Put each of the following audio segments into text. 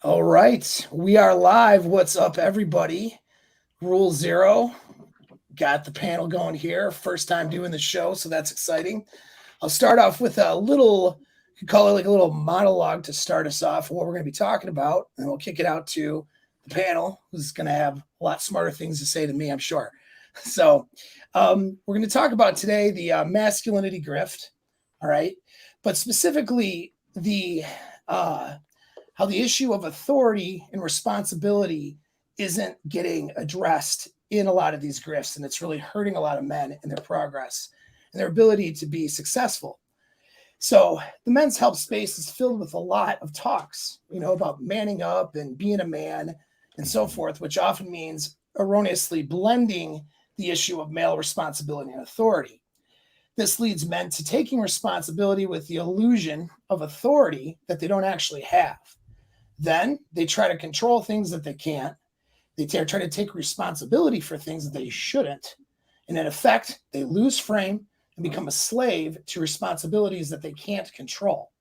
All right, we are live. What's up, everybody? Rule zero. Got the panel going here. First time doing the show, so that's exciting. I'll start off with a little, you could call it like a little monologue to start us off what we're going to be talking about, and we'll kick it out to the panel, who's going to have a lot smarter things to say than me, I'm sure. So, we're going to talk about today the masculinity grift, all right, but specifically the how the issue of authority and responsibility isn't getting addressed in a lot of these grifts, and it's really hurting a lot of men in their progress and their ability to be successful. So the men's help space is filled with a lot of talks, about manning up and being a man and so forth, which often means erroneously blending the issue of male responsibility and authority. This leads men to taking responsibility with the illusion of authority that they don't actually have. Then they try to control things that they can't. They try to take responsibility for things that they shouldn't. And in effect, they lose frame and become a slave to responsibilities that they can't control.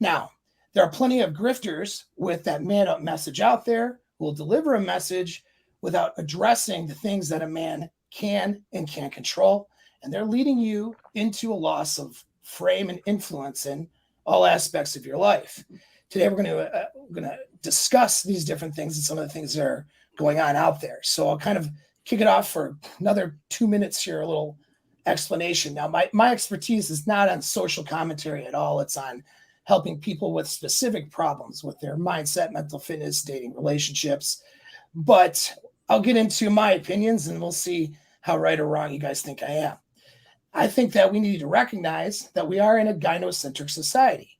Now, there are plenty of grifters with that man up message out there who will deliver a message without addressing the things that a man can and can't control. And they're leading you into a loss of frame and influence in all aspects of your life. Today, we're going to discuss these different things and some of the things that are going on out there. So I'll kind of kick it off for another 2 minutes here, a little explanation. Now, my expertise is not on social commentary at all. It's on helping people with specific problems with their mindset, mental fitness, dating, relationships. But I'll get into my opinions and we'll see how right or wrong you guys think I am. I think that we need to recognize that we are in a gynocentric society.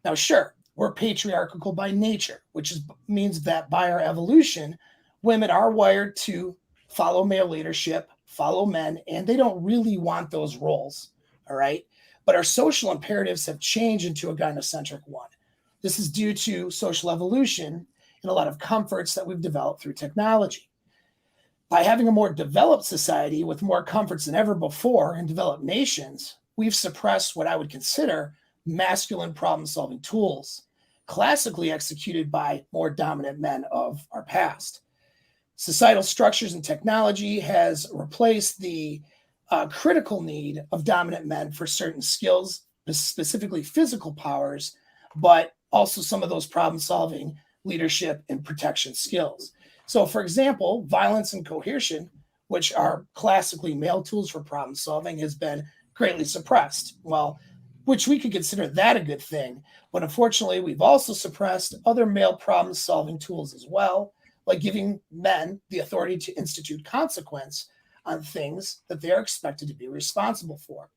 Now, sure, we're patriarchal by nature, which means that by our evolution, women are wired to follow male leadership, follow men, and they don't really want those roles, all right? But our social imperatives have changed into a gynocentric one. This is due to social evolution and a lot of comforts that we've developed through technology. By having a more developed society with more comforts than ever before in developed nations, we've suppressed what I would consider masculine problem-solving tools, classically executed by more dominant men of our past. Societal structures and technology has replaced the critical need of dominant men for certain skills, specifically physical powers, but also some of those problem-solving leadership and protection skills. So, for example, violence and coercion, which are classically male tools for problem-solving, has been greatly suppressed. Well, which we could consider that a good thing. But unfortunately, we've also suppressed other male problem-solving tools as well, like giving men the authority to institute consequence on things that they are expected to be responsible for.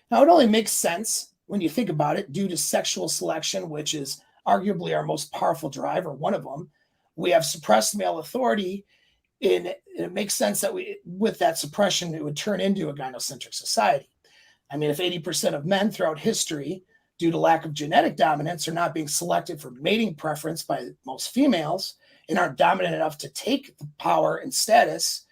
Now, it only makes sense when you think about it due to sexual selection, which is arguably our most powerful driver, one of them. We have suppressed male authority, and it makes sense that with that suppression, it would turn into a gynocentric society. I mean, if 80% of men throughout history, due to lack of genetic dominance, are not being selected for mating preference by most females and aren't dominant enough to take the power and status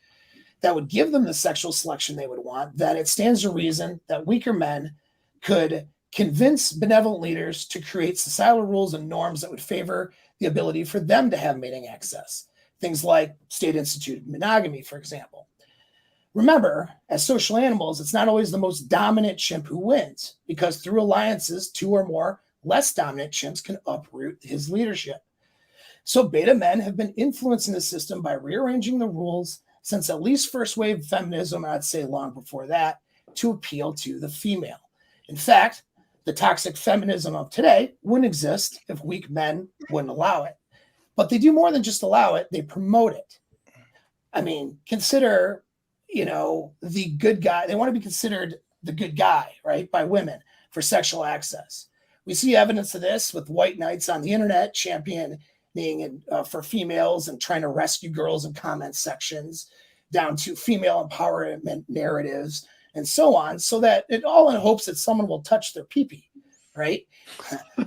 that would give them the sexual selection they would want, then it stands to reason that weaker men could convince benevolent leaders to create societal rules and norms that would favor the ability for them to have mating access. Things like state-instituted monogamy, for example. Remember, as social animals, it's not always the most dominant chimp who wins, because through alliances, two or more less dominant chimps can uproot his leadership. So beta men have been influencing the system by rearranging the rules since at least first wave feminism, and I'd say long before that, to appeal to the female. In fact, the toxic feminism of today wouldn't exist if weak men wouldn't allow it. But they do more than just allow it, they promote it. I mean, consider, the good guy. They want to be considered the good guy, right, by women for sexual access. We see evidence of this with white knights on the internet championing for females and trying to rescue girls in comment sections, down to female empowerment narratives and so on, so that it all in hopes that someone will touch their pee-pee, right?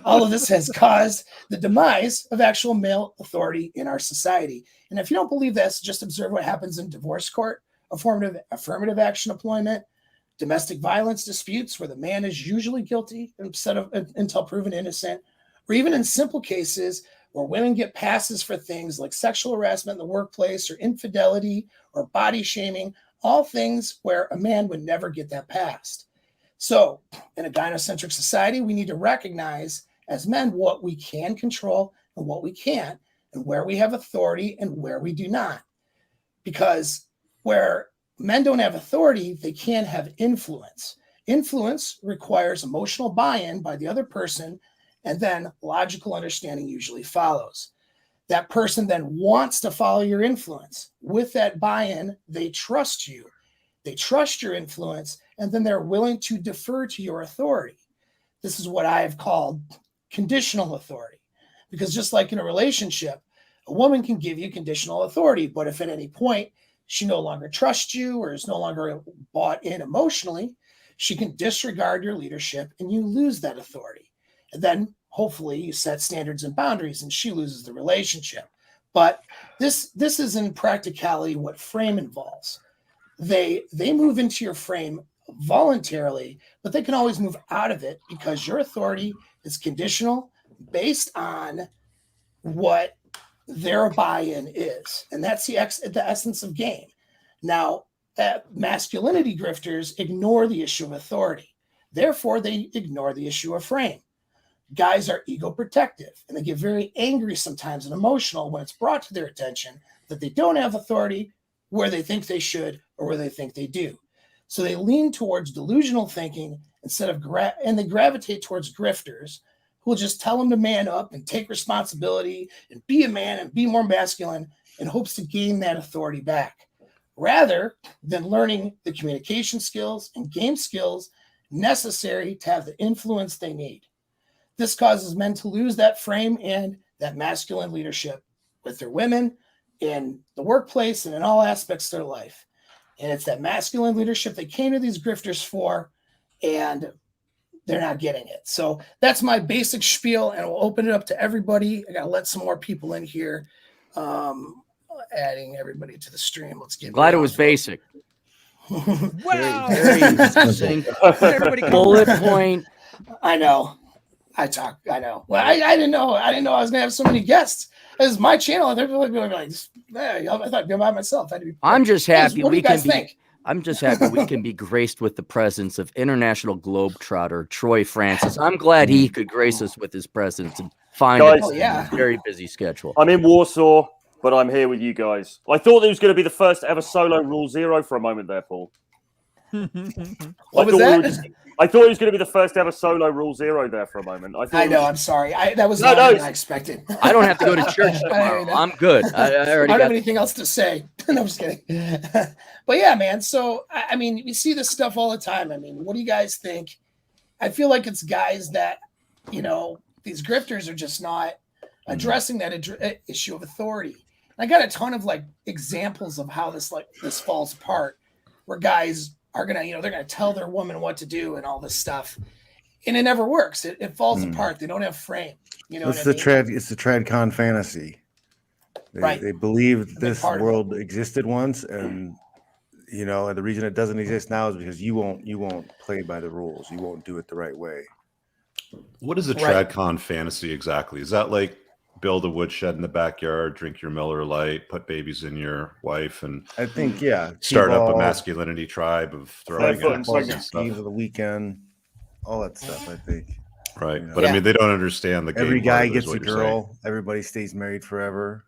All of this has caused the demise of actual male authority in our society. And if you don't believe this, just observe what happens in divorce court, affirmative action employment, domestic violence disputes where the man is usually guilty until proven innocent, or even in simple cases where women get passes for things like sexual harassment in the workplace or infidelity or body shaming, all things where a man would never get that passed. So in a gynocentric society, we need to recognize as men what we can control and what we can't, and where we have authority and where we do not. Because where men don't have authority, they can have influence. Influence requires emotional buy-in by the other person, and then logical understanding usually follows. That person then wants to follow your influence. With that buy-in, they trust you. They trust your influence, and then they're willing to defer to your authority. This is what I've called conditional authority. Because just like in a relationship, a woman can give you conditional authority, but if at any point she no longer trusts you or is no longer bought in emotionally, she can disregard your leadership and you lose that authority. And then hopefully you set standards and boundaries and she loses the relationship. But this is in practicality what frame involves. They move into your frame voluntarily, but they can always move out of it because your authority is conditional based on what their buy-in is. And that's the essence of game. Now, masculinity grifters ignore the issue of authority. Therefore, they ignore the issue of frame. Guys are ego protective, and they get very angry sometimes and emotional when it's brought to their attention that they don't have authority where they think they should or where they think they do. So they lean towards delusional thinking instead of and they gravitate towards grifters who will just tell them to man up and take responsibility and be a man and be more masculine in hopes to gain that authority back, rather than learning the communication skills and game skills necessary to have the influence they need. This causes men to lose that frame and that masculine leadership with their women in the workplace and in all aspects of their life. And it's that masculine leadership they came to these grifters for, and they're not getting it. So that's my basic spiel, and we'll open it up to everybody. I got to let some more people in here. Adding everybody to the stream. Let's get glad it was basic. Wow. Very succinct. Bullet point. I know. I know. Well, I didn't know. I was gonna have so many guests. This is my channel, and everybody would be like, hey, I thought I'd be by myself. I'm just happy what do you guys think? I'm just happy we can be graced with the presence of international globetrotter Troy Francis. I'm glad he could grace us with his presence and find a very busy schedule. I'm in Warsaw, but I'm here with you guys. I thought it was going to be the first ever solo Rule Zero for a moment there, Paul. What was that? I thought it was going to be the first ever solo Rule Zero there for a moment. I know. I'm sorry. That was not what I expected. I don't have to go to church tomorrow. I'm good. I don't have anything else to say. No, I'm just kidding. But yeah, man. So, I mean, we see this stuff all the time. I mean, what do you guys think? I feel like it's guys that, these grifters are just not addressing that issue of authority. And I got a ton of examples of how this falls apart, where guys are gonna, they're gonna tell their woman what to do and all this stuff, and it never works. It falls apart. They don't have frame. It's the TradCon fantasy. They believe this world existed once, and and the reason it doesn't exist now is because you won't play by the rules. You won't do it the right way. What is a TradCon fantasy exactly? Is that like build a woodshed in the backyard, drink your Miller Lite, put babies in your wife, and I think start up a masculinity tribe of throwing games of the weekend, all that stuff. I think but I mean they don't understand the game. Every guy gets a girl. Everybody stays married forever.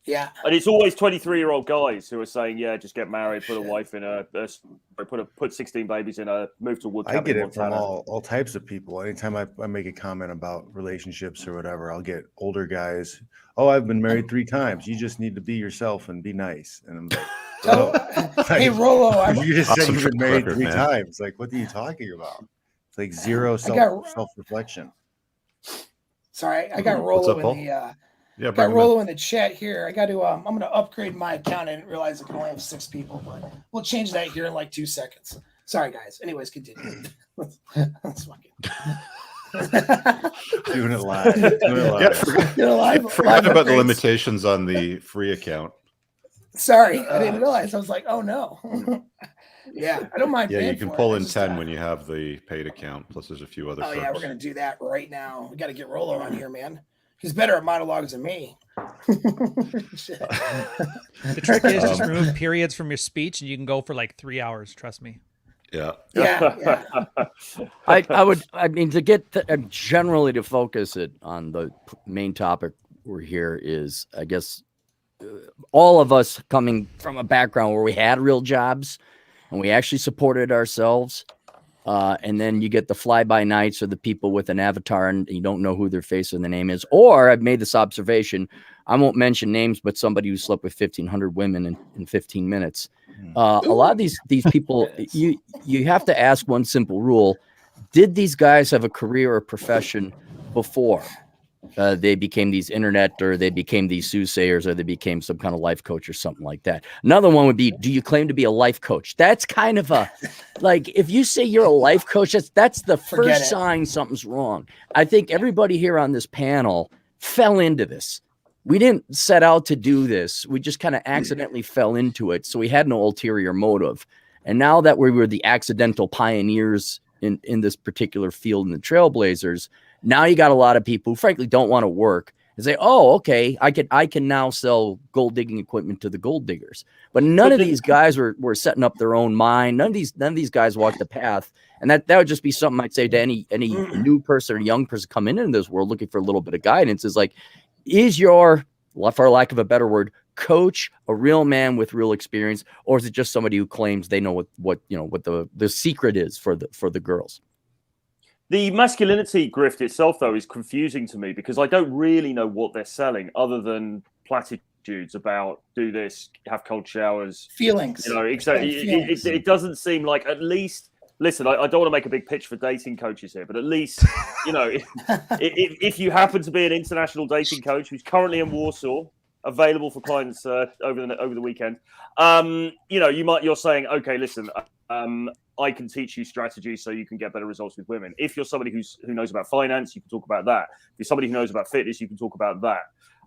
Yeah, and it's always 23-year-old guys who are saying, "Yeah, just get married, put a wife in put 16 babies in a move to wood." I get it from all types of people. Anytime I make a comment about relationships or whatever, I'll get older guys. Oh, I've been married 3 times. You just need to be yourself and be nice. And I'm like, hey, Rolo, you just said you've been married 3 times. Like, what are you talking about? It's like zero self-reflection. Sorry, I got Rolo in the. Got Rolo in the chat here. I got to. I'm going to upgrade my account. I didn't realize I can only have 6 people, but we'll change that here in 2 seconds. Sorry, guys. Anyways, continue. Let's fucking doing it live. Forgot about the limitations on the free account. Sorry, I didn't realize. I was like, oh no. Yeah, I don't mind. Yeah, you can pull in 10 when you have the paid account. Plus, there's a few other. Oh yeah, we're gonna do that right now. We got to get Rolo on here, man. He's better at monologues than me. The trick is just remove periods from your speech, and you can go for like 3 hours. Trust me. Yeah. I mean, to get generally to focus it on the main topic we're here is, I guess, all of us coming from a background where we had real jobs and we actually supported ourselves. And then you get the fly-by-nights or the people with an avatar and you don't know who their face or their name is. Or I've made this observation. I won't mention names, but somebody who slept with 1,500 women in 15 minutes. A lot of these people, you have to ask one simple rule. Did these guys have a career or profession before they became these internet, or they became these soothsayers, or they became some kind of life coach or something like that? Another one would be, do you claim to be a life coach? That's kind of a, like, if you say you're a life coach, that's the first sign something's wrong. I think everybody here on this panel fell into this. We didn't set out to do this. We just kind of accidentally fell into it. So we had no ulterior motive. And now that we were the accidental pioneers in this particular field in the Trailblazers, now you got a lot of people who frankly don't want to work and say, oh, okay, I can now sell gold digging equipment to the gold diggers. But none of these guys were setting up their own mind. None of these guys walked the path. And that would just be something I'd say to any new person or young person coming into this world looking for a little bit of guidance, is like, is your, for lack of a better word, coach a real man with real experience, or is it just somebody who claims they know what the secret is for the girls? The masculinity grift itself, though, is confusing to me because I don't really know what they're selling other than platitudes about do this, have cold showers, feelings. Exactly. It doesn't seem like, at least. Listen, I don't want to make a big pitch for dating coaches here, but at least, if you happen to be an international dating coach who's currently in Warsaw, available for clients over the weekend, you're saying, okay, listen, I can teach you strategies so you can get better results with women. If you're somebody who knows about finance, you can talk about that. If you're somebody who knows about fitness, you can talk about that.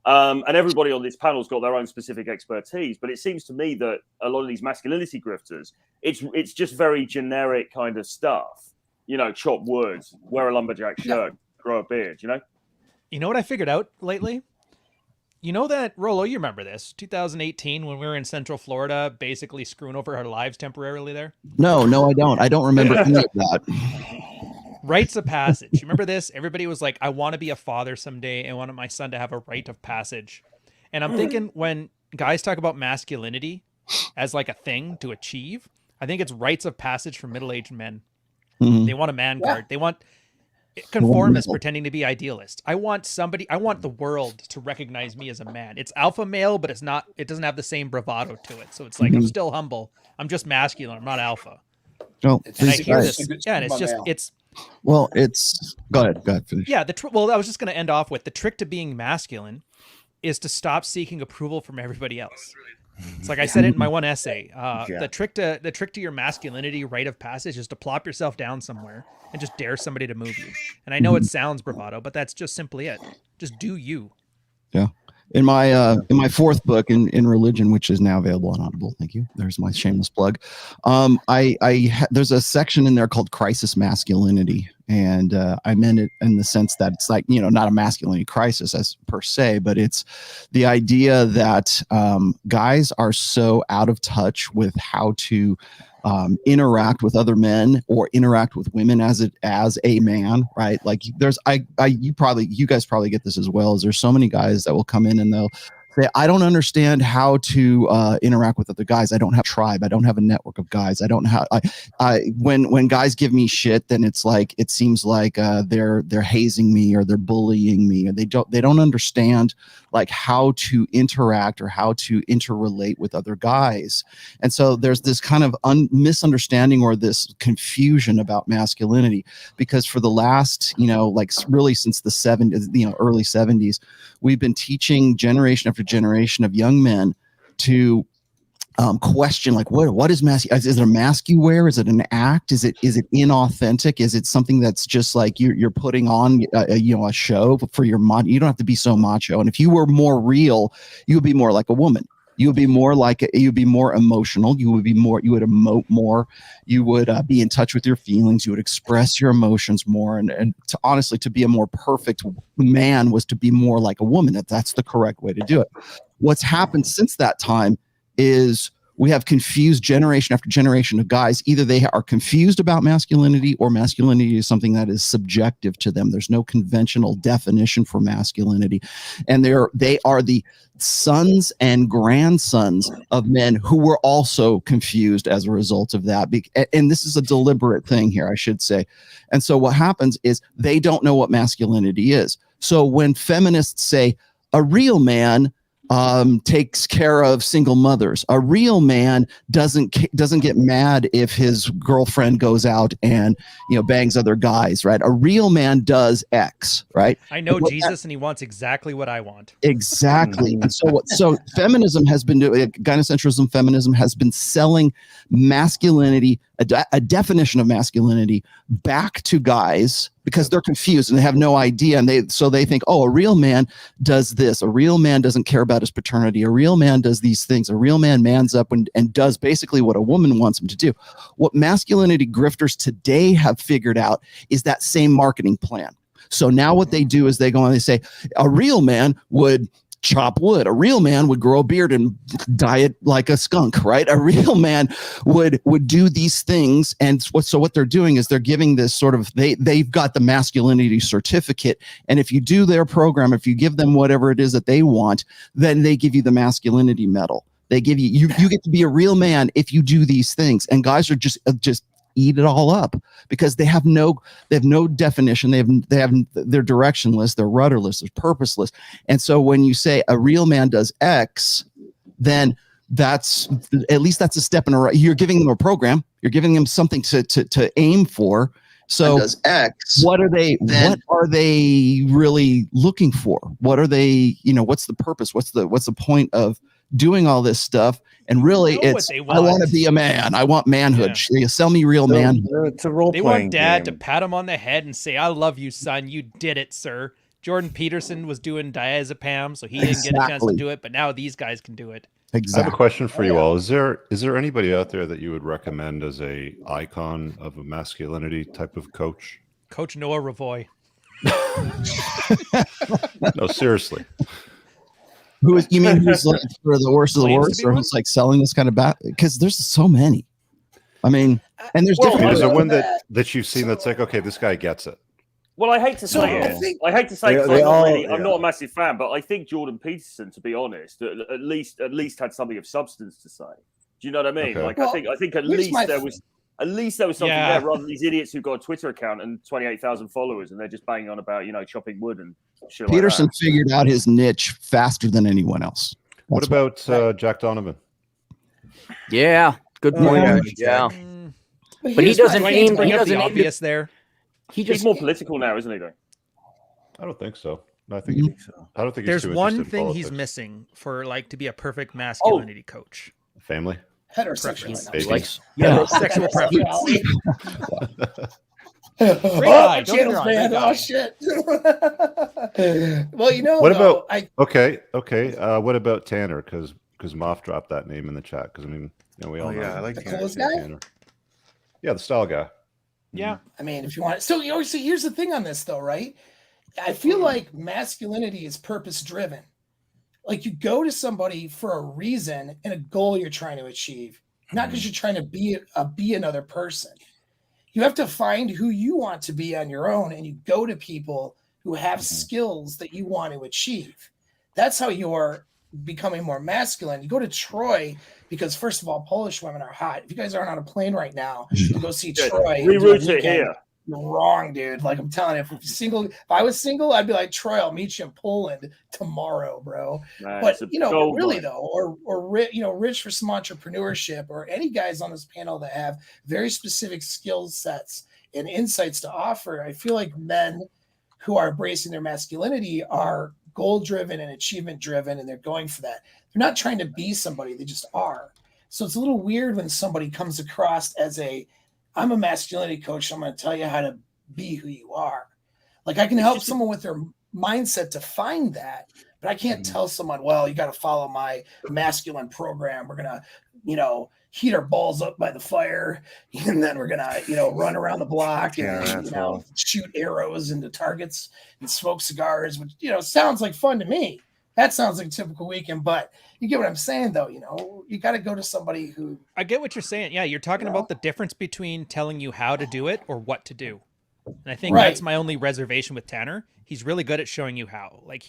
And everybody on this panel's got their own specific expertise, but it seems to me that a lot of these masculinity grifters, it's just very generic kind of stuff. Chop wood, wear a lumberjack shirt, grow a beard. You know what I figured out lately? You know that, Rollo, you remember this, 2018, when we were in Central Florida, basically screwing over our lives temporarily there? No, I don't. I don't remember any of that. Rites of passage. You remember this? Everybody was like, I want to be a father someday and want my son to have a rite of passage. And I'm thinking when guys talk about masculinity as like a thing to achieve, I think it's rites of passage for middle-aged men. Mm-hmm. They want a man guard. They want conformists pretending to be idealists. I want the world to recognize me as a man. It's alpha male, but it doesn't have the same bravado to it. So it's like, I'm still humble. I'm just masculine. I'm not alpha. No, and I hear this. Yeah, and go ahead, finish. Yeah, I was just going to end off with the trick to being masculine is to stop seeking approval from everybody else. It's like I said it in my one essay. The trick to your masculinity rite of passage is to plop yourself down somewhere and just dare somebody to move you. And I know it sounds bravado, but that's just simply it. Just do you. Yeah. In my fourth book in religion, which is now available on Audible, thank you. There's my shameless plug. There's a section in there called Crisis Masculinity, and I meant it in the sense that it's like, not a masculinity crisis as per se, but it's the idea that guys are so out of touch with how to interact with other men or interact with women as a man, right? Like you guys probably get this as well, is there's so many guys that will come in and they'll say, I don't understand how to interact with other guys. I don't have a tribe. I don't have a network of guys. I don't have, when guys give me shit, then it's like, it seems like they're hazing me or they're bullying me, or they don't understand like how to interact or how to interrelate with other guys. And so there's this kind of misunderstanding or this confusion about masculinity, because for the last, really since the 70s, early 70s, we've been teaching generation after generation of young men to question, like, what is masculinity? Is it a mask you wear? Is it an act? Is it inauthentic? Is it something that's just like you're putting on a show for your mod? You don't have to be so macho. And if you were more real, you would be more like a woman. You would be more like, you'd be more emotional. You would emote more. You would be in touch with your feelings. You would express your emotions more. And to honestly, to be a more perfect man was to be more like a woman. That's the correct way to do it. What's happened since that time is we have confused generation after generation of guys. Either they are confused about masculinity, or masculinity is something that is subjective to them. There's no conventional definition for masculinity. And they are the sons and grandsons of men who were also confused as a result of that. And this is a deliberate thing here, I should say. And so what happens is they don't know what masculinity is. So when feminists say a real man takes care of single mothers, a real man doesn't get mad if his girlfriend goes out and bangs other guys, right? A real man does X, right? I know Jesus, and he wants exactly what I want. Exactly. And so feminism has been doing, gynocentrism feminism has been selling masculinity, a definition of masculinity, back to guys because they're confused and they have no idea. And they think, oh, a real man does this. A real man doesn't care about his paternity. A real man does these things. A real man mans up and does basically what a woman wants him to do. What masculinity grifters today have figured out is that same marketing plan. So now what they do is they go and they say, a real man would chop wood. A real man would grow a beard and dye it like a skunk, right? A real man would do these things. And what they're doing is they're giving this sort of, they've got the masculinity certificate. And if you do their program, if you give them whatever it is that they want, then they give you the masculinity medal. They give you get to be a real man if you do these things. And guys are just eat it all up because they have no definition. They're directionless, they're rudderless, they're purposeless. And so when you say a real man does X, then that's at least that's a step in a right. You're giving them a program, you're giving them something to aim for. So does X, what are they really looking for? What are they, what's the purpose? What's the point of doing all this stuff? And really, it's I want to be a man. I want manhood. Yeah. You sell me real man. It's a role playing. They want dad game. to pat him on the head and say, "I love you, son. You did it, sir." Jordan Peterson was doing diazepam, so he didn't get a chance to do it, but now these guys can do it. Exactly. I have a question for you all. Is there anybody out there that you would recommend as a icon of a masculinity type of coach? Coach Noah Ravoy. No, seriously. Who's like for the worst of the worst, or who's like selling this kind of because there's so many. I mean, and there's different. Is there one that you've seen that's like, okay, this guy gets it? Well, I hate to say it. I'm not a massive fan, but I think Jordan Peterson, to be honest, at least had something of substance to say. Do you know what I mean? Okay. Like, I think at least there was something there, rather than these idiots who've got a Twitter account and 28,000 followers and they're just banging on about chopping wood and shit. Peterson like that. Figured out his niche faster than anyone else. What about Jack Donovan? Yeah, good point. Yeah, but he doesn't aim. He doesn't obvious there. He's more political now, isn't he? Though I don't think so. I don't think there's one thing he's missing for to be a perfect masculinity coach. Family. Heterosexual. Sexual preference. Channels, man. Oh shit. Well, what about what about Tanner? Because Moff dropped that name in the chat. Because we all know. I like the coolest guy. Tanner. Yeah, the style guy. Yeah. I mean, if you want, so here's the thing on this though, right? I feel like masculinity is purpose driven. Like you go to somebody for a reason and a goal you're trying to achieve, not because you're trying to be another person. You have to find who you want to be on your own, and you go to people who have skills that you want to achieve. That's how you're becoming more masculine. You go to Troy because, first of all, Polish women are hot. If you guys aren't on a plane right now to go see Troy, reroute it here. You're wrong, dude. Like I'm telling you, if I was single, I'd be like, Troy, I'll meet you in Poland tomorrow, bro. But really though, or Rich for some entrepreneurship, or any guys on this panel that have very specific skill sets and insights to offer. I feel like men who are embracing their masculinity are goal driven and achievement driven, and they're going for that. They're not trying to be somebody; they just are. So it's a little weird when somebody comes across as I'm a masculinity coach. I'm going to tell you how to be who you are. Like I can help someone with their mindset to find that, But I can't tell someone, well, you got to follow my masculine program. We're going to, heat our balls up by the fire, and then we're going to, run around the block and, shoot arrows into targets and smoke cigars, which, sounds like fun to me. That sounds like a typical weekend, but you get what I'm saying, though. You got to go to somebody who. I get what you're saying. Yeah, you're talking about the difference between telling you how to do it or what to do. And I think that's my only reservation with Tanner. He's really good at showing you how. Like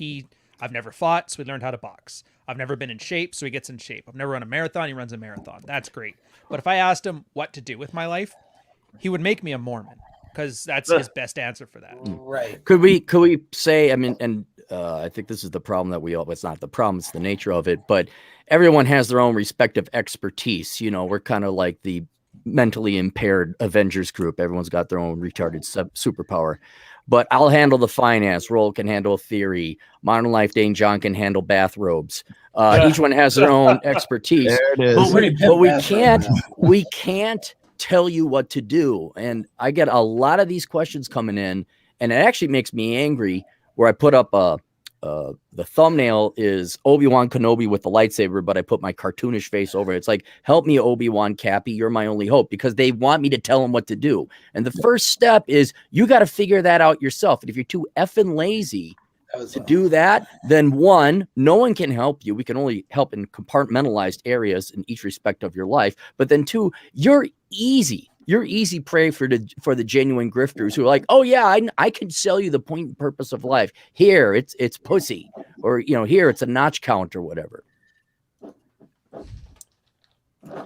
I've never fought, so we learned how to box. I've never been in shape, so he gets in shape. I've never run a marathon, he runs a marathon. That's great. But if I asked him what to do with my life, he would make me a Mormon, because that's his best answer for that. Right. Could we say, I mean, and I think this is the problem that it's not the problem, it's the nature of it, but everyone has their own respective expertise. We're kind of like the mentally impaired Avengers group. Everyone's got their own retarded superpower. But I'll handle the finance. Roll can handle theory. Modern Life, Dane John can handle bathrobes. Each one has their own expertise. There it is. But we can't tell you what to do. And I get a lot of these questions coming in, and it actually makes me angry. Where I put up the thumbnail is Obi-Wan Kenobi with the lightsaber, but I put my cartoonish face over it. It's like, help me, Obi-Wan Cappy, you're my only hope, because they want me to tell them what to do. And the first step is you got to figure that out yourself. And if you're too effing lazy to do that, then one, no one can help you. We can only help in compartmentalized areas in each respect of your life. But then two, you're easy prey for the genuine grifters who are like, oh yeah, I can sell you the point and purpose of life. Here it's pussy, or here it's a notch count or whatever.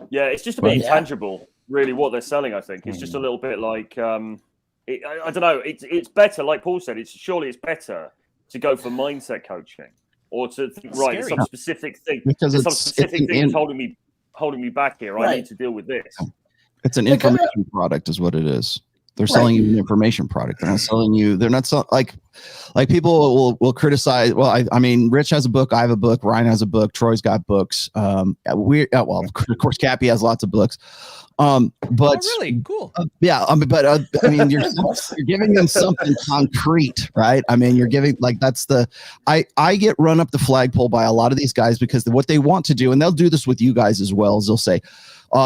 Yeah, it's just a bit intangible, really, what they're selling. I think it's just a little bit like I don't know. It's better, like Paul said. Surely it's better to go for mindset coaching, or to think, right, some specific thing, because some specific thing is holding me back here. I need to deal with this. It's an information product is what it is. They're selling you an information product. They're not selling you. They're not like people will criticize. Well, I mean, Rich has a book. I have a book. Ryan has a book. Troy's got books. Of course, Cappy has lots of books. But really cool. I mean, you're giving them something concrete, right? I mean, you're giving I get run up the flagpole by a lot of these guys because what they want to do, and they'll do this with you guys as well, is they'll say,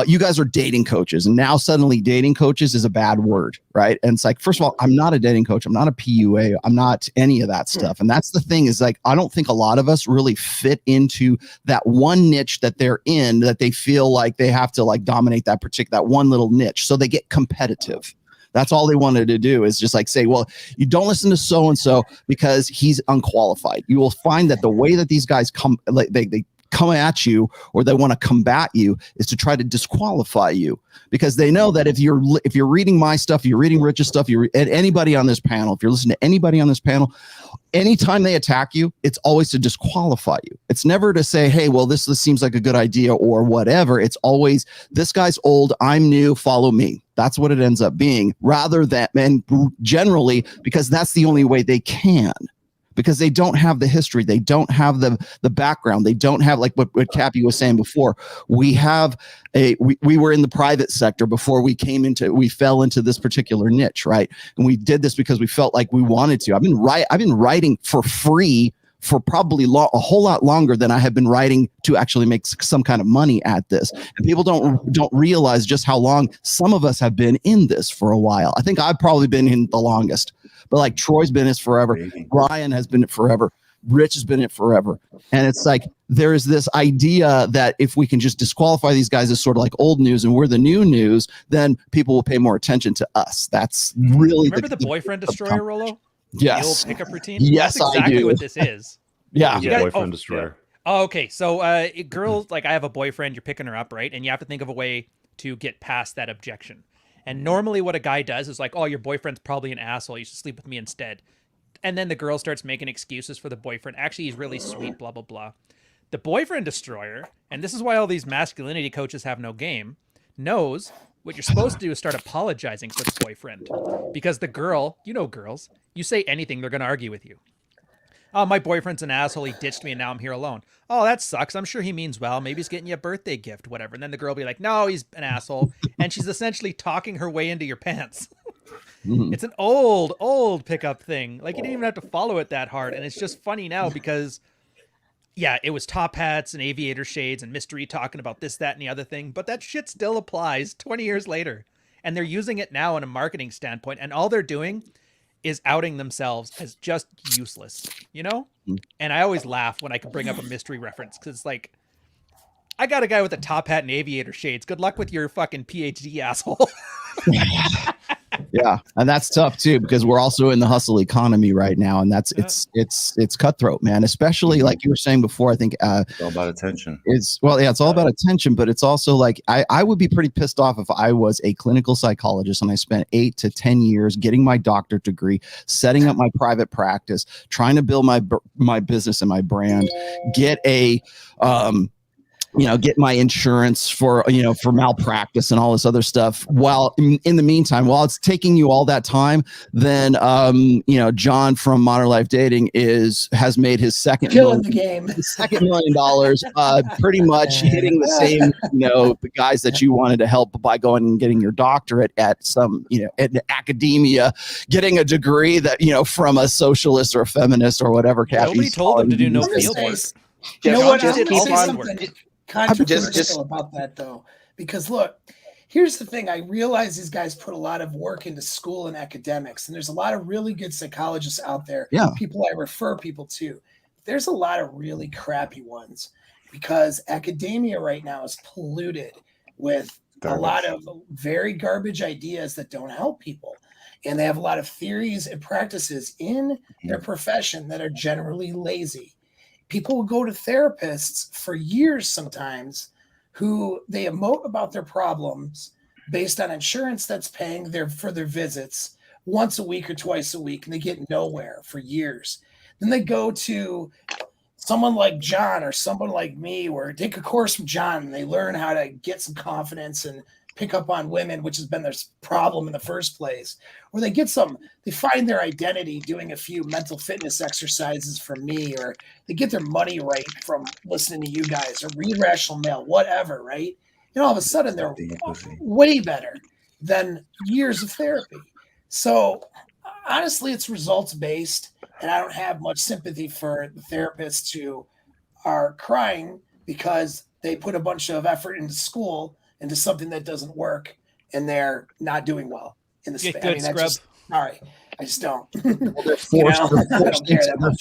you guys are dating coaches, and now suddenly dating coaches is a bad word, right? And it's like, first of all, I'm not a dating coach. I'm not a PUA. I'm not any of that stuff. And that's the thing, is like, I don't think a lot of us really fit into that one niche that they're in, that they feel like they have to like dominate that one little niche. So they get competitive. That's all they wanted to do, is just like say, well, you don't listen to so-and-so because he's unqualified. You will find that the way that these guys come, like they come at you, or they want to combat you, is to try to disqualify you, because they know that if you're reading my stuff, you're reading Rich's stuff, you're at anybody on this panel, if you're listening to anybody on this panel, anytime they attack you, it's always to disqualify you. It's never to say, hey, well, this seems like a good idea or whatever. It's always, this guy's old, I'm new, follow me. That's what it ends up being, rather than, and generally, because that's the only way they can. Because they don't have the history, they don't have the background, they don't have, like what Cappy was saying before. We were in the private sector before we fell into this particular niche, right? And we did this because we felt like we wanted to. I've been writing for free for probably a whole lot longer than I have been writing to actually make some kind of money at this. And people don't realize just how long some of us have been in this for a while. I think I've probably been in the longest. But like Troy's been in it forever. Ryan has been in it forever. Rich has been in it forever. And it's like, there's this idea that if we can just disqualify these guys as sort of like old news and we're the new news, then people will pay more attention to us. That's really remember the boyfriend destroyer, Rollo? Yes. The old pickup routine? Yes, that's exactly I do. What this is. Yeah. Boyfriend destroyer. Oh, okay. So girls, like, I have a boyfriend, you're picking her up, right? And you have to think of a way to get past that objection. And normally what a guy does is like, oh, your boyfriend's probably an asshole, you should sleep with me instead. And then the girl starts making excuses for the boyfriend. Actually, he's really sweet, blah, blah, blah. The boyfriend destroyer, and this is why all these masculinity coaches have no game, knows what you're supposed to do is start apologizing for the boyfriend. Because the girl, girls, you say anything, they're going to argue with you. Oh, my boyfriend's an asshole, he ditched me and now I'm here alone. Oh, that sucks. I'm sure he means well. Maybe he's getting you a birthday gift, whatever. And then the girl will be like, no, he's an asshole. And she's essentially talking her way into your pants. It's an old pickup thing. Like, you didn't even have to follow it that hard. And it's just funny now because yeah, it was top hats and aviator shades and mystery talking about this, that, and the other thing. But that shit still applies 20 years later. And they're using it now in a marketing standpoint. And all they're doing is outing themselves as just useless, you know? And I always laugh when I can bring up a mystery reference because it's like, I got a guy with a top hat and aviator shades. Good luck with your fucking PhD, asshole. Yeah, and that's tough too because we're also in the hustle economy right now, and that's it's cutthroat, man. Especially like you were saying before. I think it's all about attention. It's all about attention, but it's also like I would be pretty pissed off if I was a clinical psychologist and I spent 8 to 10 years getting my doctorate degree, setting up my private practice, trying to build my business and my brand, get a get my insurance for malpractice and all this other stuff. While in the meantime, while it's taking you all that time, then John from Modern Life Dating has made his second killing the game, $2 million, pretty much hitting the same the guys that you wanted to help by going and getting your doctorate at some at academia, getting a degree that from a socialist or a feminist or whatever. Nobody told them to do no field work. You know what? Just I'm keep say on something controversial about that though, because look, here's the thing. I realize these guys put a lot of work into school and academics, and there's a lot of really good psychologists out there. Yeah. People I refer people to. There's a lot of really crappy ones because academia right now is polluted with a lot of very garbage ideas that don't help people. And they have a lot of theories and practices in their profession that are generally lazy. People will go to therapists for years sometimes who they emote about their problems based on insurance that's paying for their visits once a week or twice a week, and they get nowhere for years. Then they go to someone like John or someone like me, or take a course from John, and they learn how to get some confidence and pick up on women, which has been their problem in the first place. Or they find their identity doing a few mental fitness exercises from me, or they get their money right from listening to you guys, or read Rational Male, whatever, right? And all of a sudden they're way better than years of therapy. So honestly, it's results based, and I don't have much sympathy for the therapists who are crying because they put a bunch of effort into school into something that doesn't work, and they're not doing well in the space. Good, scrub. Sorry, I just don't. They're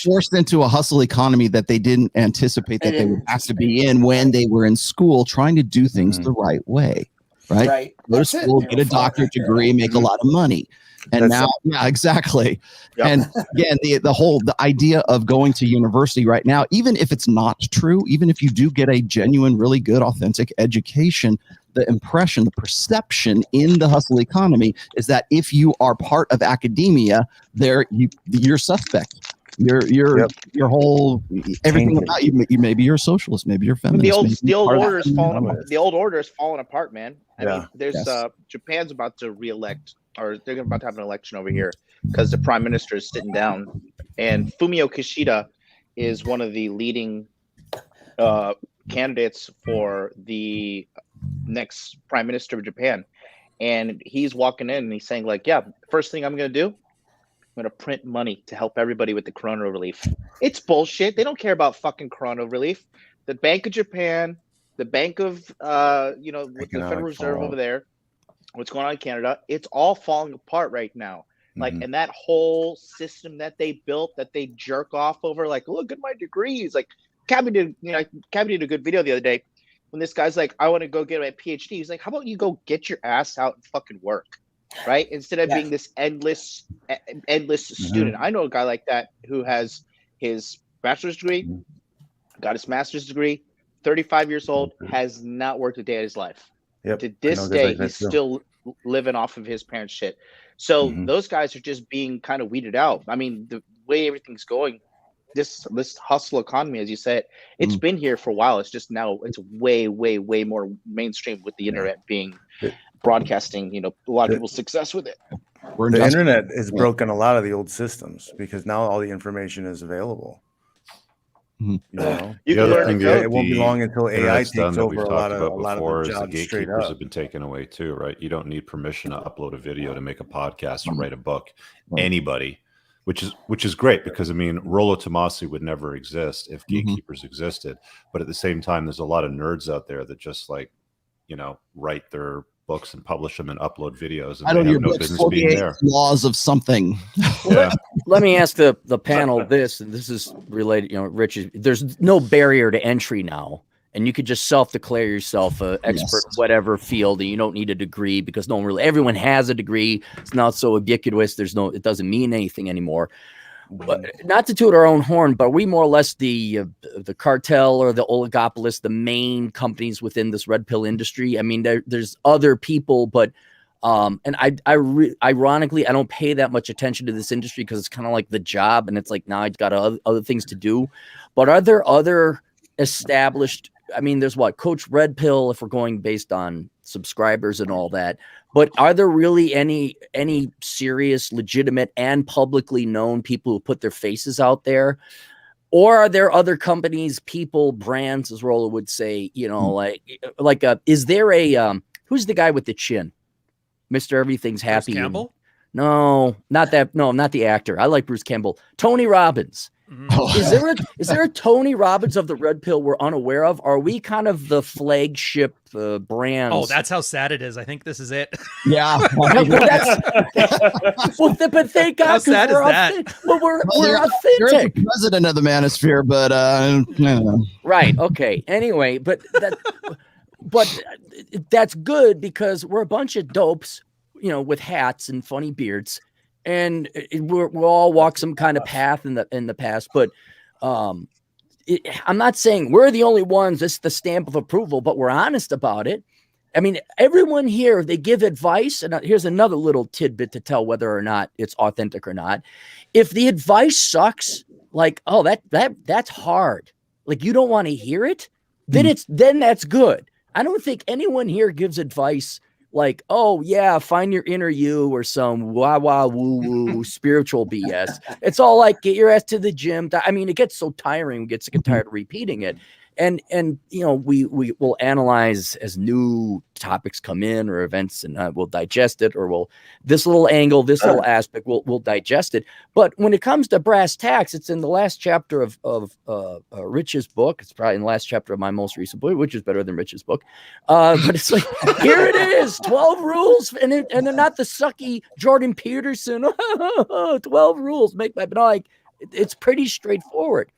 forced into a hustle economy that they didn't anticipate that they would have to be in when they were in school, trying to do things the right way. Right. Go to school, get a doctorate degree, make a lot of money. And exactly. Yep. And again, the idea of going to university right now, even if it's not true, even if you do get a genuine, really good, authentic education, the impression, the perception in the hustle economy is that if you are part of academia, you're suspect. Your whole everything about you. Maybe you're a socialist. Maybe you're feminist. The old order is falling apart, man. I mean, there's Japan's about to re-elect, or they're about to have an election over here because the prime minister is sitting down, and Fumio Kishida is one of the leading candidates for the next prime minister of Japan, and he's walking in and he's saying like, first thing I'm going to do, I'm going to print money to help everybody with the corona relief. It's bullshit. They don't care about fucking corona relief. The Bank of Japan, the Bank of, with the Federal Reserve over there, what's going on in Canada, it's all falling apart right now. Like, and that whole system that they built, that they jerk off over, like, look at my degrees. Like, Cabby did a good video the other day when this guy's like, I want to go get my PhD. He's like, how about you go get your ass out and fucking work? Right? Instead of being this endless student. I know a guy like that who has his bachelor's degree, got his master's degree, 35 years old, has not worked a day in his life. Yep. To this day, he's still living off of his parents' shit. So those guys are just being kind of weeded out. I mean, the way everything's going, this hustle economy, as you said, it's been here for a while. It's just now it's way, way, way more mainstream with the internet being broadcasting, a lot of people's success with it. The internet has broken a lot of the old systems because now all the information is available. You can learn to code. It won't be long until AI takes over a lot of the jobs. The gatekeepers have been taken away too, right? You don't need permission to upload a video, to make a podcast, or write a book. Anybody which is great, because I mean, Rollo Tomasi would never exist if gatekeepers existed. But at the same time, there's a lot of nerds out there that just like, write their books and publish them and upload videos, and I don't they know have no business being 48 there. laws of something. Yeah. Let me ask the panel this, and this is related, Rich, there's no barrier to entry now. And you could just self-declare yourself an expert, whatever field, and you don't need a degree, because everyone has a degree. It's not so ubiquitous. It doesn't mean anything anymore. But not to toot our own horn, but we more or less the cartel or the oligopolists, the main companies within this red pill industry. I mean, there's other people, but and ironically, I don't pay that much attention to this industry because it's kind of like the job, and it's like now I've got other things to do. But are there other established? I mean, there's Coach Red Pill, if we're going based on subscribers and all that. But are there really any serious, legitimate, and publicly known people who put their faces out there? Or are there other companies, people, brands, as Rollo would say, is there a who's the guy with the chin? Mr. Everything's Happy. Bruce Campbell? No, not that. No, not the actor. I like Bruce Campbell. Tony Robbins. Is there a Tony Robbins of the Red Pill we're unaware of? Are we kind of the flagship brands? Oh, that's how sad it is. I think this is it. Yeah. But thank God. How sad is that? We're You're authentic. the president of the Manosphere, but no. Right. Okay. Anyway, but that's good, because we're a bunch of dopes, with hats and funny beards. And we'll all walk some kind of path in the past, but I'm not saying we're the only ones. It's the stamp of approval, but we're honest about it. I mean, everyone here, they give advice, and here's another little tidbit to tell whether or not it's authentic or not. If the advice sucks, like, oh, that's hard, like you don't want to hear it, then that's good. I don't think anyone here gives advice like, oh yeah, find your inner you or some wah wah woo woo spiritual BS. It's all like, get your ass to the gym. I mean, it gets so tiring. We get sick and tired of repeating it. And we will analyze as new topics come in or events, and we'll digest it, or this little angle, this little aspect, we'll digest it. But when it comes to brass tacks, it's in the last chapter of Rich's book. It's probably in the last chapter of my most recent book, which is better than Rich's book. But it's like, here it is, 12 rules, and they're not the sucky Jordan Peterson 12 rules make my, but like it's pretty straightforward.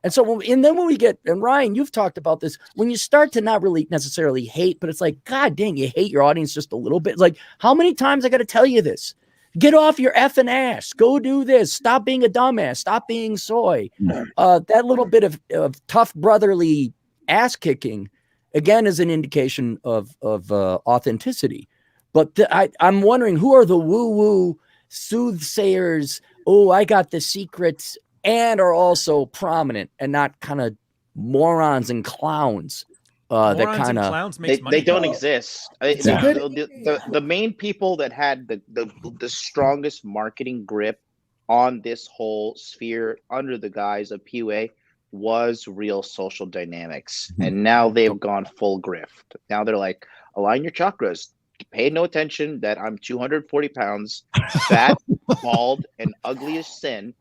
And so, when we get, and Ryan, you've talked about this, when you start to not really necessarily hate, but it's like, God dang, you hate your audience just a little bit. It's like, how many times I got to tell you this? Get off your effing ass. Go do this. Stop being a dumbass. Stop being soy. That little bit of tough brotherly ass kicking, again, is an indication of authenticity. But I'm wondering, who are the woo-woo soothsayers? Oh, I got the secrets, and are also prominent and not kind of morons and clowns. That kind of clowns makes money. They don't exist. The main people that had the strongest marketing grip on this whole sphere under the guise of PUA was Real Social Dynamics, and now they've gone full grift. Now they're like, align your chakras. Pay no attention that I'm 240 pounds, fat, bald, and ugly as sin.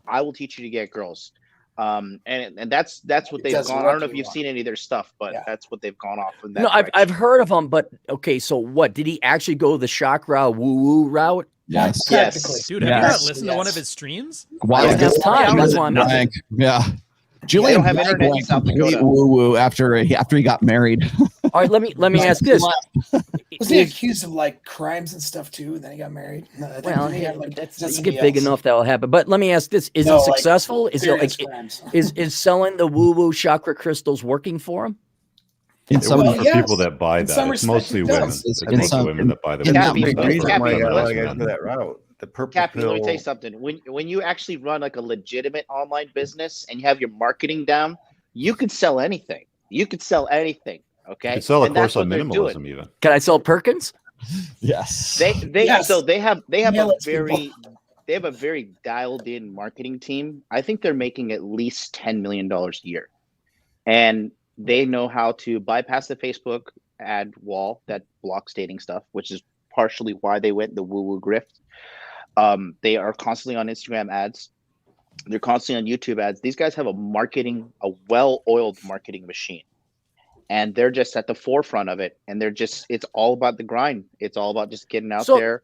I will teach you to get girls. And that's what they've gone. I don't know if you've seen any of their stuff, but that's what they've gone off. No, I've heard of them, but okay. So what, did he actually go the chakra woo-woo route? Yes. Dude, have you not listened to one of his streams? Wow. Time. That's why Yeah. Julian have internet in South Dakota. Woo-woo after he got married. All right, let me ask this. Was he accused of like crimes and stuff too? And then he got married. Well, you get big enough that'll happen. But let me ask this: is it successful? Is it like is selling the woo-woo chakra crystals working for him? For people that buy that, it's mostly women. It's mostly women that buy the that route. The purple Cappy, pill. let me tell you something. When you actually run like a legitimate online business and you have your marketing down, you could sell anything. You could sell anything. Okay. You could sell a course on minimalism even. Can I sell Perkins? Yes. So they have a very dialed in marketing team. I think they're making at least $10 million a year. And they know how to bypass the Facebook ad wall that blocks dating stuff, which is partially why they went the woo-woo grift. They are constantly on Instagram ads. They're constantly on YouTube ads. These guys have a well-oiled marketing machine, and they're just at the forefront of it. And it's all about the grind. It's all about just getting out there,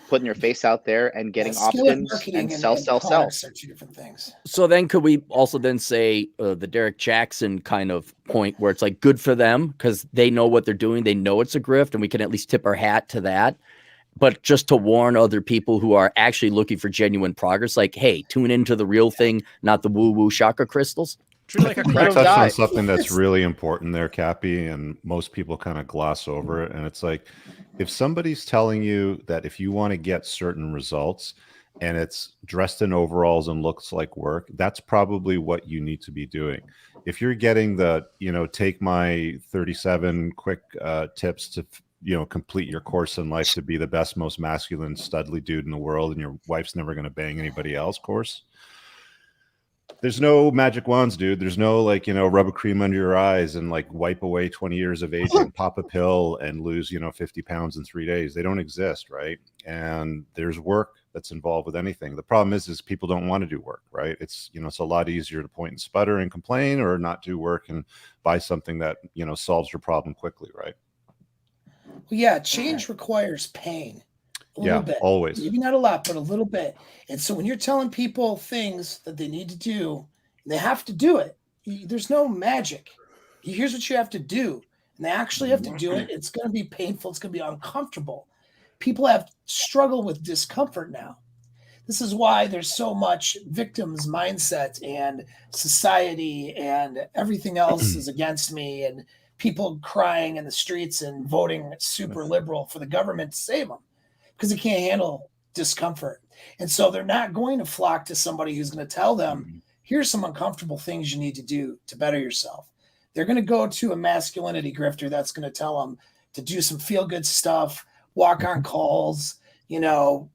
putting your face out there, and getting opt-ins and sell. Are two different things. So then could we also then say the Derek Jackson kind of point where it's like good for them because they know what they're doing. They know it's a grift, and we can at least tip our hat to that. But just to warn other people who are actually looking for genuine progress, like, hey, tune into the real thing, not the woo-woo chakra crystals. Treat like a touch on something that's really important there, Cappy, and most people kind of gloss over it. And it's like, if somebody's telling you that if you want to get certain results and it's dressed in overalls and looks like work, that's probably what you need to be doing. If you're getting the, take my 37 quick tips to complete your course in life to be the best, most masculine, studly dude in the world, and your wife's never going to bang anybody else course. There's no magic wands, dude. There's no rub a cream under your eyes and wipe away 20 years of age and pop a pill and lose, 50 pounds in 3 days. They don't exist, right? And there's work that's involved with anything. The problem is people don't want to do work, right? It's, it's a lot easier to point and sputter and complain or not do work and buy something that, solves your problem quickly, right? Well, yeah, change requires pain. A little bit. Always. Maybe not a lot, but a little bit. And so when you're telling people things that they need to do, they have to do it. There's no magic. Here's what you have to do. And they actually have to do it. It's going to be painful. It's going to be uncomfortable. People have struggled with discomfort now. This is why there's so much victims mindset and society and everything else is against me and people crying in the streets and voting super liberal for the government to save them because they can't handle discomfort. And so they're not going to flock to somebody who's going to tell them, here's some uncomfortable things you need to do to better yourself. They're going to go to a masculinity grifter that's going to tell them to do some feel good stuff, walk on calls, no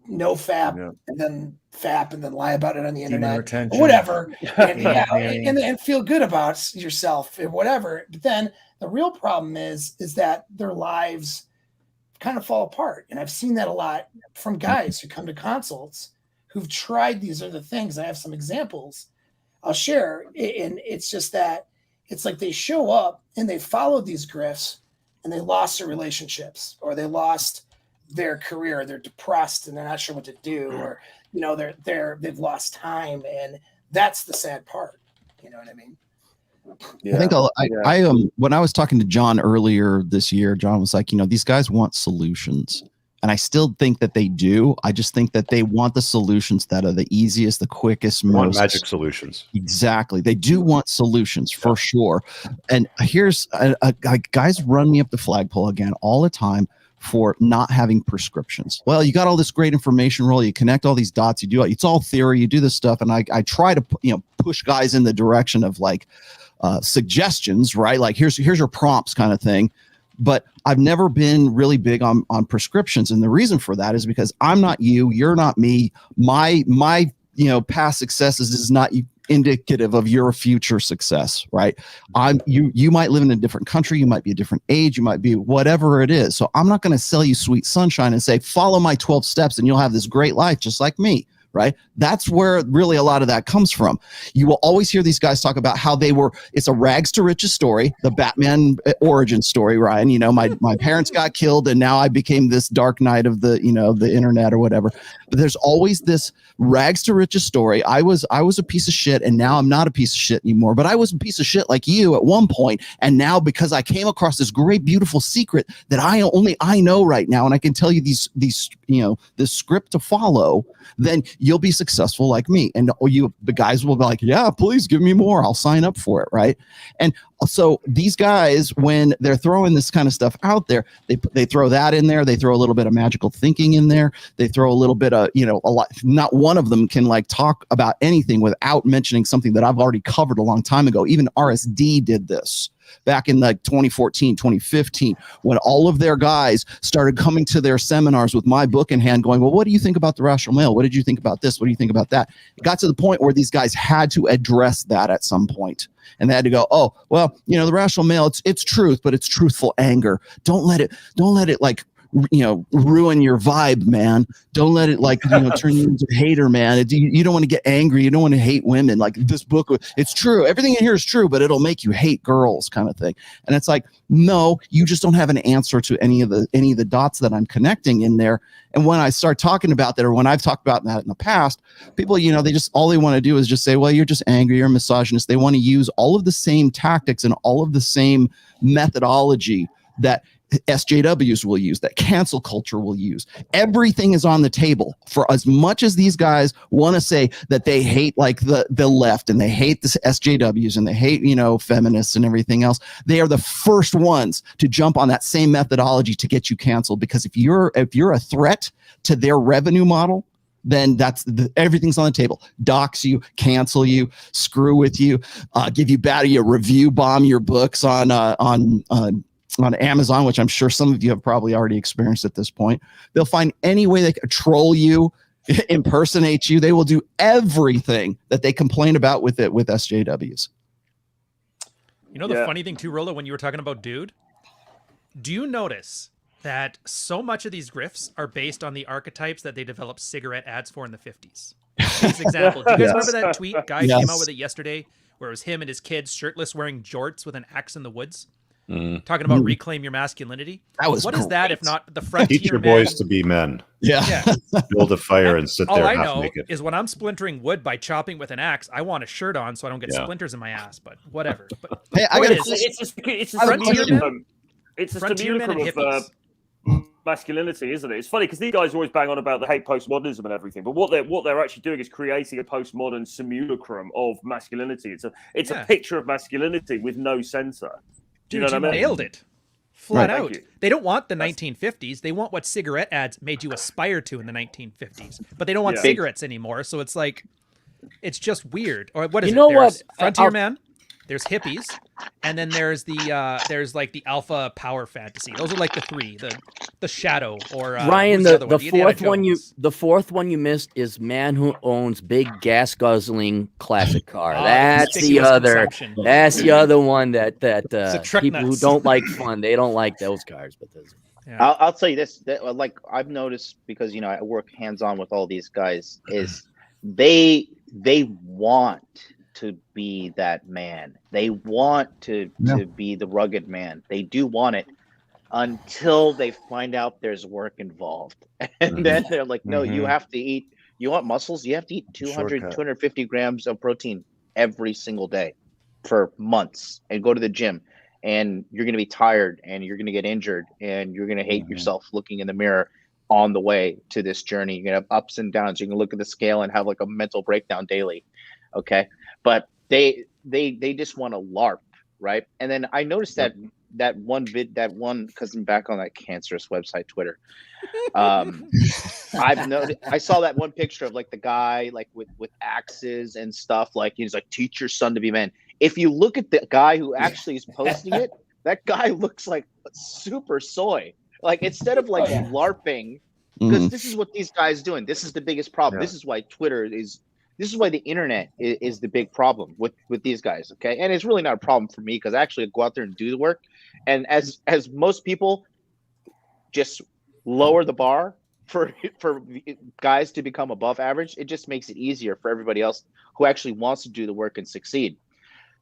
fap and then fap and then lie about it on the internet or whatever and feel good about yourself and whatever. But then the real problem is that their lives kind of fall apart. And I've seen that a lot from guys who come to consults who've tried these other things. I have some examples I'll share. And it's just that it's like they show up and they followed these grifts and they lost their relationships or they lost their career. They're depressed and they're not sure what to do, or they've lost time, and that's the sad part. You know what I mean? Yeah. I think I when I was talking to John earlier this year, John was like, these guys want solutions, and I still think that they do. I just think that they want the solutions that are the easiest, the quickest, most magic solutions. Exactly, they do want solutions for sure. And here's guys run me up the flagpole again all the time for not having prescriptions. Well, you got all this great information roll, you connect all these dots, you do it's all theory, you do this stuff, and I try to push guys in the direction of suggestions, right? Like here's your prompts kind of thing. But I've never been really big on prescriptions, and the reason for that is because I'm not you, you're not me. My past successes is not indicative of your future success, right? You might live in a different country, you might be a different age, you might be whatever it is. So I'm not going to sell you sweet sunshine and say follow my 12 steps and you'll have this great life just like me, right? That's where really a lot of that comes from. You will always hear these guys talk about how it's a rags to riches story, the Batman origin story, Ryan. My parents got killed and now I became this dark knight of the internet or whatever. But there's always this rags to riches story. I was a piece of shit and now I'm not a piece of shit anymore, but I was a piece of shit like you at one point. And now because I came across this great, beautiful secret that I know right now, and I can tell you this script to follow, then you'll be successful like me. And the guys will be like, yeah, please give me more. I'll sign up for it. Right. And so these guys, when they're throwing this kind of stuff out there, they throw that in there. They throw a little bit of magical thinking in there. They throw a little bit of, a lot. Not one of them can talk about anything without mentioning something that I've already covered a long time ago. Even RSD did this back in 2014, 2015, when all of their guys started coming to their seminars with my book in hand going, well, what do you think about the rational male? What did you think about this? What do you think about that? It got to the point where these guys had to address that at some point. And they had to go, oh, well, the rational male, it's truth, but it's truthful anger. Don't let it ruin your vibe, man. Don't let it turn you into a hater, man. You don't want to get angry. You don't want to hate women. Like this book, it's true. Everything in here is true, but it'll make you hate girls, kind of thing. And it's like, no, you just don't have an answer to any of the dots that I'm connecting in there. And when I start talking about that, or when I've talked about that in the past, people, all they want to do is just say, well, you're just angry, you're a misogynist. They want to use all of the same tactics and all of the same methodology that SJWs will use, that cancel culture will use. Everything is on the table. For as much as these guys want to say that they hate like the left and they hate the SJWs and they hate, feminists and everything else, they are the first ones to jump on that same methodology to get you canceled. Because if you're a threat to their revenue model, then everything's on the table. Dox you, cancel you, screw with you, give you bad, review bomb your books on Amazon, which I'm sure some of you have probably already experienced at this point. They'll find any way they can troll you, impersonate you. They will do everything that they complain about with SJWs. The funny thing too, Rolo, when you were talking about dude, do you notice that so much of these grifts are based on the archetypes that they developed cigarette ads for in the 50s? Case example. Do you guys remember that tweet? Guy came out with it yesterday where it was him and his kids shirtless wearing jorts with an axe in the woods. Talking about reclaim your masculinity. What is that if not the frontier Teach your man? boys to be men. Yeah. Build a fire and sit there all I half know naked. is when I'm splintering wood by chopping with an axe, I want a shirt on so I don't get splinters in my ass, but whatever. But hey, it's a simulacrum of masculinity, isn't it? It's funny because these guys always bang on about the hate postmodernism and everything, but what they're actually doing is creating a postmodern simulacrum of masculinity. It's a picture of masculinity with no center. Dude, you nailed it. Flat out. They don't want the 1950s. They want what cigarette ads made you aspire to in the 1950s. But they don't want cigarettes anymore. So it's like, it's just weird. Or what is it? There's Frontier Man. There's hippies, and then there's there's like the alpha power fantasy. Those are like the three. The shadow or Ryan. The fourth one you missed is man who owns big gas guzzling classic car. That's the other. That's the other one that people who don't like fun, they don't like those cars. But I'll tell you this. Like I've noticed because I work hands on with all these guys. Is they want to be that man. They want to be the rugged man. They do want it until they find out there's work involved. And then they're like, no, you have to eat. You want muscles? You have to eat 250 grams of protein every single day for months and go to the gym. And you're going to be tired and you're going to get injured and you're going to hate yourself looking in the mirror on the way to this journey. You're going to have ups and downs. You can look at the scale and have like a mental breakdown daily. Okay. But they just want to LARP, right? And then I noticed that because I'm back on that cancerous website, Twitter. I've noticed. I saw that one picture of like the guy like with axes and stuff. Like he's like, teach your son to be man. If you look at the guy who actually is posting it, that guy looks like super soy. Like instead of like LARPing, because this is what these guys doing. This is the biggest problem. This is why Twitter is. This is why the internet is the big problem with these guys, okay? And it's really not a problem for me because I actually go out there and do the work. And as most people just lower the bar for guys to become above average, it just makes it easier for everybody else who actually wants to do the work and succeed.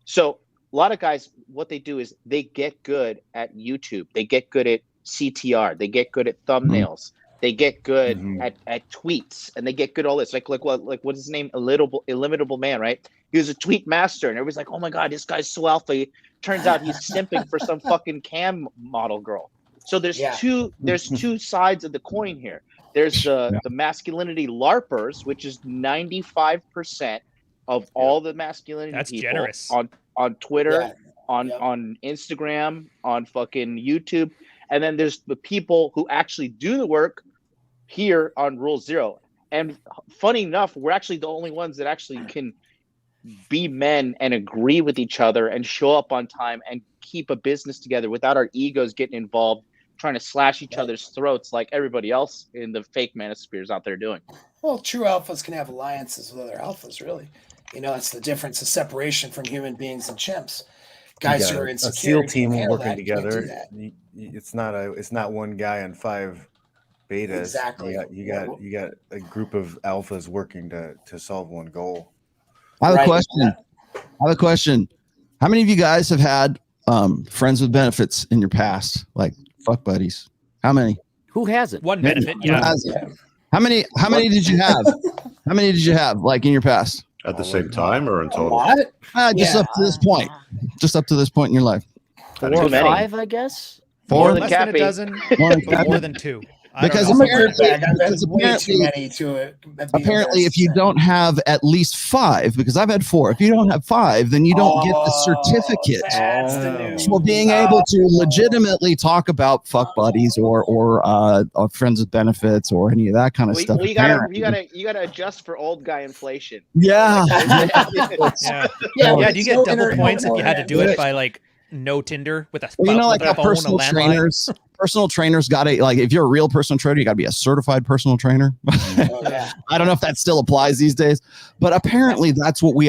So a lot of guys, what they do is they get good at YouTube. They get good at CTR. They get good at thumbnails. They get good at tweets, and they get good at all this. Like what is his name? Illimitable Man, right? He was a tweet master, and everybody's like, "Oh my god, this guy's so alpha." Turns out he's simping for some fucking cam model girl. So there's two sides of the coin here. There's the masculinity LARPers, which is 95% of all the masculinity people generous. on Twitter, on Instagram, on fucking YouTube, and then there's the people who actually do the work here on Rule Zero. And funny enough, we're actually the only ones that actually can be men and agree with each other and show up on time and keep a business together without our egos getting involved, trying to slash each other's throats like everybody else in the fake manospheres out there doing. Well, true alphas can have alliances with other alphas, really. It's the difference of separation from human beings and chimps. guys You who got are a insecure SEAL and can't team handle working that can't do together. that. It's not one guy on 5 betas. Exactly. You got a group of alphas working to solve one goal. I have Right. a question. How many of you guys have had friends with benefits in your past, like fuck buddies? How many? Who hasn't? One benefit, Who yeah. hasn't? How many did you have? How many did you have, like, in your past? At the same time or in A total? lot. Just Yeah. up to this point. Just up to this point in your life. 4 Too or many. 5, I guess. Four? than Less than a Cappy. dozen, More than but Cappy. more than 2. I Because don't I'm know. a dirtbag. I've had Because way too apparently- many to it. Apparently, if you don't have at least 5, because I've had 4, if you don't have 5, then you don't get the certificate That's the news. for being able to legitimately talk about fuck buddies or friends with benefits or any of that kind of stuff. Well, you gotta adjust for old guy inflation. Yeah. Yeah. Yeah, do you get double points if you had to do it by like no Tinder with a, Well, you know, like with how a phone, a landline? personal trainers got to, like, if you're a real personal trainer, you got to be a certified personal trainer. Yeah. I don't know if that still applies these days, but apparently that's what we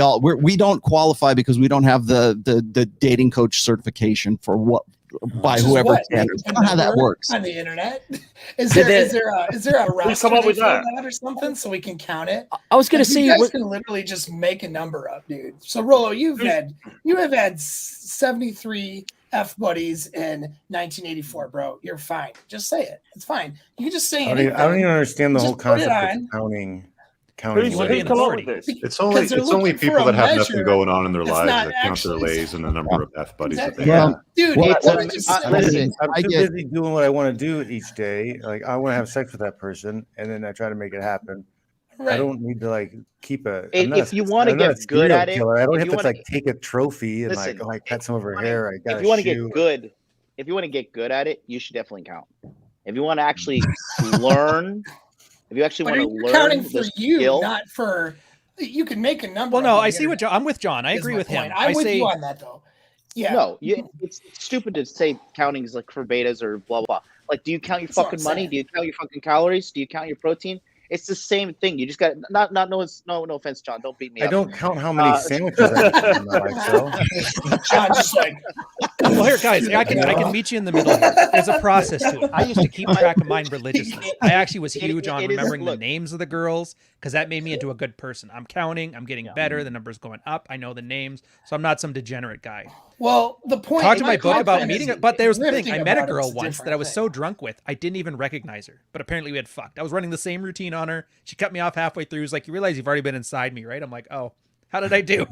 don't qualify because we don't have the dating coach certification for by Which is whoever what, standards. like, I don't know how that number works. on the internet. Is there a roster come up with for that? or something so we can count it? I was going Like, to say, you guys can literally just make a number up, dude. So Rolo, you have had 73 F buddies in 1984, bro. You're fine. Just say it. It's fine. You can just say I anything. don't even understand the Just whole put it concept on. of counting. Who's wanna be who's an come up authority? with this? It's only Because they're looking for people a that have nothing measure going on in their that's lives not that count their actually- lays and the number of F buddies that they Exactly. have. Well, Dude, well, it's well, just listen, I'm I too get- busy doing what I want to do each day. Like, I want to have sex with that person, and then I try to make it happen. right. I don't need to like keep a. If I'm not a- you wanna I'm not a get good serial at it, killer. I don't if have you to wanna- like take a trophy and Listen, like pat some of her hair. I got If you want to get good, if you want to get good at it, you should definitely count. If you want to actually learn, if you actually But want to you're learn counting for the you, skill, not for. You can make a number. Well, no, on the I see what internet, I'm with John. I is agree my with him. point. I'm with you on that though. Yeah. no, it's stupid to say counting is like for betas or blah blah. Like, do you count your That's what fucking I'm money? saying. Do you count your fucking calories? Do you count your protein? It's the same thing. You just got no offense, John. Don't beat me I up. don't count how many sandwiches I eat in my life, though. John's just like. Well, here, guys, I can meet you in the middle here. There's a process to it. I used to keep track of mine religiously. I actually was huge on it is- remembering the look. names of the girls because that made me into a good person. I'm counting. I'm getting better. The number's going up. I know the names, so I'm not some degenerate guy. Well, the point. Talked to my book about friend meeting is it, but there's the thing. drifting I met a about it. girl It's once different that I was thing. so drunk with, I didn't even recognize her. But apparently we had fucked. I was running the same routine on her. She cut me off halfway through. She's like, "You realize you've already been inside me, right?" I'm like, "Oh, how did I do?"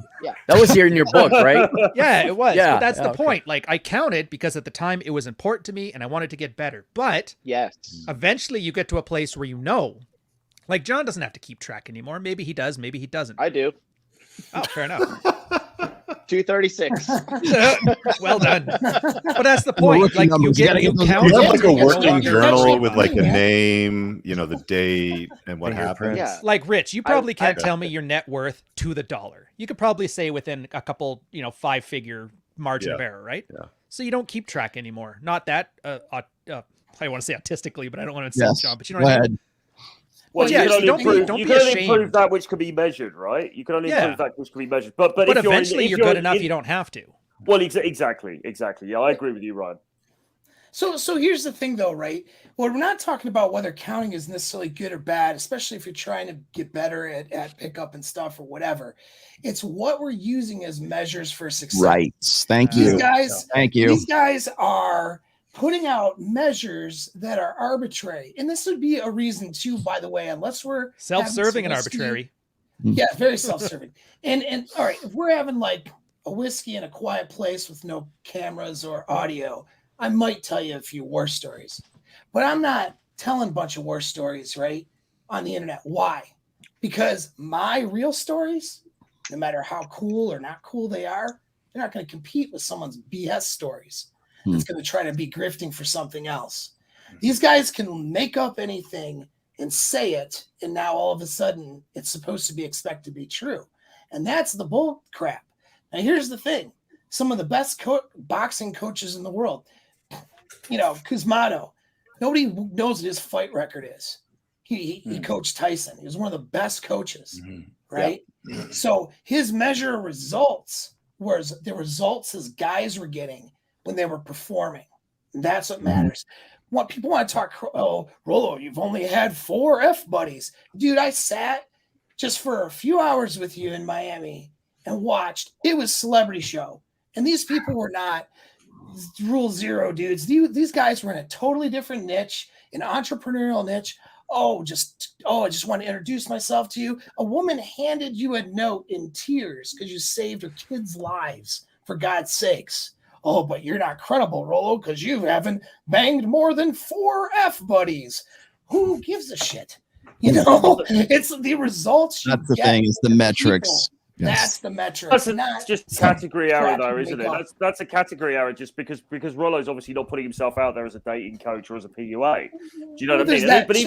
that was here in your book, right? Yeah, it was. Yeah, but that's the okay. point. Like, I counted because at the time it was important to me and I wanted to get better. But Yes. eventually you get to a place where you know, like, John doesn't have to keep track anymore. Maybe he does, maybe he doesn't. I do. Oh, fair enough. 236. Well done. But that's the point. rookie Like, numbers. you You gotta get, you get those count. You have Yeah, like a you get working your journal metric with like a thing, yeah. name, you know, the date and what happened. Yeah. Like, Rich, you probably can't I- tell me your net worth to the dollar. You could probably say within a couple, 5-figure margin of Yeah. error, right? Yeah. So you don't keep track anymore. Not that, I want to say autistically, but I don't want to insult Yes. John. But you know Go what I mean? ahead. Well, yeah, you so can don't only be- prove, don't you be can only ashamed. prove that which can be measured, right? You can only Yeah. prove that which can be measured. But But if eventually if you're good enough, you don't have to. Well, exactly. Yeah, I agree with you, Ryan. So here's the thing, though, right? Well, we're not talking about whether counting is necessarily good or bad, especially if you're trying to get better at pickup and stuff or whatever. It's what we're using as measures for success. Right. Thank These you. guys, Thank you. these guys are putting out measures that are arbitrary, and this would be a reason too. By the way, unless we're Self-serving and having some whiskey- arbitrary. Yeah, very self-serving. And all right, if we're having like a whiskey in a quiet place with no cameras or audio, I might tell you a few war stories, but I'm not telling a bunch of war stories, right, on the internet. Why? Because my real stories, no matter how cool or not cool they are, they're not going to compete with someone's BS stories that's going to try to be grifting for something else. These guys can make up anything and say it, and now all of a sudden it's supposed to be expected to be true. And that's the bull crap. Now, here's the thing. Some of the best boxing coaches in the world, Kuzmato, nobody knows what his fight record is. He coached Tyson. He was one of the best coaches, right? So his measure of results was the results his guys were getting when they were performing. And that's what matters. What people want to talk, oh, Rollo, you've only had 4 F buddies. Dude, I sat just for a few hours with you in Miami and watched. It was Celebrity Show. And these people were not Rule Zero dudes. These guys were in a totally different niche, an entrepreneurial niche. I just want to introduce myself to you. A woman handed you a note in tears because you saved her kids' lives, for God's sakes. Oh, but you're not credible, Rollo, because you haven't banged more than 4 F buddies. Who gives a shit? You know, it's the results. That's the thing, is the metrics. Yes. That's the metrics. That's just category error, though, isn't it? That's a category error, just because Rollo's obviously not putting himself out there as a dating coach or as a PUA. Do you know what I mean? But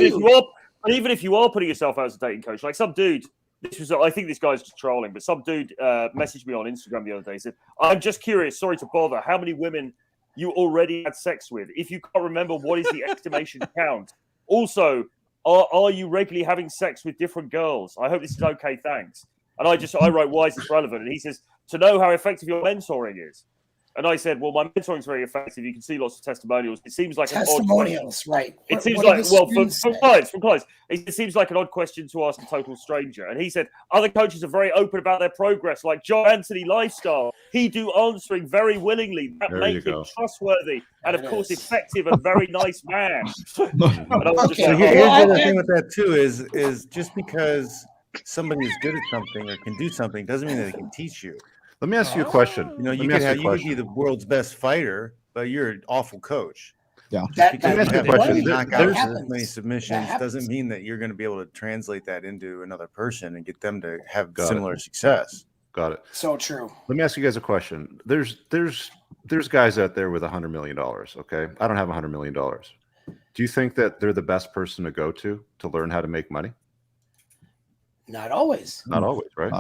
even if you are putting yourself out as a dating coach, like some dude, I think this guy's just trolling, but some dude messaged me on Instagram the other day. He said, "I'm just curious, sorry to bother, how many women you already had sex with? If you can't remember, what is the estimation count? Also, are you regularly having sex with different girls? I hope this is okay, thanks." And I wrote, "Why is this relevant?" And he says, "To know how effective your mentoring is." And I said, "Well, my mentoring is very effective. You can see lots of testimonials. It seems like testimonials, right? It seems like, well, from clients, it seems like an odd question to ask a total stranger." And he said, "Other coaches are very open about their progress, like John Anthony Lifestyle. He do answering very willingly. That makes him trustworthy and, of course, effective and very nice man." And I was just here's the other thing with that too is just because somebody is good at something or can do something doesn't mean that they can teach you. Let me ask you a question. You know, you could be the world's best fighter, but you're an awful coach. Yeah. Just because you have knockouts, many submissions doesn't mean that you're going to be able to translate that into another person and get them to have similar success. Got it. So true. Let me ask you guys a question. There's guys out there with $100 million. Okay, I don't have $100 million. Do you think that they're the best person to go to learn how to make money? Not always. Not always, right?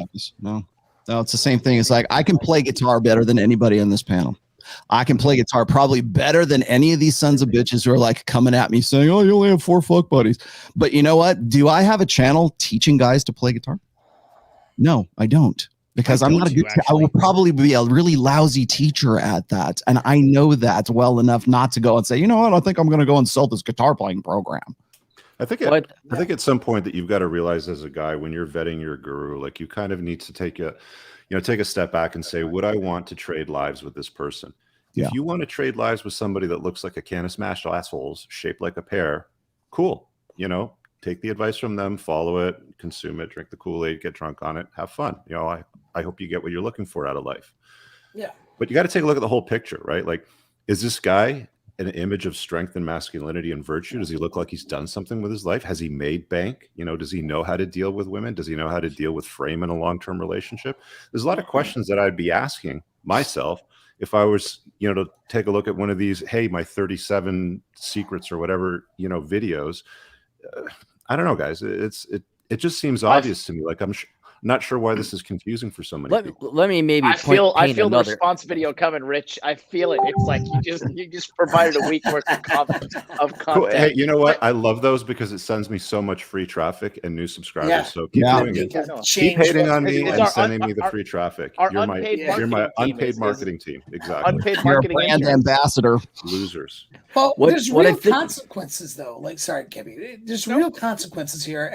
No, it's the same thing. It's like, I can play guitar better than anybody on this panel. I can play guitar probably better than any of these sons of bitches who are like coming at me saying, "Oh, you only have 4 fuck buddies." But you know what? Do I have a channel teaching guys to play guitar? No, I don't. Because I'm not a good I will probably be a really lousy teacher at that. And I know that well enough not to go and say, "You know what? I think I'm going to go and sell this guitar playing program." I think at some point that you've got to realize as a guy, when you're vetting your guru, like, you kind of need to take a step back and say, would I want to trade lives with this person? Yeah. If you want to trade lives with somebody that looks like a can of smashed assholes shaped like a pear, cool. You know, take the advice from them, follow it, consume it, drink the Kool-Aid, get drunk on it, have fun. You know, I hope you get what you're looking for out of life. Yeah. But you got to take a look at the whole picture, right? Like, is this guy an image of strength and masculinity and virtue? Does he look like he's done something with his life? Has he made bank? You know, does he know how to deal with women? Does he know how to deal with frame in a long-term relationship? There's a lot of questions that I'd be asking myself if I was, to take a look at one of these, hey, my 37 secrets or whatever, videos. I don't know, guys. It just seems obvious to me. Like, I'm not sure why this is confusing for so many people. Let me maybe. I feel the response video coming, Rich. I feel it. It's like you just provided a week worth of content. Cool. Hey, you know what? I love those because it sends me so much free traffic and new subscribers. Yeah. So keep doing it. Keep hating on me and sending me the free traffic. You're my unpaid marketing team. Exactly. Unpaid marketing brand ambassador. Losers. Well, there's real consequences, though. Like, sorry, Kevin. There's real consequences here.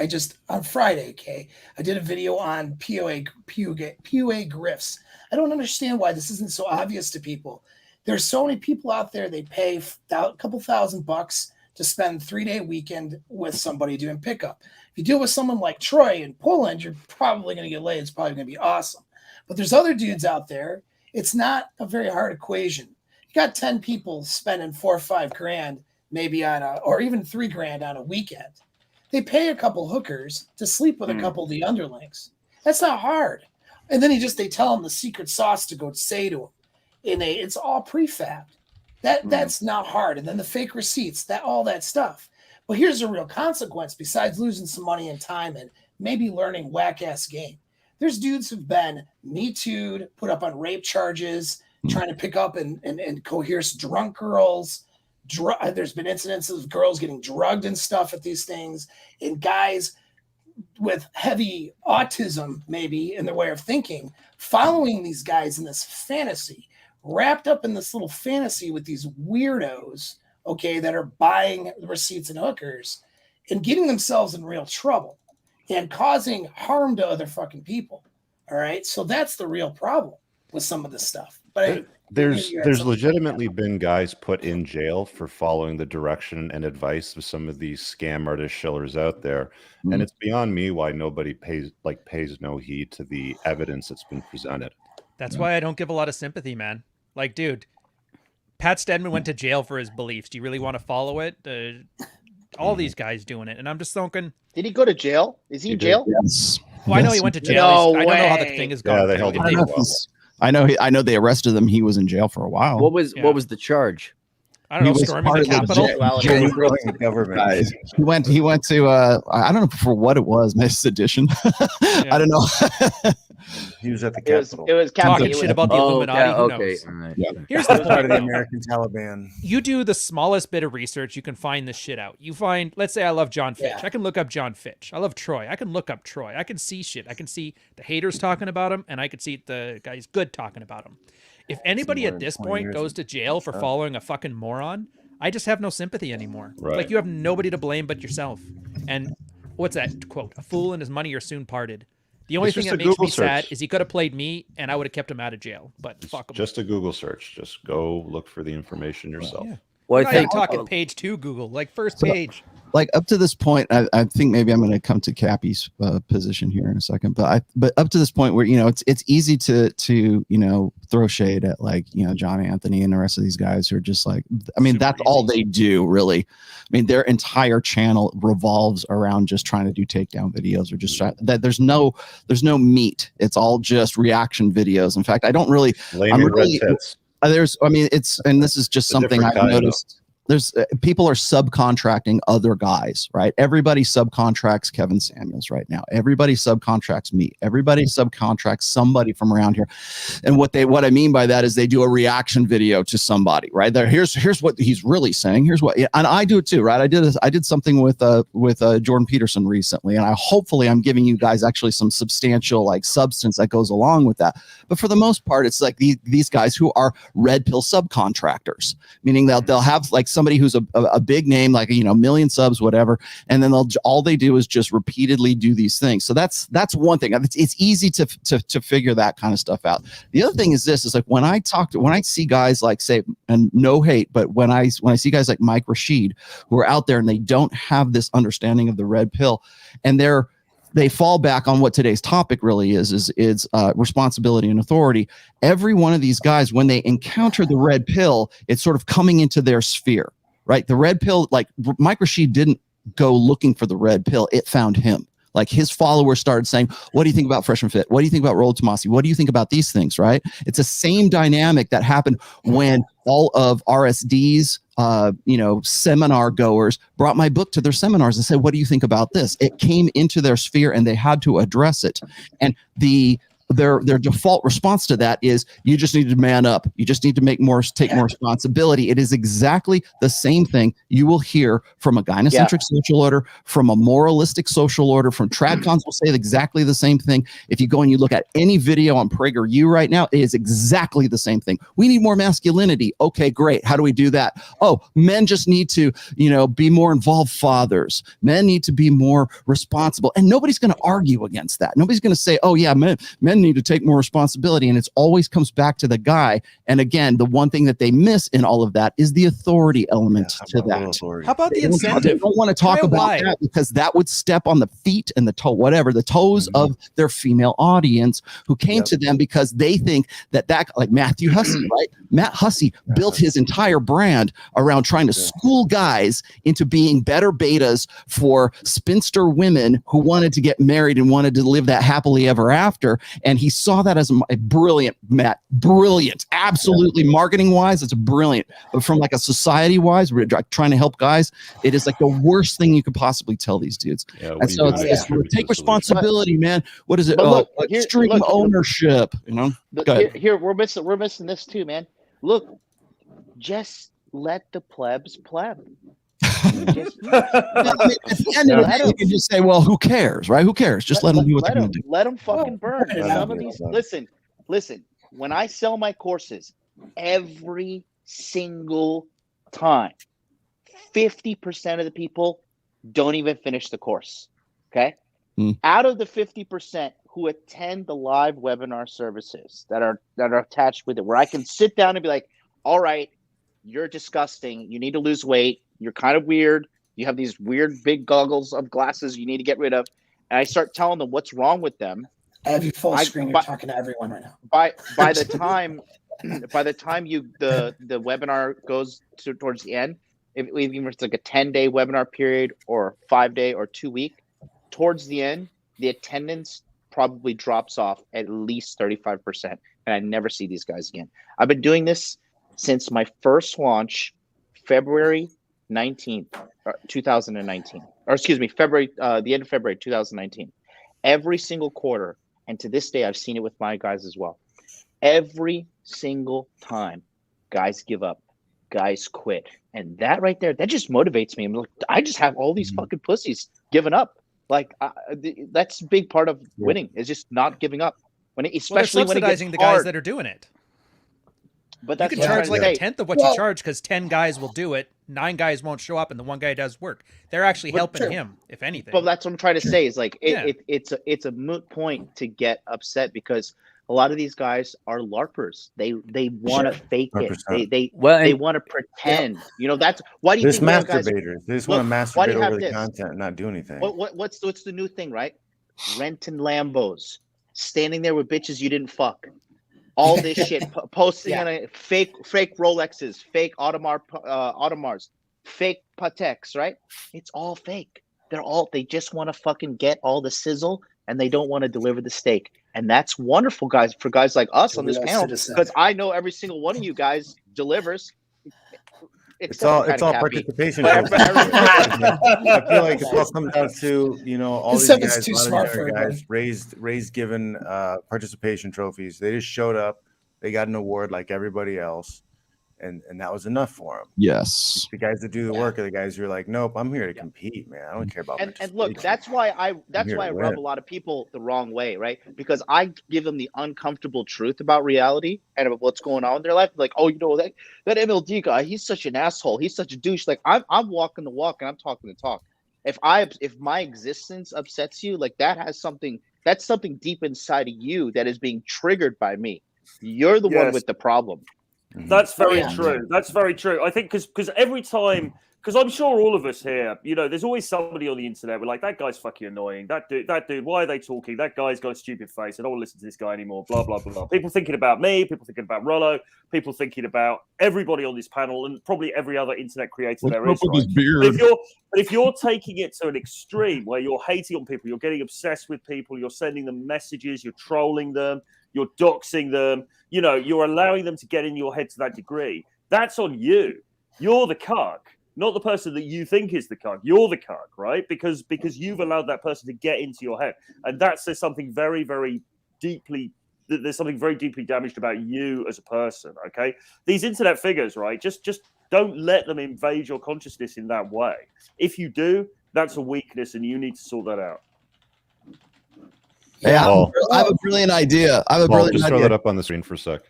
On Friday, okay, I did a video on PUA grifts. I don't understand why this isn't so obvious to people. There's so many people out there, they pay a couple $1,000 to spend 3-day weekend with somebody doing pickup. If you deal with someone like Troy in Poland, you're probably going to get laid. It's probably going to be awesome. But there's other dudes out there. It's not a very hard equation. You got 10 people spending $4 or $5 grand, maybe or even $3 grand on a weekend. They pay a couple hookers to sleep with a couple of the underlings. That's not hard. And then they tell them the secret sauce to go say to them. And it's all prefabbed. That's not hard. And then the fake receipts, all that stuff. But here's a real consequence besides losing some money and time and maybe learning whack-ass game. There's dudes who've been Me Too'd, put up on rape charges, trying to pick up and coerce drunk girls. There's been incidences of girls getting drugged and stuff at these things, and guys with heavy autism, maybe in their way of thinking, following these guys in this fantasy, wrapped up in this little fantasy with these weirdos, okay, that are buying receipts and hookers and getting themselves in real trouble and causing harm to other fucking people. All right. So that's the real problem with some of this stuff. But there's legitimately been guys put in jail for following the direction and advice of some of these scam artist shillers out there. And it's beyond me why nobody pays no heed to the evidence that's been presented. That's why I don't give a lot of sympathy, man. Like, dude, Pat Stedman went to jail for his beliefs. Do you really want to follow it? All these guys doing it. And I'm just thinking, did he go to jail? Is he in jail? Yes. Well, I know he went to jail. No I don't know how the way. thing is going. Yeah, they held him for a while. I know they arrested him. He was in jail for a while. What was the charge? I don't know, He was storming part the of the Capitol. January government. He went to I don't know for what it was, maybe sedition. I don't know. He was at the Capitol. It was Talking shit about the Illuminati. Who okay. knows? All right. Yeah. Here's He the was part point. of the American Taliban. You do the smallest bit of research, you can find this shit out. You find, let's say I love John Fitch. Yeah. I can look up John Fitch. I love Troy. I can look up Troy. I can see shit. I can see the haters talking about him, and I can see the guys good talking about him. If anybody Somewhere at in this 20 point years goes to jail for following a fucking moron, I just have no sympathy anymore. Right. Like, you have nobody to blame but yourself. And what's that quote? A fool and his money are soon parted. The only It's thing just that a makes Google me sad search. is he could have played me, and I would have kept him out of jail. But fuck him. Just a Google search. Just go look for the information yourself. Yeah. Well, We're I not even think talking page 2 Google, like first page. Like up to this point, I think maybe I'm going to come to Cappy's position here in a second. But up to this point where it's easy to throw shade at John Anthony and the rest of these guys who are just like, I mean, that's all they do really. I mean, their entire channel revolves around just trying to do takedown videos or just that there's no meat. It's all just reaction videos. In fact, I don't really. Blame your red tits. And this is just It's a something different I've kind, noticed. There's people are subcontracting other guys, right? Everybody subcontracts Kevin Samuels right now. Everybody subcontracts me. Everybody subcontracts somebody from around here. And what I mean by that is they do a reaction video to somebody, right? Here's what he's really saying. Here's what, and I do it too, right? I did something with Jordan Peterson recently, and hopefully I'm giving you guys actually some substantial substance that goes along with that. But for the most part, it's like these guys who are red pill subcontractors, meaning they'll have somebody who's a big name, million subs, whatever, and then all they do is just repeatedly do these things. So that's one thing. It's easy to figure that kind of stuff out. The other thing is this: is when I see guys say, and no hate, but when I see guys like Mike Rashid who are out there and they don't have this understanding of the red pill, and they fall back on what today's topic really is responsibility and authority. Every one of these guys, when they encounter the red pill, it's sort of coming into their sphere, right? The red pill, Mike Rashid didn't go looking for the red pill. It found him. His followers started saying, what do you think about Fresh and Fit? What do you think about Rollo Tomasi? What do you think about these things, right? It's the same dynamic that happened when all of RSD's seminar goers brought my book to their seminars and said, what do you think about this? It came into their sphere and they had to address it. And their default response to that is, you just need to man up. You just need to take more responsibility. It is exactly the same thing you will hear from a gynocentric social order, from a moralistic social order, from tradcons will say exactly the same thing. If you go and you look at any video on PragerU right now, it is exactly the same thing. We need more masculinity. Okay, great. How do we do that? Oh, men just need to, be more involved fathers. Men need to be more responsible. And nobody's going to argue against that. Nobody's going to say, oh yeah, men need to take more responsibility. And it always comes back to the guy. And again, the one thing that they miss in all of that is the authority element to that. How about the They incentive? don't want to talk about that because that would step on the feet and the toes of their female audience who came to them because they think that like Matthew Hussey, right? Matt Hussey built his entire brand around trying to school guys into being better betas for spinster women who wanted to get married and wanted to live that happily ever after. And he saw that as a brilliant, Matt, brilliant, absolutely marketing wise, it's brilliant. But from a society wise, we're trying to help guys. It is the worst thing you could possibly tell these dudes. And so it's take responsibility, man. What is it? Extreme ownership, Here we're missing this too, man. Look, just let the plebs pleb. Just, At the end of the day, you can just say, well, who cares, right? Who cares? Just let them do what they're going to do. Let them fucking burn. Well, Some of these, listen, when I sell my courses, every single time, 50% of the people don't even finish the course. Okay. Out of the 50% who attend the live webinar services that are attached with it, where I can sit down and be like, all right, you're disgusting. You need to lose weight. You're kind of weird. You have these weird big goggles of glasses you need to get rid of. And I start telling them what's wrong with them. I have you full screen. You're talking to everyone right now. By the time the webinar goes towards the end, even if it's like a 10-day webinar period or 5-day or 2-week, towards the end, the attendance probably drops off at least 35%. And I never see these guys again. I've been doing this since my first launch, February 19th, 2019. Or excuse me, the end of February 2019. Every single quarter, and to this day, I've seen it with my guys as well. Every single time, guys give up, guys quit. And that right there, that just motivates me. I'm like, I just have all these fucking pussies giving up. Like that's a big part of winning is just not giving up. Especially they're subsidizing the guys that are doing it. But you can charge like a tenth of what you charge because 10 guys will do it, 9 guys won't show up, and the one guy does work. They're actually helping him, if anything. But that's what I'm trying to say is like it's a moot point to get upset because a lot of these guys are LARPers. They want to fake it. They want to pretend. You know, that's why do you think masturbators? They just want to masturbate over the content and not do anything. What's the new thing, right? Renting Lambos, standing there with bitches you didn't fuck. All this shit, posting on a fake Rolexes, fake Audemars, fake Pateks, right? It's all fake. They just want to fucking get all the sizzle and they don't want to deliver the steak. And that's wonderful, guys, for guys like us on this panel, because I know every single one of you guys delivers. It's all participation. I feel like it's all comes down to, you know, all these guys, a lot of guys raised given participation trophies. They just showed up, they got an award like everybody else, and that was enough for them. Yes, the guys that do the work are the guys who are like, nope, I'm here to compete, man. I don't care about. And look, that's why I rub a lot of people the wrong way, right? Because I give them the uncomfortable truth about reality and about what's going on in their life. Like, oh, you know, that MLD guy, he's such an asshole. He's such a douche. Like, I'm walking the walk and I'm talking the talk. If my existence upsets you, like that's something deep inside of you that is being triggered by me. You're the one with the problem. That's very true. That's very true. I think because every time, because I'm sure all of us here, you know, there's always somebody on the internet. We're like, that guy's fucking annoying. That dude, why are they talking? That guy's got a stupid face. I don't want to listen to this guy anymore. Blah, blah, blah, blah. People thinking about me, people thinking about Rollo, people thinking about everybody on this panel and probably every other internet creator there is. Right? But if you're taking it to an extreme where you're hating on people, you're getting obsessed with people, you're sending them messages, you're trolling them, you're doxing them, you know, you're allowing them to get in your head to that degree. That's on you. You're the cuck, not the person that you think is the cuck. You're the cuck, right? Because you've allowed that person to get into your head. And that says something very, very deeply, there's something very deeply damaged about you as a person, okay? These internet figures, right? Just don't let them invade your consciousness in that way. If you do, that's a weakness and you need to sort that out. Yeah, I have a brilliant idea. Throw that up on the screen for a sec.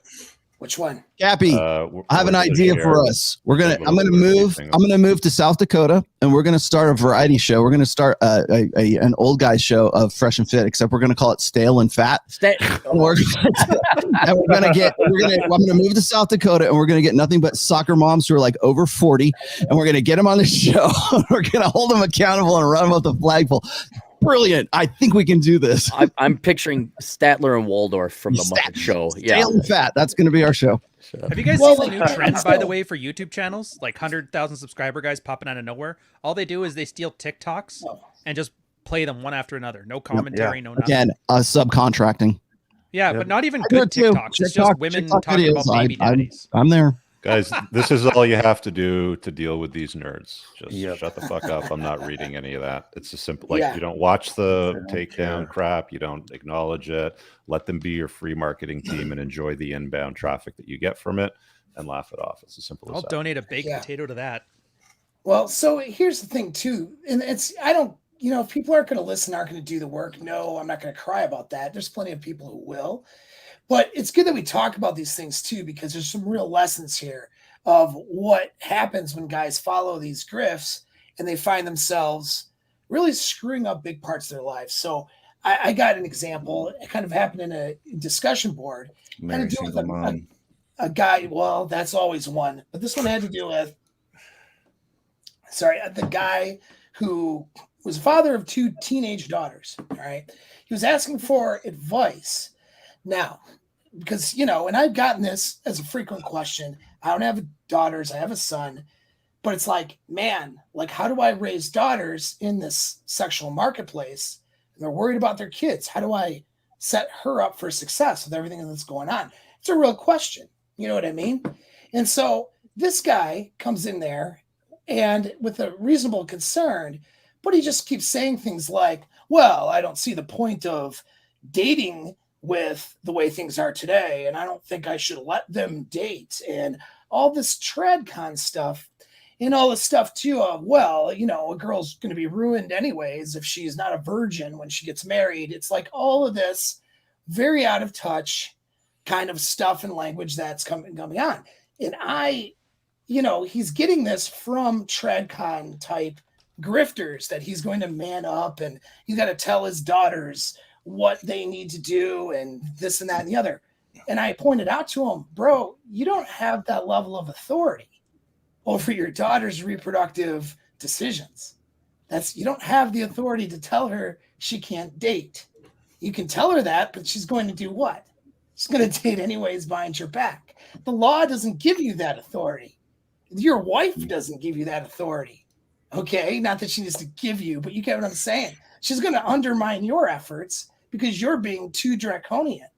Which one? Gappy, I have an idea for us. I'm gonna move to South Dakota, and we're gonna start a variety show. We're gonna start an old guy show of Fresh and Fit, except we're gonna call it Stale and Fat. I'm gonna move to South Dakota, and we're gonna get nothing but soccer moms who are like over 40, and we're gonna get them on the show. We're gonna hold them accountable and run them up the flagpole. Brilliant. I think we can do this. I'm picturing Statler and Waldorf from the Muppet Show. Yeah. Stale and Fat. That's going to be our show. Have you guys seen the new trends, by the way, for YouTube channels? Like 100,000 subscriber guys popping out of nowhere. All they do is they steal TikToks and just play them one after another. No commentary, no nothing. Again, subcontracting. Yeah, but not even good TikToks. It's just women talking about baby daddies. I'm there. Guys, this is all you have to do to deal with these nerds. Just shut the fuck up. I'm not reading any of that. It's a simple, you don't watch the takedown crap. You don't acknowledge it. Let them be your free marketing team and enjoy the inbound traffic that you get from it and laugh it off. It's as simple as that. I'll donate a baked potato to that. Well, so here's the thing too, and I don't, if people aren't going to listen, aren't going to do the work, no, I'm not going to cry about that. There's plenty of people who will, but it's good that we talk about these things too, because there's some real lessons here of what happens when guys follow these grifts and they find themselves really screwing up big parts of their lives. So I got an example. It kind of happened in a discussion board. Had to do with a guy. Well, that's always one, but this one had to do with, the guy who was father of 2 teenage daughters. All right. He was asking for advice. Now, because, and I've gotten this as a frequent question. I don't have daughters. I have a son. But it's like, man, like, how do I raise daughters in this sexual marketplace? And they're worried about their kids. How do I set her up for success with everything that's going on? It's a real question. You know what I mean? And so this guy comes in there and with a reasonable concern, but he just keeps saying things like, well, I don't see the point of dating with the way things are today. And I don't think I should let them date. And all this tradcon stuff. And all the stuff too of, well, a girl's going to be ruined anyways if she's not a virgin when she gets married. It's like all of this very out of touch kind of stuff and language that's coming on. And he's getting this from tradcon type grifters that he's going to man up and he's got to tell his daughters what they need to do and this and that and the other. And I pointed out to him, bro, you don't have that level of authority over your daughter's reproductive decisions. You don't have the authority to tell her she can't date. You can tell her that, but she's going to do what? She's going to date anyways behind your back. The law doesn't give you that authority. Your wife doesn't give you that authority. Okay, not that she needs to give you, but you get what I'm saying. She's going to undermine your efforts because you're being too draconian.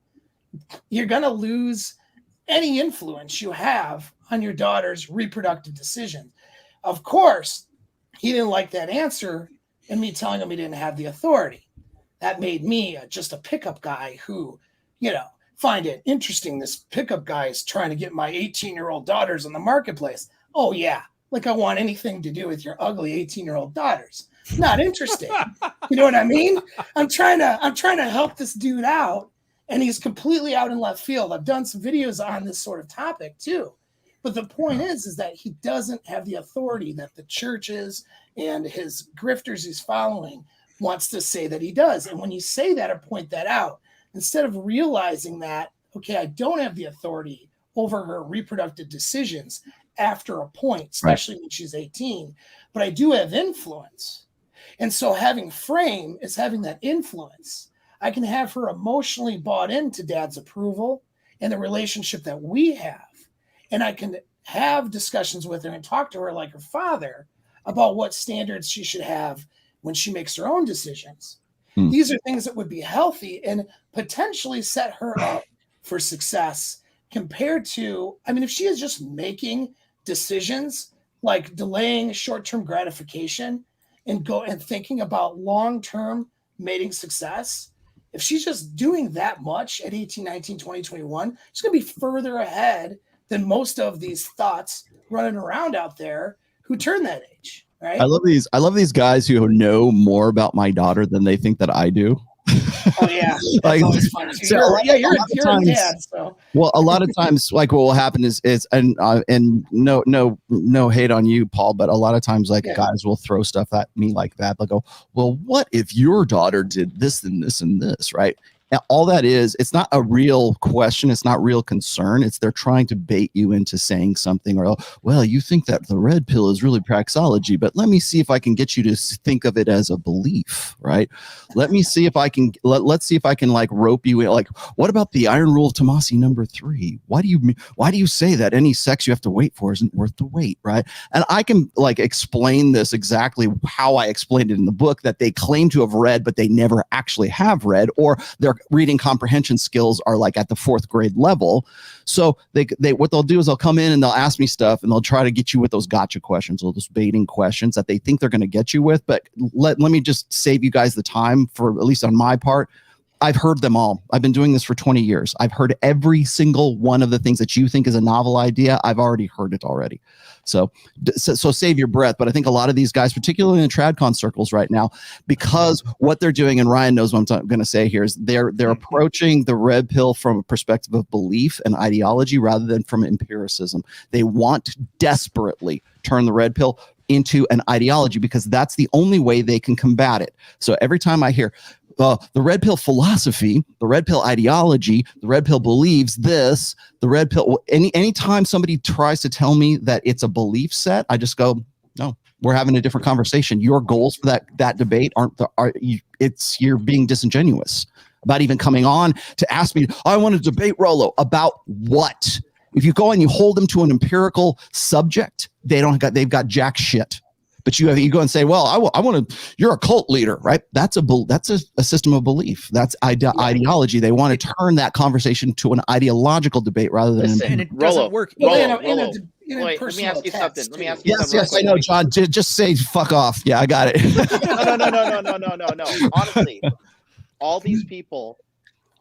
You're going to lose any influence you have on your daughter's reproductive decision. Of course, he didn't like that answer and me telling him he didn't have the authority. That made me just a pickup guy who, find it interesting. This pickup guy is trying to get my 18-year-old daughters on the marketplace. Oh yeah. Like I want anything to do with your ugly 18-year-old daughters. Not interested. You know what I mean? I'm trying to help this dude out and he's completely out in left field. I've done some videos on this sort of topic too. But the point is that he doesn't have the authority that the churches and his grifters he's following wants to say that he does. And when you say that or point that out, instead of realizing that, okay, I don't have the authority over her reproductive decisions after a point, especially when she's 18, but I do have influence. And so having frame is having that influence. I can have her emotionally bought into dad's approval and the relationship that we have. And I can have discussions with her and talk to her like her father about what standards she should have when she makes her own decisions. These are things that would be healthy and potentially set her up for success compared to, if she is just making decisions like delaying short-term gratification and thinking about long-term mating success, if she's just doing that much at 18, 19, 20, 21, she's going to be further ahead than most of these thoughts running around out there who turn that age, right? I love these guys who know more about my daughter than they think that I do. Oh yeah, that's always fun too. You're a dad, so. Well, a lot of times, like what will happen is and no hate on you, Paul, but a lot of times, guys will throw stuff at me like that. They'll go, "Well, what if your daughter did this and this and this?" Right? And all that is, it's not a real question. It's not real concern. It's they're trying to bait you into saying something or, well, you think that the red pill is really praxology, but let me see if I can get you to think of it as a belief, right? Let me see if I can, let's see if I can rope you in. What about the iron rule of Tomasi number 3? Why do you say that any sex you have to wait for isn't worth the wait, right? And I can explain this exactly how I explained it in the book that they claim to have read, but they never actually have read, or their reading comprehension skills are at the 4th grade level. So they what they'll do is they'll come in and they'll ask me stuff and they'll try to get you with those gotcha questions or those baiting questions that they think they're going to get you with. But let me just save you guys the time for, at least on my part. I've heard them all. I've been doing this for 20 years. I've heard every single one of the things that you think is a novel idea. I've already heard it already. So save your breath. But I think a lot of these guys, particularly in the TradCon circles right now, because what they're doing, and Ryan knows what I'm going to say here, is they're approaching the red pill from a perspective of belief and ideology rather than from empiricism. They want to desperately turn the red pill into an ideology because that's the only way they can combat it. So every time I hear the red pill philosophy, the red pill ideology, the red pill believes this, the red pill, anytime somebody tries to tell me that it's a belief set, I just go, no, we're having a different conversation. Your goals for that debate you're being disingenuous about even coming on to ask me, I want to debate Rollo about what? If you go and you hold them to an empirical subject, they've got jack shit. But you go and say, well, I want to. You're a cult leader, right? That's a system of belief. That's ideology. They want to turn that conversation to an ideological debate rather than. And it doesn't work. Let me ask you something. Yes, I know, John. Just say fuck off. Yeah, I got it. No. Honestly, all these people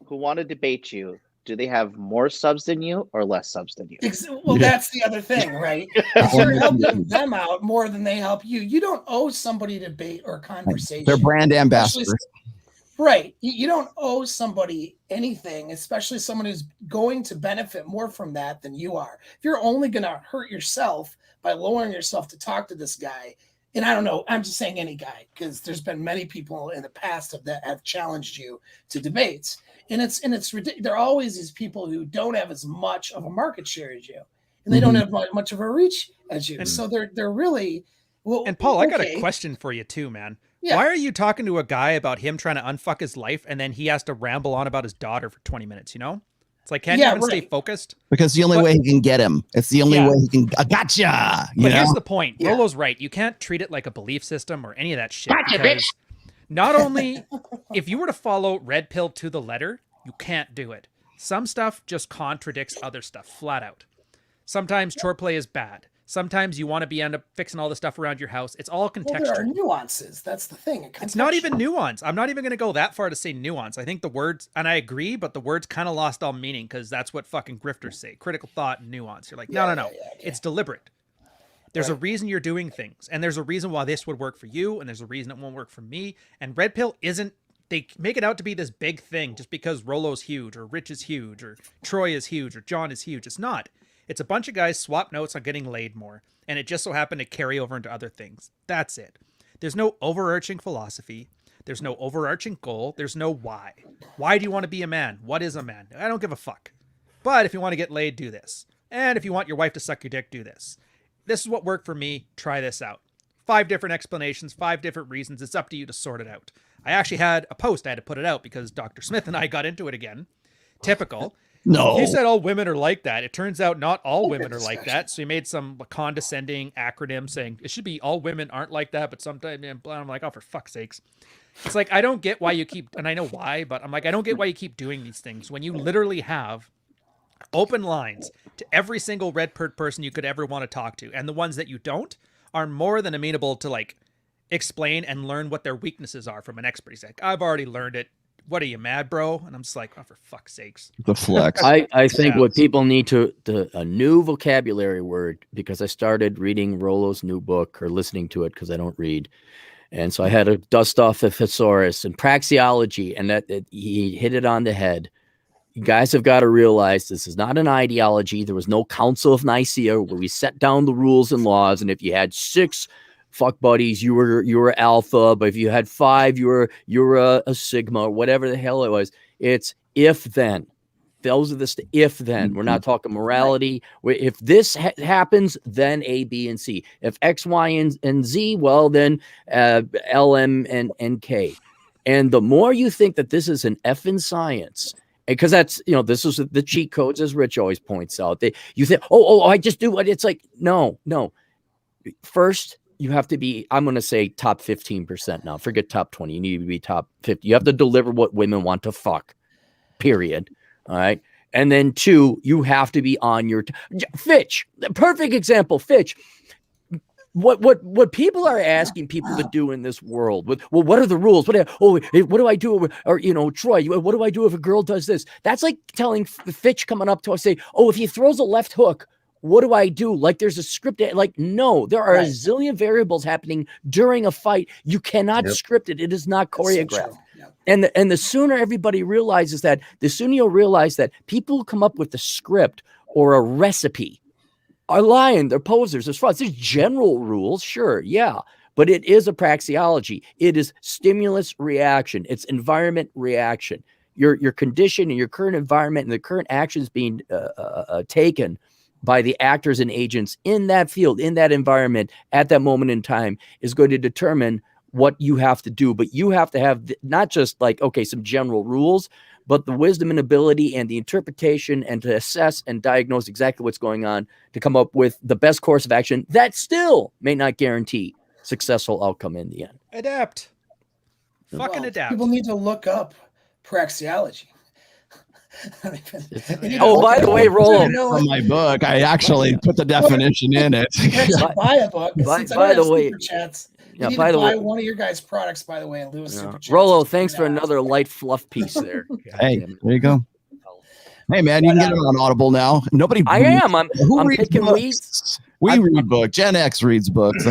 who want to debate you, do they have more subs than you or less subs than you? Well, that's the other thing, right? You're helping them out more than they help you. You don't owe somebody a debate or a conversation. They're brand ambassadors. Right. You don't owe somebody anything, especially someone who's going to benefit more from that than you are. If you're only going to hurt yourself by lowering yourself to talk to this guy, and I don't know, I'm just saying any guy, because there's been many people in the past that have challenged you to debates. And it's ridiculous. There are always these people who don't have as much of a market share as you, and they don't have much of a reach as you. So they're really well. And Paul, okay. I got a question for you too, man. Yeah. Why are you talking to a guy about him trying to unfuck his life, and then he has to ramble on about his daughter for 20 minutes? You know, it's like, can't you even stay focused? Because the only way he can get him. It's the only way he can. I gotcha. But here's the point. Rollo's right. You can't treat it like a belief system or any of that shit. Gotcha, bitch. Not only, if you were to follow red pill to the letter, you can't do it. Some stuff just contradicts other stuff flat out. Sometimes chore play is bad. Sometimes you want to end up fixing all the stuff around your house. It's all contextual. Well, there are nuances. That's the thing. It's not even nuance. I'm not even going to go that far to say nuance. I think the words, and I agree, but the words kind of lost all meaning because that's what fucking grifters say. Critical thought and nuance. You're like, no. It's deliberate. There's a reason you're doing things, and there's a reason why this would work for you, and there's a reason it won't work for me. And red pill isn't, they make it out to be this big thing just because Rollo's huge, or Rich is huge, or Troy is huge, or John is huge. It's not. It's a bunch of guys swap notes on getting laid more, and it just so happened to carry over into other things. That's it. There's no overarching philosophy. There's no overarching goal. There's no why. Why do you want to be a man? What is a man? I don't give a fuck. But if you want to get laid, do this. And if you want your wife to suck your dick, do this. This is what worked for me. Try this out. 5 different explanations, 5 different reasons. It's up to you to sort it out. I actually had a post. I had to put it out because Dr. Smith and I got into it again. Typical. No. He said all women are like that. It turns out not all women are like that. So he made some condescending acronym saying it should be all women aren't like that, but sometimes I'm like, oh, for fuck's sakes. It's like, I don't get why you keep, and I know why, but I'm like, I don't get why you keep doing these things when you literally have open lines to every single red pill person you could ever want to talk to. And the ones that you don't are more than amenable to like explain and learn what their weaknesses are from an expert. He's like, I've already learned it. What are you, mad, bro? And I'm just like, oh, for fuck's sakes. The flex. I think what people need to a new vocabulary word, because I started reading Rollo's new book or listening to it because I don't read. And so I had to dust off the thesaurus and praxeology, and that he hit it on the head. You guys have got to realize this is not an ideology. There was no Council of Nicaea where we set down the rules and laws. And if you had 6 fuck buddies, you were alpha, but if you had 5, you were a sigma, or whatever the hell it was. It's if then. Those are the if then. We're not talking morality. If this happens, then A, B, and C. If X, Y, and Z, well, then L, M, and K. And the more you think that this is an effing science, because that's, this is the cheat codes, as Rich always points out. You think, I just do what it's like. No. First, you have to be, I'm going to say top 15% now. Forget top 20. You need to be top 50. You have to deliver what women want to fuck, period. All right. And then 2, you have to be on your Fitch, the perfect example. Fitch, what people are asking people to do in this world with, well, what are the rules? What do I do? Or, Troy, what do I do if a girl does this? That's like telling Fitch coming up to us, say, oh, if he throws a left hook, what do I do? Like there's a script. Like, no, there are a zillion variables happening during a fight. You cannot script it. It is not choreographed. So and the sooner everybody realizes that, the sooner you'll realize that people who come up with the script or a recipe are lying. They're posers. There's frauds. There's general rules. Sure. Yeah. But it is a praxeology. It is stimulus reaction. It's environment reaction. Your condition and your current environment and the current actions being taken by the actors and agents in that field, in that environment, at that moment in time is going to determine what you have to do. But you have to have not just like, okay, some general rules, but the wisdom and ability and the interpretation and to assess and diagnose exactly what's going on to come up with the best course of action that still may not guarantee successful outcome in the end. Adapt. Fucking adapt. People need to look up praxeology. By the way, Rollo, from my book, I actually put the definition in it. Buy a book. By the way, chats. Yeah, by the way, one of your guys' products, by the way, and Lewis Super Chats. Rollo, thanks for another light fluff piece there. Hey, there you go. Hey man, you can get it on Audible now. Nobody. I am. I'm picking books? weeds. We read books. Gen X reads books.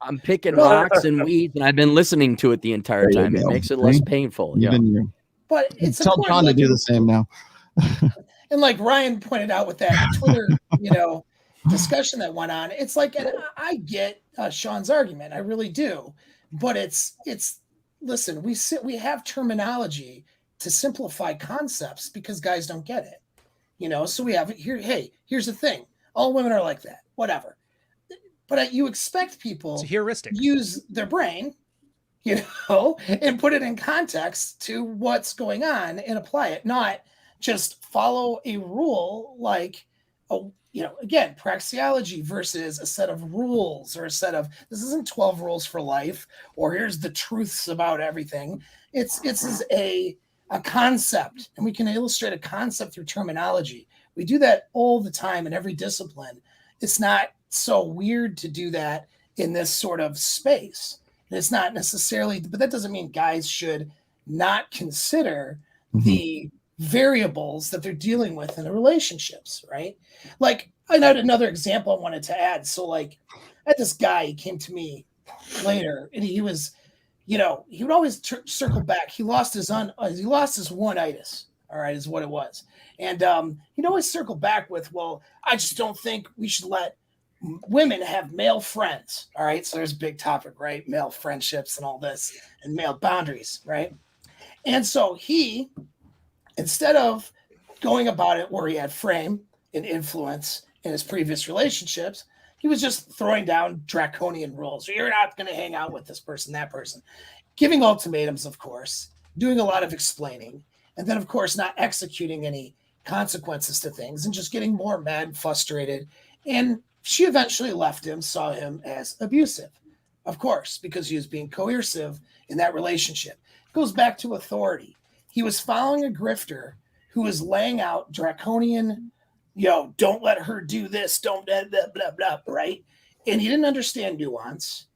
I'm picking rocks and weeds, and I've been listening to it the entire time. It makes it less painful. Yeah. But it's tell John to do the same now. And like Ryan pointed out with that Twitter, discussion that went on, it's like, and I get Sean's argument, I really do, but it's listen, we have terminology to simplify concepts because guys don't get it, so we have it here. Hey, here's the thing: all women are like that, whatever. But you expect people it's a heuristic. Use their brain, and put it in context to what's going on and apply it, not just follow a rule like, again, praxeology versus a set of rules or a set of, this isn't 12 rules for life or here's the truths about everything. It's a concept, and we can illustrate a concept through terminology. We do that all the time in every discipline. It's not so weird to do that in this sort of space. And it's not necessarily, but that doesn't mean guys should not consider the variables that they're dealing with in the relationships, right? Like, I had another example I wanted to add. So like, I had this guy, he came to me later and he was, he would always circle back. He lost his one-itis, all right, is what it was. And he'd always circle back with, well, I just don't think we should let women have male friends, all right? So there's a big topic, right? Male friendships and all this and male boundaries, right? And so he, instead of going about it where he had frame and influence in his previous relationships, he was just throwing down draconian rules. You're not going to hang out with this person, that person. Giving ultimatums, of course, doing a lot of explaining, and then, of course, not executing any consequences to things and just getting more mad and frustrated. And she eventually left him, saw him as abusive, of course, because he was being coercive in that relationship. It goes back to authority. He was following a grifter who was laying out draconian, don't let her do this, don't blah, blah, blah, blah, right? And he didn't understand nuance.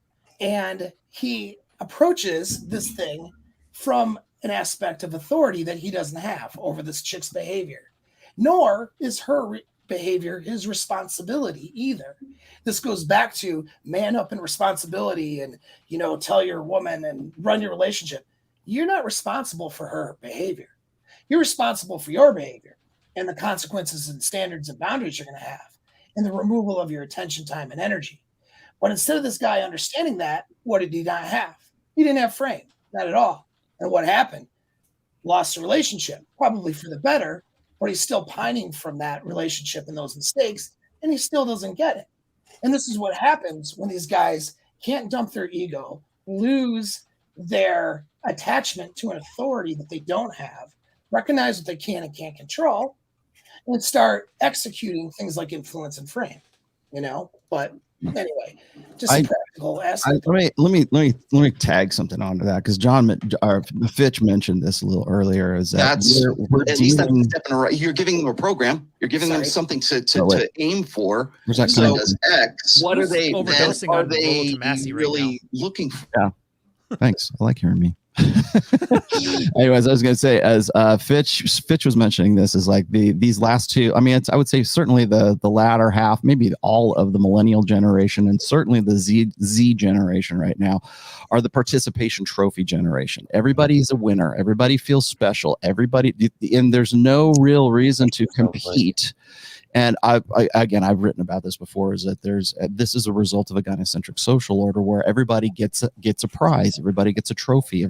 And he approaches this thing from an aspect of authority that he doesn't have over this chick's behavior, nor is her behavior his responsibility either. This goes back to man up in responsibility and, tell your woman and run your relationship. You're not responsible for her behavior. You're responsible for your behavior and the consequences and standards and boundaries you're going to have and the removal of your attention, time, and energy. But instead of this guy understanding that, what did he not have? He didn't have frame, not at all. And what happened? Lost the relationship, probably for the better, but he's still pining from that relationship and those mistakes, and he still doesn't get it. And this is what happens when these guys can't dump their ego, lose their attachment to an authority that they don't have, recognize what they can and can't control, and start executing things like influence and frame, But Anyway, just a practical aspect. Let me tag something onto that, because Fitch mentioned this a little earlier. Is that we're at least that's a step in the right. You're giving them a program. You're giving them something to aim for. So does X. What are they overdosing on they Massey really looking for? Yeah. Thanks. I like hearing me. Anyways, I was going to say, as Fitch was mentioning, this is like these last two. I mean, I would say certainly the latter half, maybe all of the millennial generation, and certainly the Z generation right now, are the participation trophy generation. Everybody's a winner. Everybody feels special. Everybody, and there's no real reason to compete. And I've written about this before, is that this is a result of a gynocentric social order where everybody gets a prize, everybody gets a trophy.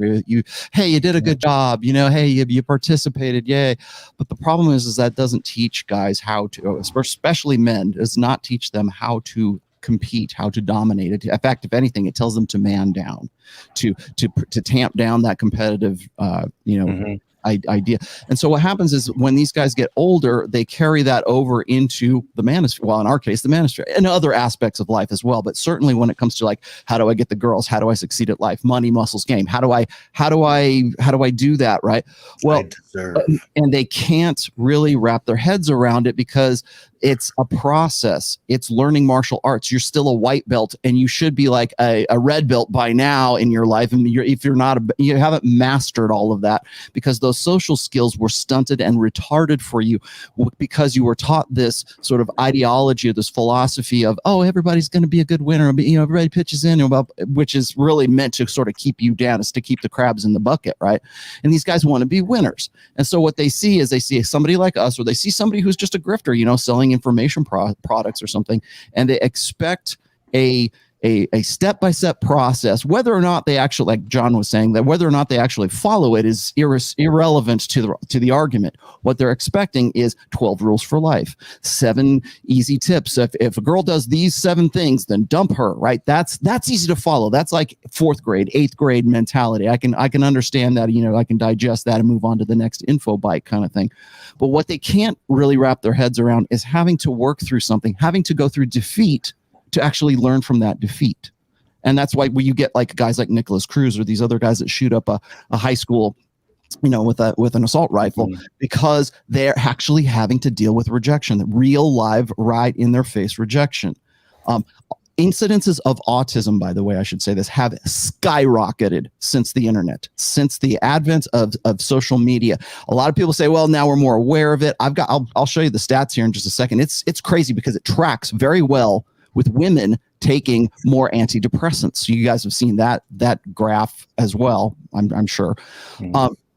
Hey, you did a good job, hey, you participated, yay. But the problem is that doesn't teach guys how to, especially men, does not teach them how to compete, how to dominate it. In fact, if anything, it tells them to man down, to tamp down that competitive, idea. And so what happens is when these guys get older, they carry that over into the manosphere. Well, in our case, the manosphere, and other aspects of life as well. But certainly when it comes to like, how do I get the girls? How do I succeed at life? Money, muscles, game. How do I do that? Right. Well, and they can't really wrap their heads around it because it's a process. It's learning martial arts. You're still a white belt, and you should be like a red belt by now in your life. And if you're not, you haven't mastered all of that, because those social skills were stunted and retarded for you because you were taught this sort of ideology or this philosophy of, oh, everybody's going to be a good winner. Everybody pitches in, which is really meant to sort of keep you down. It's to keep the crabs in the bucket, right? And these guys want to be winners. And so what they see is they see somebody like us, or they see somebody who's just a grifter, selling information products or something, and they expect a step-by-step process. Whether or not they actually, like John was saying, that whether or not they actually follow it is irrelevant to the argument. What they're expecting is 12 rules for life, 7 easy tips. If a girl does these 7 things, then dump her, right? That's easy to follow. That's like 4th grade, 8th grade mentality. I can understand that, I can digest that and move on to the next info bite kind of thing. But what they can't really wrap their heads around is having to work through something, having to go through defeat to actually learn from that defeat. And that's why you get like guys like Nicholas Cruz or these other guys that shoot up a high school, with an assault rifle, because they're actually having to deal with rejection, the real live right in their face rejection. Incidences of autism, by the way, I should say this, have skyrocketed since the internet, since the advent of social media. A lot of people say, well, now we're more aware of it. I'll show you the stats here in just a second. It's crazy because it tracks very well with women taking more antidepressants. So you guys have seen that graph as well, I'm sure.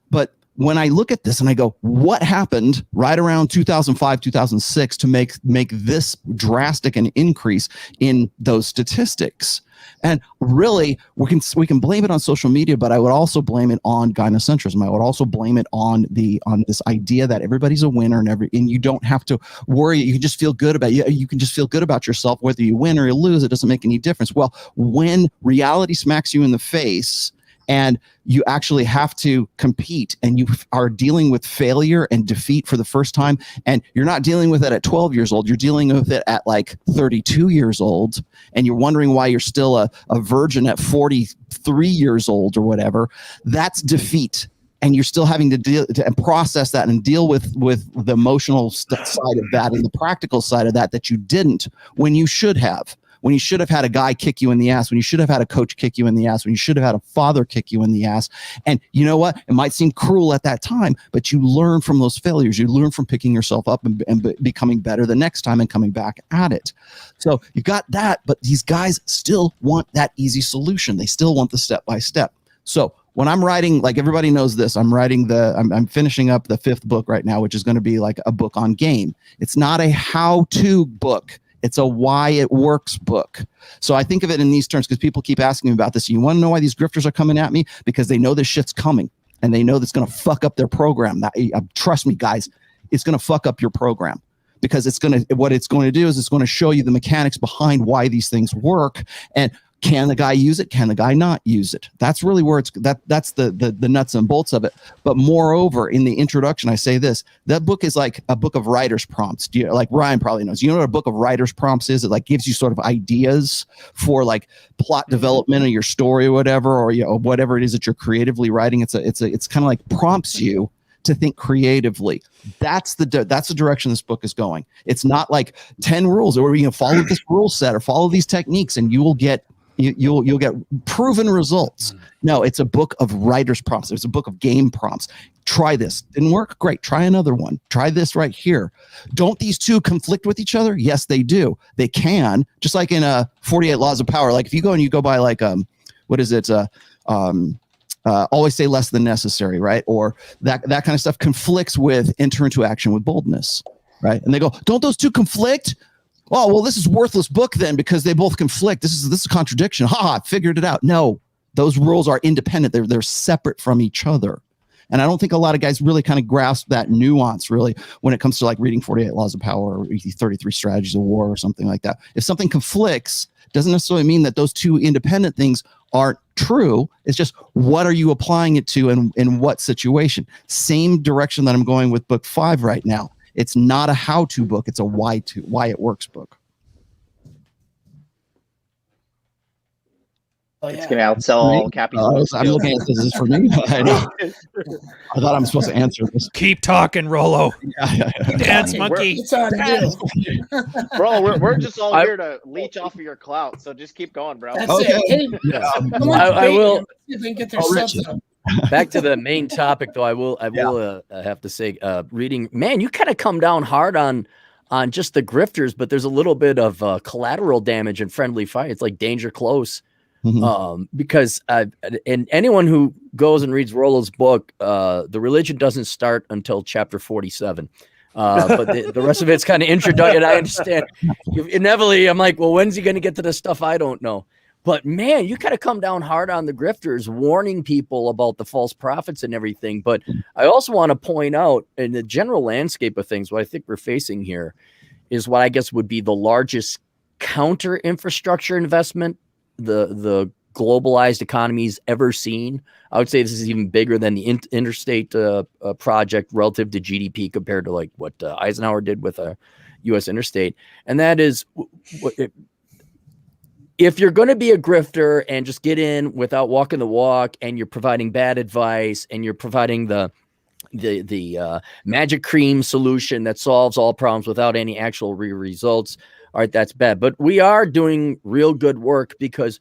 But when I look at this and I go, what happened right around 2005, 2006 to make this drastic an increase in those statistics? And really, we can blame it on social media, but I would also blame it on gynocentrism. I would also blame it on this idea that everybody's a winner and you don't have to worry. You can just feel good about you can just feel good about yourself, whether you win or you lose. It doesn't make any difference. Well, when reality smacks you in the face, and you actually have to compete, and you are dealing with failure and defeat for the first time, and you're not dealing with it at 12 years old, you're dealing with it at like 32 years old, and you're wondering why you're still a virgin at 43 years old or whatever. That's defeat. And you're still having to deal and process that and deal with the emotional side of that and the practical side of that you didn't when you should have. When you should have had a guy kick you in the ass, when you should have had a coach kick you in the ass, when you should have had a father kick you in the ass. And you know what? It might seem cruel at that time, but you learn from those failures. You learn from picking yourself up and becoming better the next time and coming back at it. So you got that, but these guys still want that easy solution. They still want the step-by-step. So when I'm writing, like everybody knows this, I'm finishing up the 5th book right now, which is going to be like a book on game. It's not a how-to book. It's a why it works book. So I think of it in these terms because people keep asking me about this. You want to know why these grifters are coming at me? Because they know this shit's coming and they know that's going to fuck up their program. Trust me, guys, it's going to fuck up your program because what it's going to do is it's going to show you the mechanics behind why these things work. And Can the guy use it? Can the guy not use it? That's really where that's the nuts and bolts of it. But moreover, in the introduction, I say this: that book is like a book of writer's prompts. Like Ryan probably knows. You know what a book of writer's prompts is? It like gives you sort of ideas for like plot development of your story or whatever, or whatever it is that you're creatively writing. It's kind of like prompts you to think creatively. That's the direction this book is going. It's not like 10 rules or follow this rule set or follow these techniques and you will get you'll get proven results. No, it's a book of writer's prompts. It's a book of game prompts. Try this. Didn't work? Great. Try another one. Try this right here. Don't these two conflict with each other? Yes, they do. They can. Just like in 48 Laws of Power. Like if you go and you go by like what is it? Always say less than necessary, right? Or that kind of stuff conflicts with enter into action with boldness, right? And they go, don't those two conflict? Oh, well, this is worthless book then because they both conflict. This is a contradiction. Ha, figured it out. No, those rules are independent. They're separate from each other. And I don't think a lot of guys really kind of grasp that nuance really when it comes to like reading 48 Laws of Power or 33 Strategies of War or something like that. If something conflicts, doesn't necessarily mean that those two independent things aren't true. It's just what are you applying it to and in what situation? Same direction that I'm going with book 5 right now. It's not a how-to book. It's a why it works book. Oh, yeah. It's going to outsell all Cappy's books. I'm looking at this for me. I know. I thought I'm supposed to answer this. Keep talking, Rollo. Dance, monkey. It's on you. Bro, we're just all here to leech off of your clout. So just keep going, bro. That's it. Hey, I will. Get their subs up. Back to the main topic, though. I will have to say, reading. Man, you kind of come down hard on just the grifters, but there's a little bit of collateral damage and friendly fire. It's like danger close. Mm-hmm. Because and anyone who goes and reads Rollo's book, the religion doesn't start until chapter 47. But the rest of it's kind of introduction. I understand. Inevitably, I'm like, well, when's he going to get to the stuff I don't know? But man, you kind of come down hard on the grifters, warning people about the false prophets and everything. But I also want to point out in the general landscape of things, what I think we're facing here is what I guess would be the largest counter infrastructure investment the globalized economy's ever seen. I would say this is even bigger than the interstate project relative to GDP compared to like what Eisenhower did with a U.S. interstate. And that is, if you're going to be a grifter and just get in without walking the walk, and you're providing bad advice, and you're providing the magic cream solution that solves all problems without any actual results, all right, that's bad. But we are doing real good work because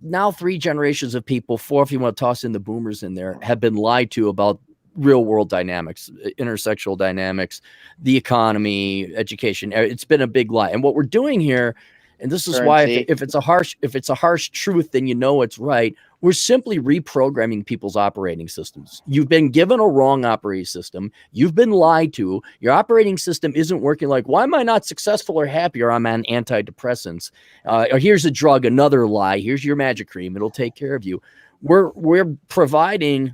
now 3 generations of people, 4 if you want to toss in the boomers in there, have been lied to about real world dynamics, intersectional dynamics, the economy, education. It's been a big lie. And what we're doing here, and this is why if it's a harsh truth, then you know it's right. We're simply reprogramming people's operating systems. You've been given a wrong operating system. You've been lied to. Your operating system isn't working. Like, why am I not successful or happy? Or I'm on antidepressants. Or here's a drug, another lie. Here's your magic cream. It'll take care of you. We're providing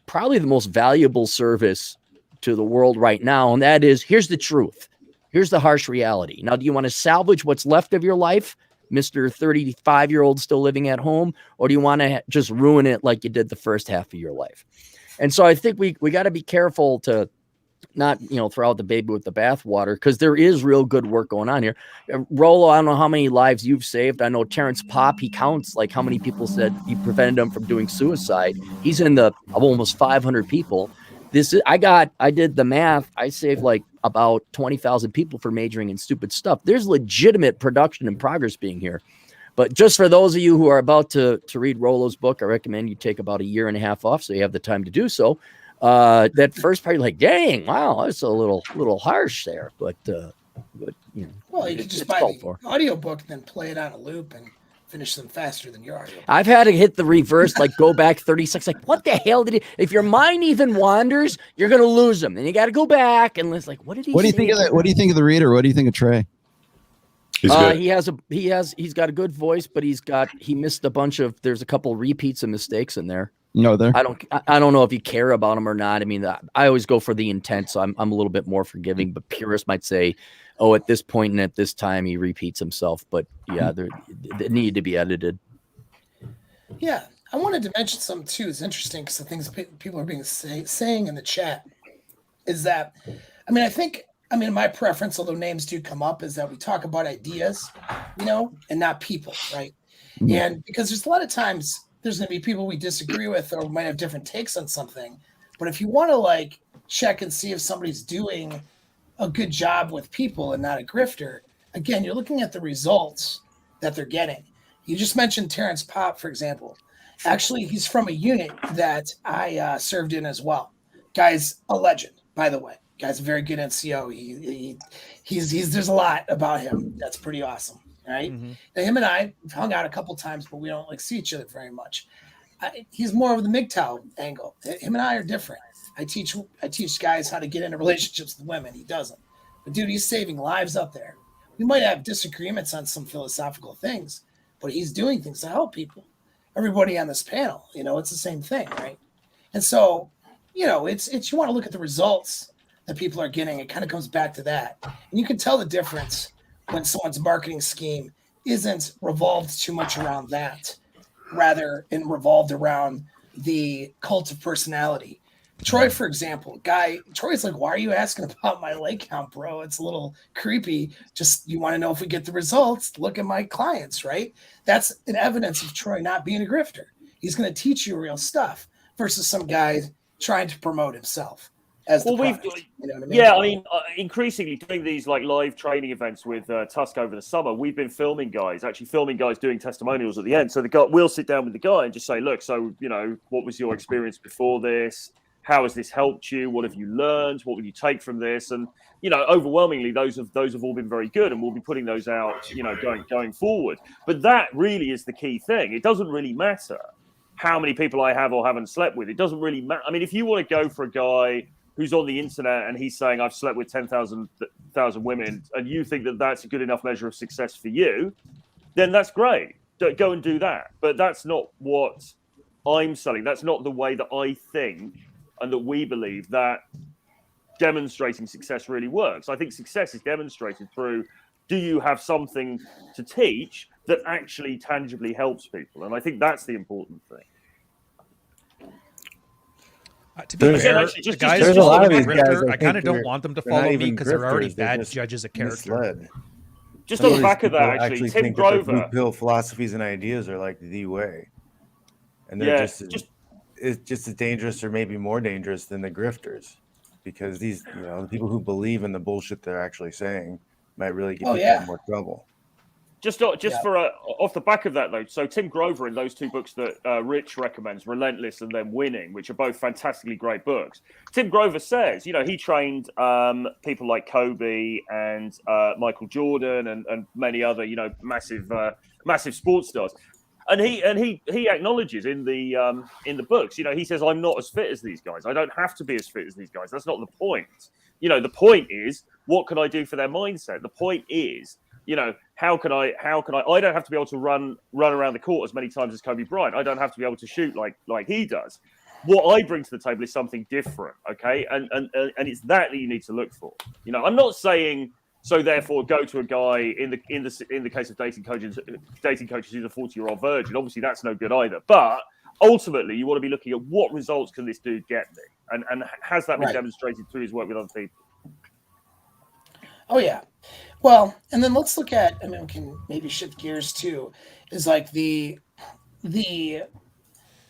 probably the most valuable service to the world right now, and that is, here's the truth. Here's the harsh reality. Now, do you want to salvage what's left of your life, Mr. 35-year-old still living at home, or do you want to just ruin it like you did the first half of your life? And so I think we got to be careful to not, throw out the baby with the bathwater, because there is real good work going on here. Rollo, I don't know how many lives you've saved. I know Terrence Popp, he counts like how many people said he prevented them from doing suicide. He's in the almost 500 people. I did the math. I saved like about 20,000 people for majoring in stupid stuff. There's legitimate production and progress being here. But just for those of you who are about to read Rollo's book, I recommend you take about 1.5 years off so you have the time to do so. That first part, you're like, dang, wow, that's a little harsh there. But well, you could just buy the audiobook and then play it on a loop and finish them faster than your audio. I've had to hit the reverse, like go back 36. Like, what the hell did he? If your mind even wanders, you're gonna lose them. And you got to go back and it's like, what did he? What do you think of that? What do you think of the reader? What do you think of Trey? He's good. He's got a good voice, but he missed a bunch of. There's a couple repeats and mistakes in there. No, there. I don't know if you care about them or not. I mean, I always go for the intent, so I'm a little bit more forgiving. But purists might say at this point and at this time he repeats himself, but yeah, they need to be edited. Yeah, I wanted to mention something too. It's interesting because the things people are being saying in the chat is that, I mean, my preference, although names do come up, is that we talk about ideas, and not people, right? Mm-hmm. And because there's a lot of times there's going to be people we disagree with or might have different takes on something. But if you want to like check and see if somebody's doing a good job with people and not a grifter, again, you're looking at the results that they're getting. You just mentioned Terrence Popp, for example. Actually, he's from a unit that I served in as well. Guy's a legend, by the way. Guy's a very good NCO. He's there's a lot about him that's pretty awesome, right? Mm-hmm. Now, him and I have hung out a couple times, but we don't like see each other very much. He's more of the MGTOW angle. Him and I are different. I teach guys how to get into relationships with women. He doesn't. But dude, he's saving lives up there. We might have disagreements on some philosophical things, but he's doing things to help people. Everybody on this panel, it's the same thing, right? And so, it's you want to look at the results that people are getting. It kind of comes back to that. And you can tell the difference when someone's marketing scheme isn't revolved too much around that, rather and revolved around the cult of personality. Troy, for example, Troy's like, why are you asking about my leg count, bro? It's a little creepy. Just, you want to know if we get the results? Look at my clients, right? That's an evidence of Troy not being a grifter. He's going to teach you real stuff versus some guy trying to promote himself as the product. You know what I mean? Yeah, I mean, increasingly doing these like live training events with Tusk over the summer, we've been filming guys doing testimonials at the end. So we'll sit down with the guy and just say, look, so, what was your experience before this? How has this helped you? What have you learned? What will you take from this? And, overwhelmingly, those have all been very good, and we'll be putting those out, going forward. But that really is the key thing. It doesn't really matter how many people I have or haven't slept with. It doesn't really matter. I mean, if you want to go for a guy who's on the internet and he's saying, I've slept with 10,000 women, and you think that that's a good enough measure of success for you, then that's great. Go and do that. But that's not what I'm selling. That's not the way that I think and that we believe that demonstrating success really works. I think success is demonstrated through, do you have something to teach that actually tangibly helps people? And I think that's the important thing. To be fair, actually, guys, there's a lot of these grifter, guys, I kind of don't want them to follow me because they're already bad just judges of character. misled. Just Some on the back of people that, actually, Tim think that their blue Grover. pill philosophies and ideas are like the way, and they're it's just as dangerous or maybe more dangerous than the grifters, because these, the people who believe in the bullshit they're actually saying might really get people in more trouble. Just for off the back of that though, so Tim Grover in those two books that Rich recommends, Relentless and then Winning, which are both fantastically great books. Tim Grover says, he trained people like Kobe and Michael Jordan and many other, massive sports stars. And he acknowledges in the books, he says, I'm not as fit as these guys. I don't have to be as fit as these guys. That's not the point. The point is, what can I do for their mindset? The point is, how can I don't have to be able to run around the court as many times as Kobe Bryant. I don't have to be able to shoot like he does. What I bring to the table is something different. Okay. And it's that you need to look for. I'm not saying, so therefore go to a guy in the case of dating coaches who's a 40-year-old virgin. Obviously that's no good either. But ultimately you want to be looking at what results can this dude get me? And has that been demonstrated through his work with other people? Oh yeah. Well, and then let's look at, we can maybe shift gears too, is like the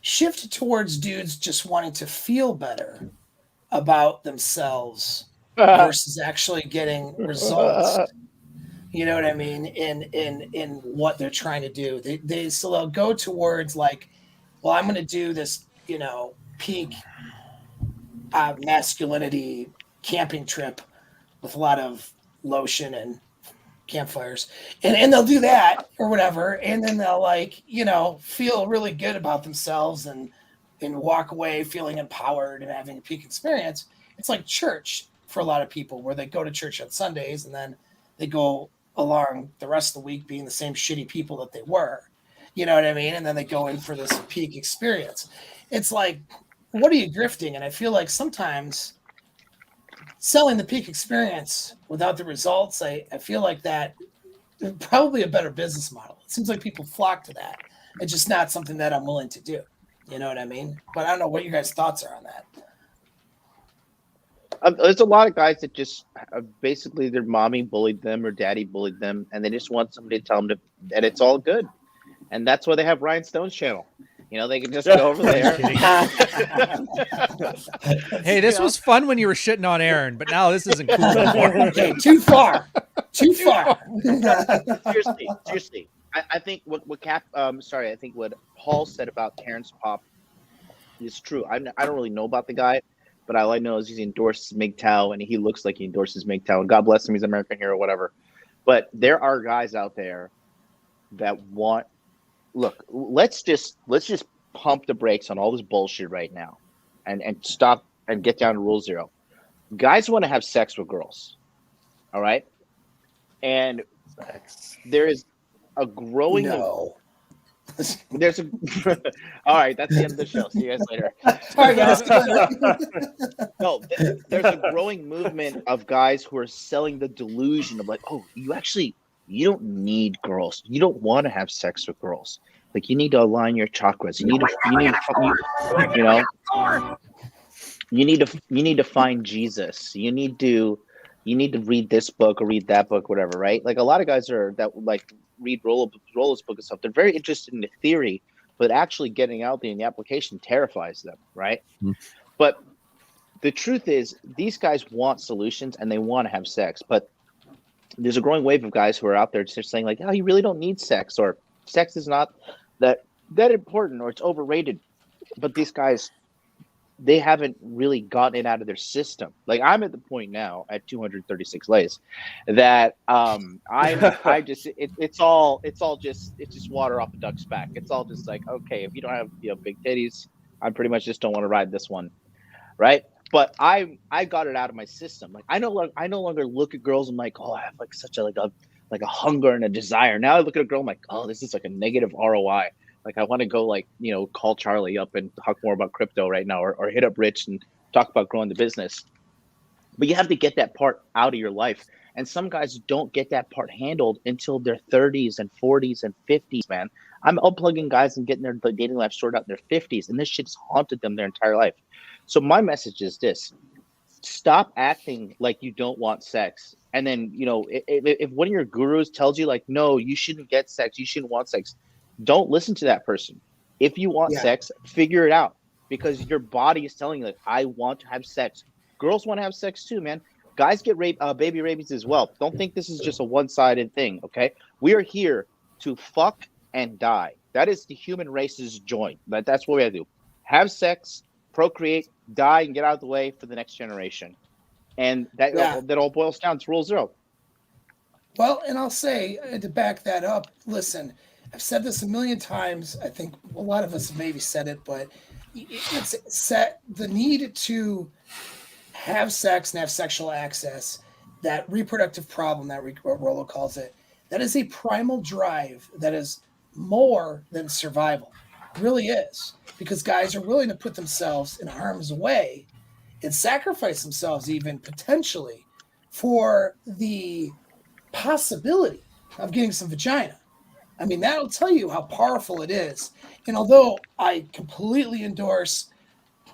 shift towards dudes just wanting to feel better about themselves versus actually getting results. You know what I mean? In what they're trying to do. They'll go towards like, well, I'm going to do this, peak masculinity camping trip with a lot of lotion and campfires, and they'll do that or whatever, and then they'll feel really good about themselves and walk away feeling empowered and having a peak experience. It's like church for a lot of people, where they go to church on Sundays and then they go along the rest of the week being the same shitty people that they were, you know what I mean? And then they go in for this peak experience. It's like, what are you grifting? And I feel like sometimes selling the peak experience without the results, I feel like that is probably a better business model. It seems like people flock to that. It's just not something that I'm willing to do. You know what I mean? But I don't know what you guys' thoughts are on that. There's a lot of guys that just basically their mommy bullied them or daddy bullied them, and they just want somebody to tell them that it's all good. And that's why they have Ryan Stone's channel. You know, they can just go over there. Hey, this was fun when you were shitting on Aaron, but now this isn't cool anymore. Okay, too far. Too far. Seriously. I think what I think what Paul said about Terrence Pop is true. I don't really know about the guy, but all I know is he's endorsed MGTOW, and he looks like he endorses MGTOW. And God bless him, he's an American hero, whatever. But there are guys out there that want. Look, let's just pump the brakes on all this bullshit right now, and stop and get down to rule zero. Guys want to have sex with girls, all right? And there is a growing. No. There's a. All right, that's the end of the show. See you guys later. All right, guys. No, there's a growing movement of guys who are selling the delusion of like, oh, you don't need girls. You don't want to have sex with girls. Like you need to align your chakras. You need to find Jesus. You need to read this book or read that book, whatever, right? Like a lot of guys that like read Rollo's book and stuff. They're very interested in the theory, but actually getting out there in the application terrifies them, right? Mm-hmm. But the truth is, these guys want solutions and they want to have sex, but there's a growing wave of guys who are out there just saying like, oh, you really don't need sex, or sex is not that important, or it's overrated. But these guys, they haven't really gotten it out of their system. Like I'm at the point now at 236 lays that it's just water off a duck's back. It's all just like, okay, if you don't have big titties, I pretty much just don't want to ride this one, right? But I got it out of my system. Like I no longer look at girls and I'm like, oh, I have like such a hunger and a desire. Now I look at a girl, I'm like, oh, this is like a negative ROI. Like I want to go call Charlie up and talk more about crypto right now, or hit up Rich and talk about growing the business. But you have to get that part out of your life. And some guys don't get that part handled until their 30s and 40s and 50s, man. I'm unplugging guys and getting their dating life sorted out in their 50s, and this shit's haunted them their entire life. So my message is this: stop acting like you don't want sex. And then, if one of your gurus tells you like, no, you shouldn't get sex, you shouldn't want sex, don't listen to that person. If you want sex, figure it out, because your body is telling you like, I want to have sex. Girls want to have sex too, man. Guys get baby rabies as well. Don't think this is just a one-sided thing, okay? We are here to fuck and die. That is the human race's joint. That's what we have to do. Have sex, procreate, die, and get out of the way for the next generation. And that all boils down to rule zero. Well, and I'll say, to back that up, listen, I've said this a million times. I think a lot of us have maybe said it, but it's set the need to have sex and have sexual access, that reproductive problem that Rollo calls it, that is a primal drive that is more than survival. It really is, because guys are willing to put themselves in harm's way and sacrifice themselves even potentially for the possibility of getting some vagina. I mean, that'll tell you how powerful it is. And although I completely endorse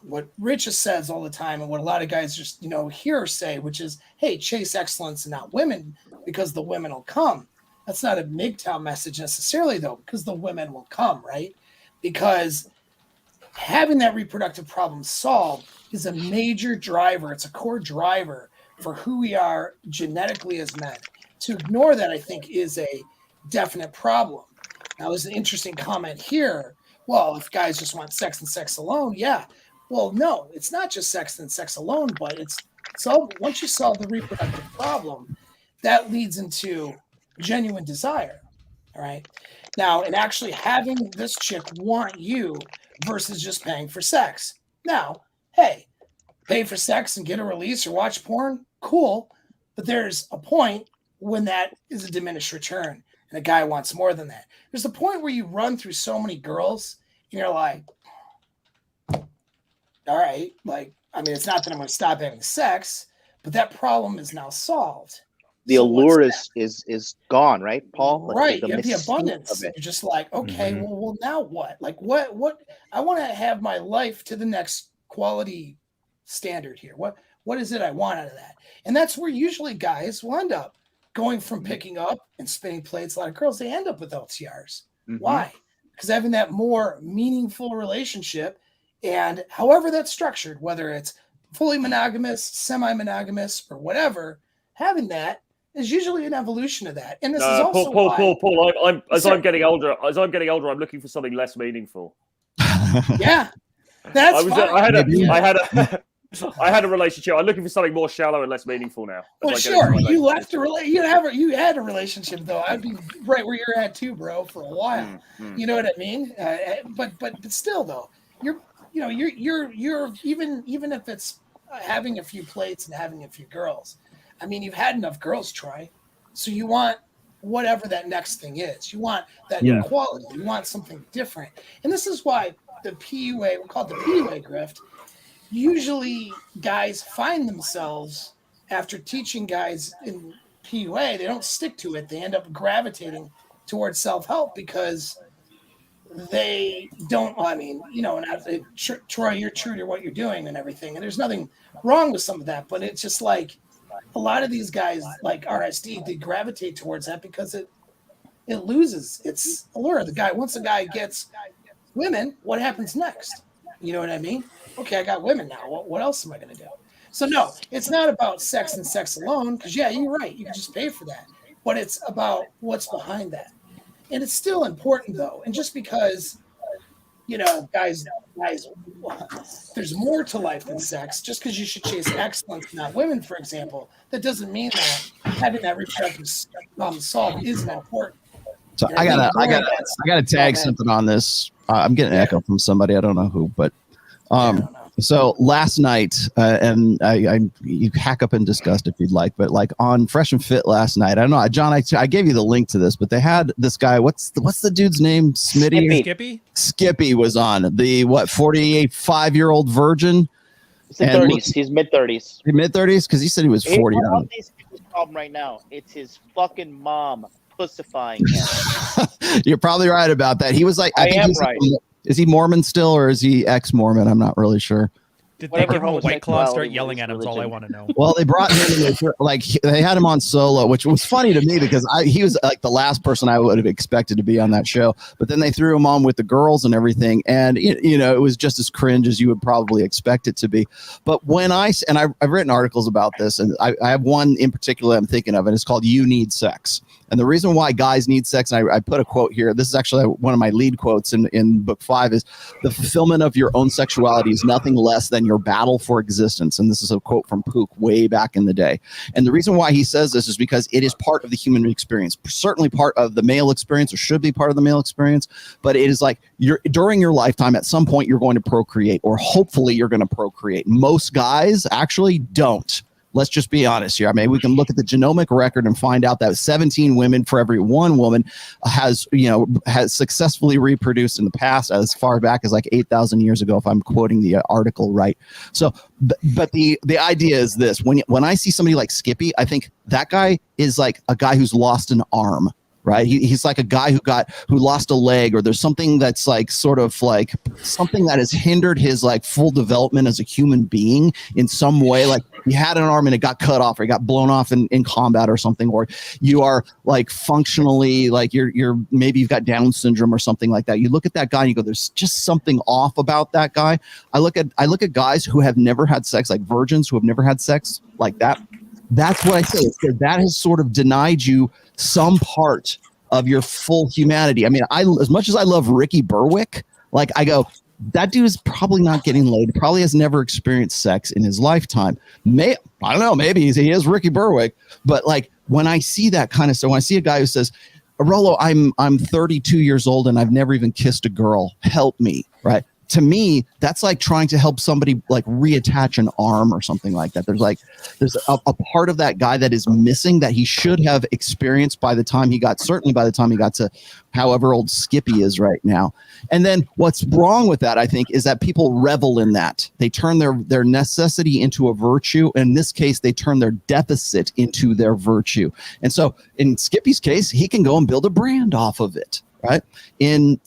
what Rich says all the time and what a lot of guys just, hear say, which is, hey, chase excellence and not women, because the women will come. That's not a MGTOW message necessarily, though, because the women will come, right? Because having that reproductive problem solved is a major driver. It's a core driver for who we are genetically as men. To ignore that, I think, is a definite problem. Now, there's an interesting comment here. Well, if guys just want sex and sex alone, yeah. Well, no, it's not just sex and sex alone, but it's once you solve the reproductive problem, that leads into genuine desire. All right. Now, and actually having this chick want you versus just paying for sex. Now, hey, pay for sex and get a release or watch porn, cool. But there's a point when that is a diminished return and a guy wants more than that. There's a point where you run through so many girls and you're like, all right, it's not that I'm going to stop having sex, but that problem is now solved. The allure is gone, right, Paul? Like right. the You have the mystique abundance. of it. You're just like, okay, well, now what? Like, what? I want to have my life to the next quality standard here. What is it I want out of that? And that's where usually guys will end up going from picking up and spinning plates. A lot of girls, they end up with LTRs. Why? Because having that more meaningful relationship, and however that's structured, whether it's fully monogamous, semi-monogamous, or whatever, having that is usually an evolution of that. And this is also Paul. I'm getting older. As I'm getting older, I'm looking for something less meaningful. Yeah, that's fine. I had a relationship. I'm looking for something more shallow and less meaningful now. Well, sure. You left you had a relationship though. I'd be right where you're at too, bro, for a while. You know what I mean? But still though, you're even if it's having a few plates and having a few girls. I mean, you've had enough girls try, so you want whatever that next thing is. You want that quality. You want something different, and this is why the PUA, we call it the PUA grift. Usually, guys find themselves after teaching guys in PUA. They don't stick to it. They end up gravitating towards self-help because they don't. I mean, Troy, you're true to what you're doing and everything, and there's nothing wrong with some of that, but it's just like. A lot of these guys, like RSD, they gravitate towards that because it loses its allure. Once a guy gets women, what happens next? You know what I mean? Okay, I got women now. What else am I going to do? So no, it's not about sex and sex alone. Because you're right. You can just pay for that, but it's about what's behind that, and it's still important though. And just because, guys, there's more to life than sex. Just because you should chase excellence, not women, for example, that doesn't mean that having that reproductive solved isn't important. So I gotta tag something on this. I'm getting an echo from somebody. I don't know who, but so last night, and you hack up in disgust if you'd like, but like on Fresh and Fit last night, I don't know, John, I gave you the link to this, but they had this guy. What's the dude's name? Smitty. Skippy was on the 45-year-old virgin. He's in 30s. He's mid-30s. Mid-30s, because he said he was 40. His problem right now. It's his fucking mom pussifying him. You're probably right about that. He was like, I am right. Is he Mormon still, or is he ex-Mormon? I'm not really sure. Did they give him a White Claw and start yelling at him? That's all I want to know. Well, they brought him in, they had him on solo, which was funny to me because he was like the last person I would have expected to be on that show. But then they threw him on with the girls and everything, and it was just as cringe as you would probably expect it to be. But I've written articles about this, and I have one in particular I'm thinking of, and it's called "You Need Sex." And the reason why guys need sex, and I put a quote here. This is actually one of my lead quotes in book 5 is the fulfillment of your own sexuality is nothing less than your battle for existence. And this is a quote from Pook way back in the day. And the reason why he says this is because it is part of the human experience, certainly part of the male experience, or should be part of the male experience. But it is like during your lifetime, at some point, you're going to procreate, or hopefully you're going to procreate. Most guys actually don't. Let's just be honest here. I mean, we can look at the genomic record and find out that 17 women for every one woman has successfully reproduced in the past, as far back as like 8,000 years ago, if I'm quoting the article right. So, but the idea is this: when I see somebody like Skippy, I think that guy is like a guy who's lost an arm. Right. He's like a guy who lost a leg, or there's something that's like sort of like something that has hindered his like full development as a human being in some way. Like he had an arm and it got cut off, or it got blown off in combat or something, or you are like functionally like you're maybe you've got Down syndrome or something like that. You look at that guy and you go, there's just something off about that guy. I look at guys who have never had sex, like virgins who have never had sex like that. That's what I say. That has sort of denied you some part of your full humanity. I mean, as much as I love Ricky Berwick, like I go, that dude is probably not getting laid, probably has never experienced sex in his lifetime. I don't know, maybe he is Ricky Berwick, but like when I see that kind of stuff, when I see a guy who says, Rollo, I'm 32 years old and I've never even kissed a girl, help me, right? to me, that's like trying to help somebody like reattach an arm or something like that. There's a part of that guy that is missing that he should have experienced certainly by the time he got to however old Skippy is right now. And then what's wrong with that, I think, is that people revel in that. They turn their necessity into a virtue. In this case, they turn their deficit into their virtue. And so in Skippy's case, he can go and build a brand off of it. Right. In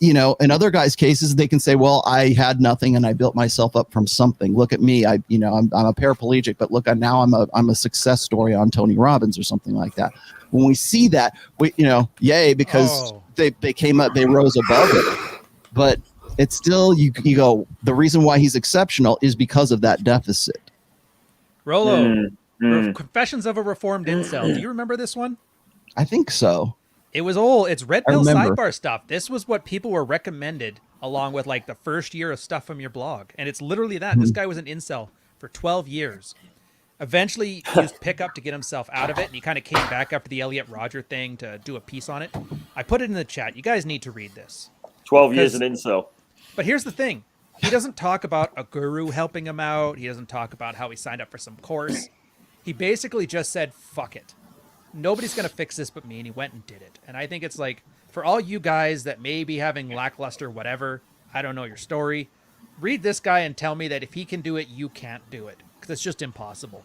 other guys' cases, they can say, well, I had nothing and I built myself up from something. Look at me. I'm a paraplegic, but look, now I'm a success story on Tony Robbins or something like that. When we see that, yay, because they came up, they rose above it. But it's still, you go, the reason why he's exceptional is because of that deficit. Rolo, Confessions of a Reformed Incel. Do you remember this one? I think so. It was old. It's Red Pill Sidebar stuff. This was what people were recommended along with like the first year of stuff from your blog. And it's literally that. This guy was an incel for 12 years. Eventually he used Pickup to get himself out of it. And he kind of came back after the Elliot Rodger thing to do a piece on it. I put it in the chat. You guys need to read this. 12 years an incel. But here's the thing. He doesn't talk about a guru helping him out. He doesn't talk about how he signed up for some course. He basically just said, fuck it. Nobody's going to fix this but me, and he went and did it. And I think it's like, for all you guys that may be having lackluster whatever, I don't know your story, read this guy and tell me that if he can do it, you can't do it. Because it's just impossible.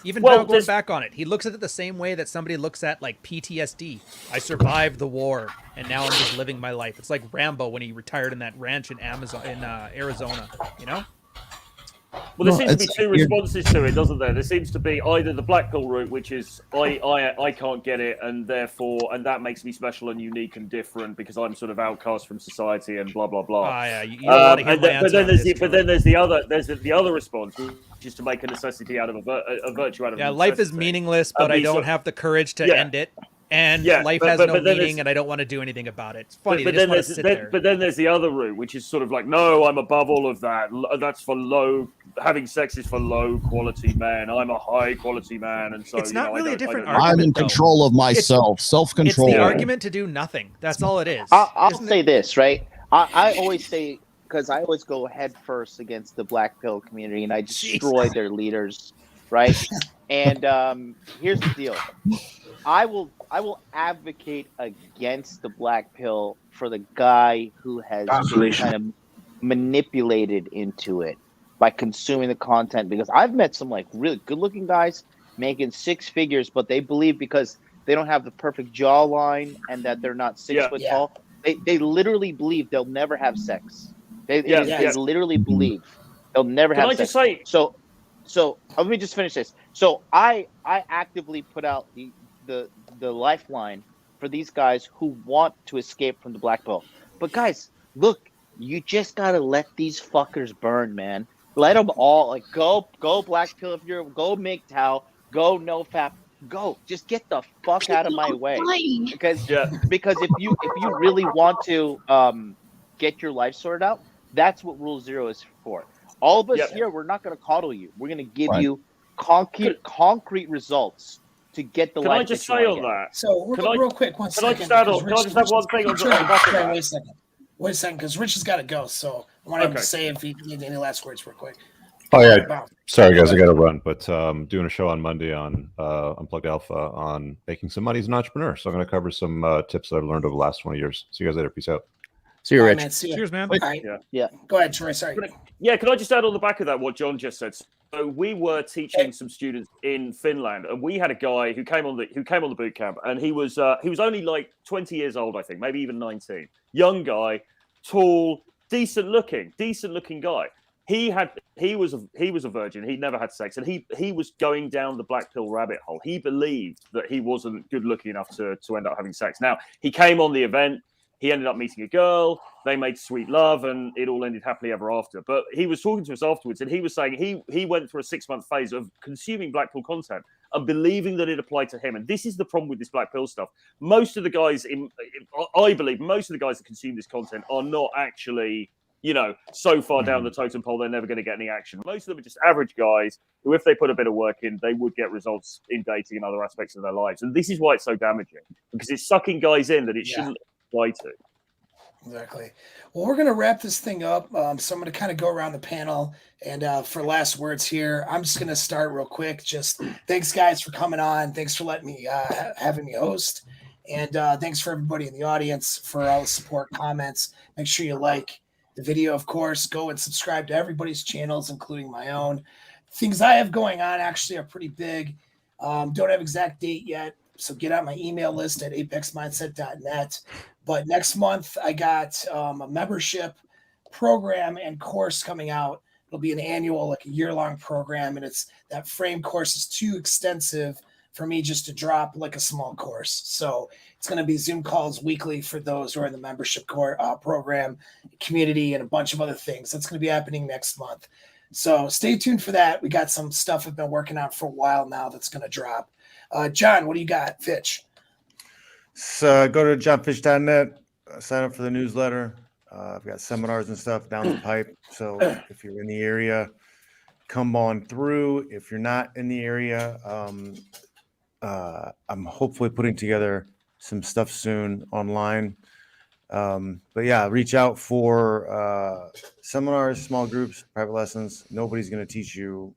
Even now going back on it, he looks at it the same way that somebody looks at like PTSD. I survived the war, and now I'm just living my life. It's like Rambo when he retired in that ranch in Arizona, you know? Well, there seems to be two responses to it, doesn't there? There seems to be either the black pill route, which is I can't get it, and therefore, and that makes me special and unique and different because I'm sort of outcast from society and blah blah blah. Yeah, you don't want to hear my answer. But then there's the other response, which is to make a necessity out of a virtue out of life is meaningless, but I don't have the courage to end it. And life has no meaning, and I don't want to do anything about it. It's funny. But then there's the other route, which is sort of like, no, I'm above all of that. That's for having sex is for low quality men. I'm a high quality man, and so it's not really a different argument. I'm in control of myself, self-control. It's the argument to do nothing. That's all it is. I'll say this, right? I always say, because I always go head first against the black pill community, and I destroy their leaders, right? And here's the deal. I will advocate against the black pill for the guy who has been kind of manipulated into it by consuming the content, because I've met some like really good looking guys making six figures, but they believe because they don't have the perfect jawline and that they're not 6 foot tall, they literally believe they'll never have sex. They literally believe they'll never have sex. So let me just finish this. So I actively put out the lifeline for these guys who want to escape from the black pill. But guys, look, you just gotta let these fuckers burn, man. Let them all like go black pill if you're go MGTOW, go NoFap, go. Just get the fuck out of my way. Because if you really want to get your life sorted out, that's what Rule Zero is for. All of us here, we're not gonna coddle you. We're gonna give you concrete results to get the life. Can I just say on that? So real quick, one second. Can I just have one thing on Wait a second, because Rich has got to go. So I want him to say if he needs any last words real quick. Oh yeah, sorry guys, I got to run, but doing a show on Monday on Unplugged Alpha on making some money as an entrepreneur. So I'm going to cover some tips that I've learned over the last 20 years. See you guys later. Peace out. See you, Rich. Man, see you. Cheers, man. Right. Yeah. Go ahead, Troy. Sorry. Can I just add on the back of that what John just said? So we were teaching some students in Finland, and we had a guy who came on the boot camp, and he was only like 20 years old, I think, maybe even 19. Young guy, tall, decent looking guy. He was a virgin. He'd never had sex, and he was going down the black pill rabbit hole. He believed that he wasn't good looking enough to end up having sex. Now he came on the event. He ended up meeting a girl. They made sweet love, and it all ended happily ever after. But he was talking to us afterwards, and he was saying he went through a 6-month phase of consuming black pill content and believing that it applied to him. And this is the problem with this black pill stuff. Most of the guys, I believe, most of the guys that consume this content are not actually, so far down the totem pole they're never going to get any action. Most of them are just average guys who, if they put a bit of work in, they would get results in dating and other aspects of their lives. And this is why it's so damaging, because it's sucking guys in that it shouldn't apply to. Exactly. Well, we're going to wrap this thing up. So I'm going to kind of go around the panel. And for last words here, I'm just going to start real quick. Just thanks, guys, for coming on. Thanks for letting me, having me host. And thanks for everybody in the audience for all the support, comments. Make sure you like the video, of course. Go and subscribe to everybody's channels, including my own. Things I have going on actually are pretty big. Don't have exact date yet. So get on my email list at apexmindset.net. But next month, I got a membership program and course coming out. It'll be an annual, like a year-long program, and that frame course is too extensive for me just to drop like a small course. So it's going to be Zoom calls weekly for those who are in the membership program, community, and a bunch of other things. That's going to be happening next month. So stay tuned for that. We got some stuff I've been working on for a while now that's going to drop. John, what do you got? Fitch. So go to johnfish.net, sign up for the newsletter. I've got seminars and stuff down the pipe. So if you're in the area, come on through. If you're not in the area, I'm hopefully putting together some stuff soon online. But yeah, reach out for seminars, small groups, private lessons. Nobody's going to teach you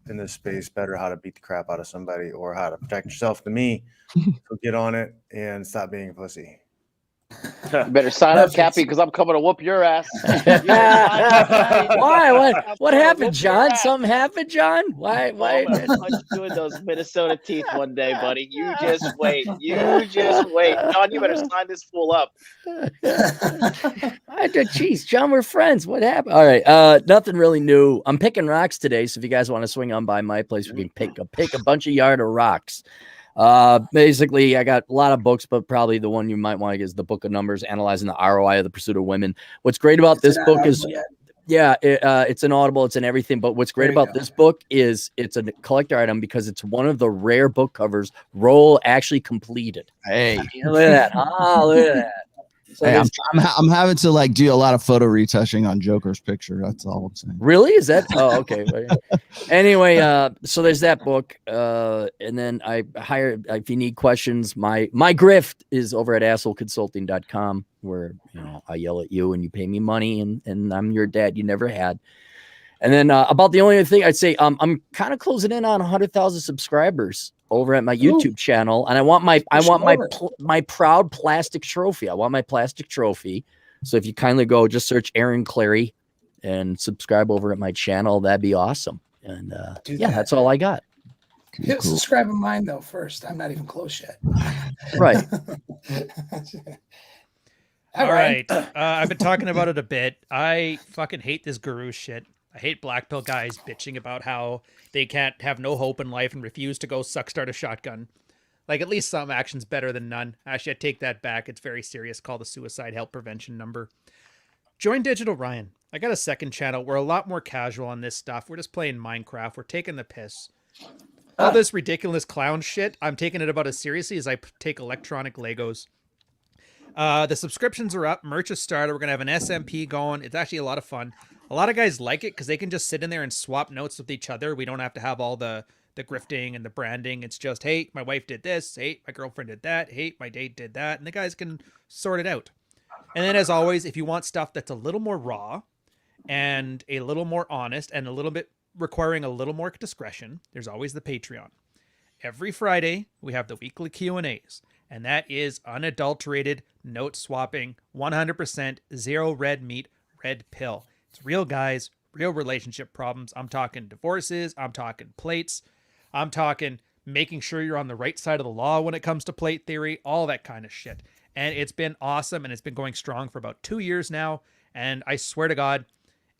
in this space better how to beat the crap out of somebody or how to protect yourself than me. So get on it and stop being a pussy. You better sign up, Cappy, because I'm coming to whoop your ass. Why? What happened, John? Something happened, John? Why? I'm gonna punch you in those Minnesota teeth one day, buddy. You just wait. John, you better sign this fool up. Jeez, John, we're friends. What happened? All right. Nothing really new. I'm picking rocks today, so if you guys want to swing on by my place, we can pick a bunch of yard of rocks. Basically, I got a lot of books, but probably the one you might want to get is the Book of Numbers, Analyzing the ROI of the Pursuit of Women. What's great about this book is, it's an Audible, it's in everything. But what's great about this book is it's a collector item because it's one of the rare book covers Roll actually completed. Hey, look at that! Look at that! So hey, I'm having to like do a lot of photo retouching on Joker's picture. That's all I'm saying. Really? Is that? Oh, okay. Anyway, so there's that book, and then I hired. If you need questions, my Grift is over at assholeconsulting.com, where I yell at you and you pay me money, and I'm your dad you never had. And then about the only other thing I'd say, I'm kind of closing in on 100,000 subscribers over at my YouTube channel, and I want my proud plastic trophy. I want my plastic trophy. So if you kindly go, just search Aaron Clary and subscribe over at my channel, that'd be awesome. And that's all I got. Hit subscribe on mine though first. I'm not even close yet. Right. All right. I've been talking about it a bit. I fucking hate this guru shit. I hate black pill guys bitching about how they can't have no hope in life and refuse to go start a shotgun. Like, at least some action's better than none. Actually, I take that back. It's very serious. Call the suicide help prevention number. Join Digital Ryan. I got a second channel. We're a lot more casual on this stuff. We're just playing Minecraft. We're taking the piss. All this ridiculous clown shit, I'm taking it about as seriously as I take electronic Legos. The subscriptions are up. Merch has started. We're going to have an SMP going. It's actually a lot of fun. A lot of guys like it because they can just sit in there and swap notes with each other. We don't have to have all the grifting and the branding. It's just, hey, my wife did this. Hey, my girlfriend did that. Hey, my date did that. And the guys can sort it out. And then, as always, if you want stuff that's a little more raw and a little more honest and a little bit requiring a little more discretion, there's always the Patreon. Every Friday, we have the weekly Q&As. And that is unadulterated, note swapping, 100% zero red meat, red pill. It's real guys, real relationship problems. I'm talking divorces. I'm talking plates. I'm talking making sure you're on the right side of the law when it comes to plate theory, all that kind of shit. And it's been awesome, and it's been going strong for about 2 years now. And I swear to God,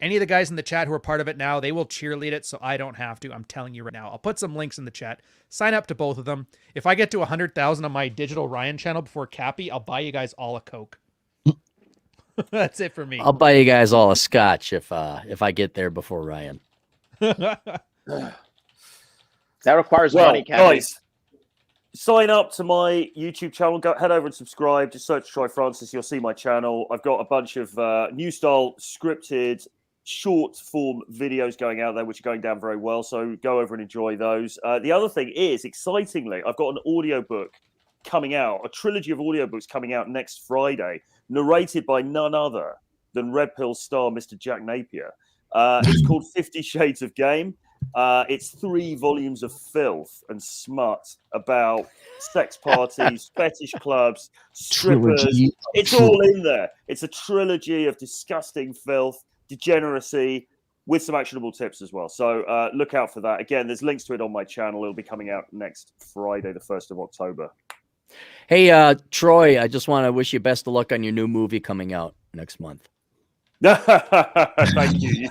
any of the guys in the chat who are part of it now, they will cheerlead it, so I don't have to. I'm telling you right now. I'll put some links in the chat. Sign up to both of them. If I get to 100,000 on my Digital Ryan channel before Cappy, I'll buy you guys all a Coke. That's it for me. I'll buy you guys all a scotch if I get there before Ryan. That requires money, Cappy. Guys, sign up to my YouTube channel. Head over and subscribe. Just search Troy Francis. You'll see my channel. I've got a bunch of new style scripted short form videos going out there, which are going down very well. So go over and enjoy those. The other thing is, excitingly, I've got an audio book coming out, a trilogy of audiobooks coming out next Friday, narrated by none other than Red Pill star Mr. Jack Napier. It's called 50 Shades of Game. It's 3 volumes of filth and smut about sex parties, fetish clubs, strippers. Trilogy. It's all in there. It's a trilogy of disgusting filth, degeneracy, with some actionable tips as well. So look out for that. Again, there's links to it on my channel. It'll be coming out next Friday, the 1st of October. Hey, Troy, I just want to wish you best of luck on your new movie coming out next month. Thank you.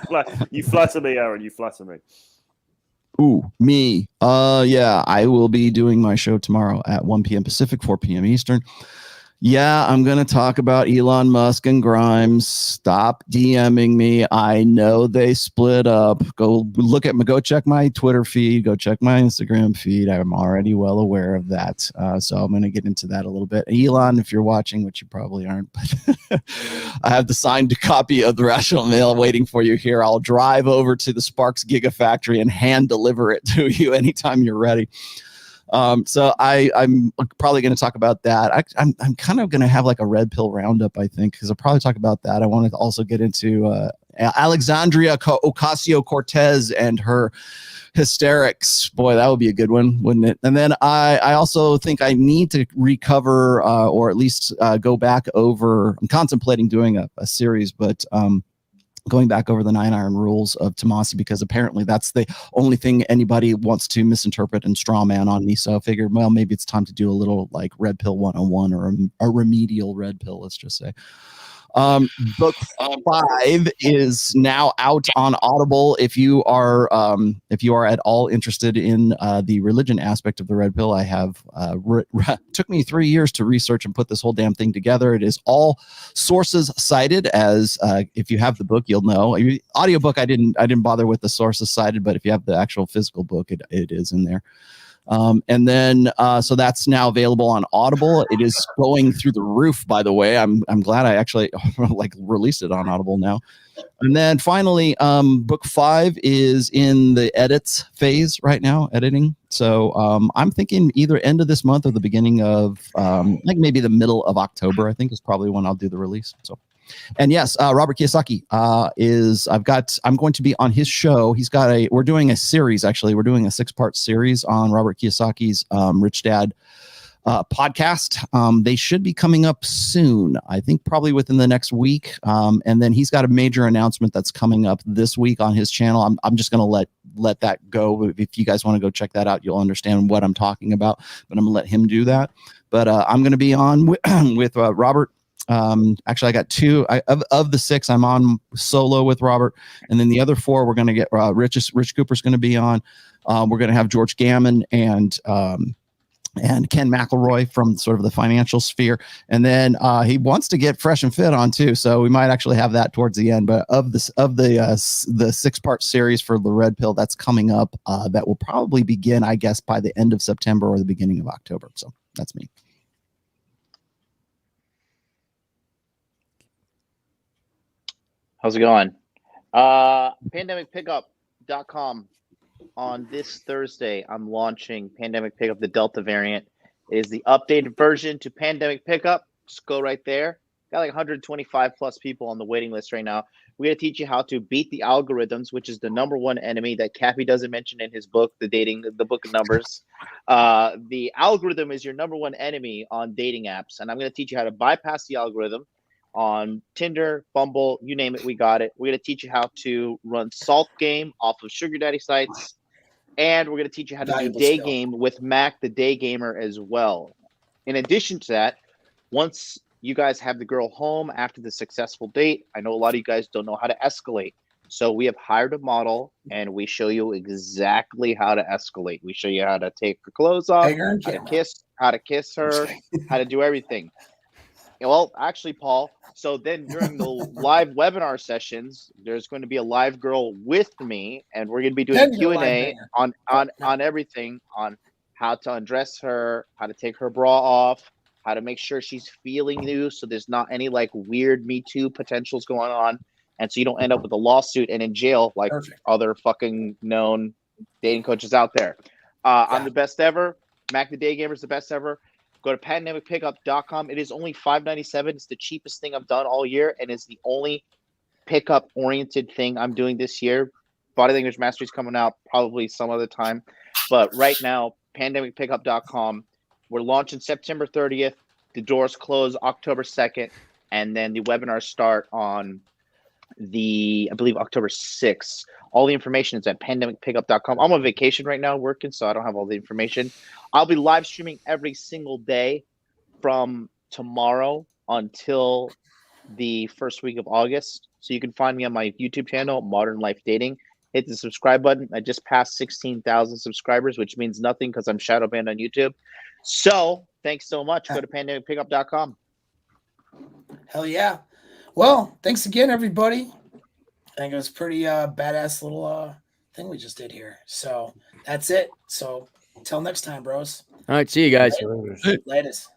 You flatter me, Aaron. You flatter me. Ooh, me. Yeah, I will be doing my show tomorrow at 1 p.m. Pacific, 4 p.m. Eastern. Yeah, I'm going to talk about Elon Musk and Grimes. Stop DMing me. I know they split up. Go check my Twitter feed. Go check my Instagram feed. I'm already well aware of that. So I'm going to get into that a little bit. Elon, if you're watching, which you probably aren't, but I have the signed copy of the Rational Mail waiting for you here. I'll drive over to the Sparks Gigafactory and hand deliver it to you anytime you're ready. So I'm probably going to talk about that. I'm kind of going to have like a red pill roundup, I think, because I'll probably talk about that. I want to also get into Alexandria Ocasio-Cortez and her hysterics. Boy, that would be a good one, wouldn't it? And then I also think I need to recover or at least go back over. I'm contemplating doing a series, but going back over the 9 iron rules of Tomasi, because apparently that's the only thing anybody wants to misinterpret and straw man on me. So I figured, well, maybe it's time to do a little like red pill 101 or a remedial red pill, let's just say. Book 5 is now out on Audible. If you are at all interested in the religion aspect of the red pill, I have took me 3 years to research and put this whole damn thing together. It is all sources cited, as if you have the book, you'll know. Audiobook, I didn't bother with the sources cited, but if you have the actual physical book, it is in there. And then, so that's now available on Audible. It is going through the roof, by the way. I'm glad I actually like released it on Audible now. And then finally, book 5 is in the edits phase right now, editing. So I'm thinking either end of this month or the beginning of like maybe the middle of October, I think is probably when I'll do the release. So. And yes, Robert Kiyosaki I'm going to be on his show. We're doing a series, actually. We're doing a 6-part series on Robert Kiyosaki's Rich Dad podcast. They should be coming up soon. I think probably within the next week. And then he's got a major announcement that's coming up this week on his channel. I'm just going to let that go. If you guys want to go check that out, you'll understand what I'm talking about, but I'm going to let him do that. But I'm going to be on with Robert. Actually, I got 2 of the 6. I'm on solo with Robert, and then the other 4 we're going to get. Rich Cooper's going to be on. We're going to have George Gammon and Ken McElroy from sort of the financial sphere, and then he wants to get Fresh and Fit on too. So we might actually have that towards the end. But of the 6-part series for the Red Pill that's coming up, that will probably begin, I guess, by the end of September or the beginning of October. So that's me. How's it going? Pandemicpickup.com. On this Thursday, I'm launching Pandemic Pickup, the Delta variant. It is the updated version to Pandemic Pickup. Just go right there. Got like 125 plus people on the waiting list right now. We're going to teach you how to beat the algorithms, which is the #1 enemy that Cappy doesn't mention in his book, the book of numbers. The algorithm is your #1 enemy on dating apps. And I'm going to teach you how to bypass the algorithm on Tinder, Bumble, you name it, we got it. We're going to teach you how to run salt game off of sugar daddy sites. And we're going to teach you how to do day game with Mac, the day gamer, as well. In addition to that, once you guys have the girl home after the successful date, I know a lot of you guys don't know how to escalate. So we have hired a model, and we show you exactly how to escalate. We show you how to take her clothes off, how to kiss her, how to do everything. Well, actually, Paul, so then during the live webinar sessions, there's going to be a live girl with me, and we're going to be doing Q&A on everything, on how to undress her, how to take her bra off, how to make sure she's feeling you so there's not any like weird Me Too potentials going on, and so you don't end up with a lawsuit and in jail like other fucking known dating coaches out there. I'm the best ever. Mac the Day Gamer is the best ever. Go to pandemicpickup.com. It is only $5.97. It's the cheapest thing I've done all year, and is the only pickup-oriented thing I'm doing this year. Body Language Mastery is coming out probably some other time, but right now, pandemicpickup.com. We're launching September 30th. The doors close October 2nd, and then the webinars start on I believe, October 6th. All the information is at pandemicpickup.com. I'm on vacation right now working, so I don't have all the information. I'll be live streaming every single day from tomorrow until the first week of August. So you can find me on my YouTube channel, Modern Life Dating. Hit the subscribe button. I just passed 16,000 subscribers, which means nothing because I'm shadow banned on YouTube. So thanks so much. Go to pandemicpickup.com. Hell yeah. Well, thanks again, everybody. I think it was pretty badass little thing we just did here. So that's it. So until next time, bros. All right. See you guys. Latest.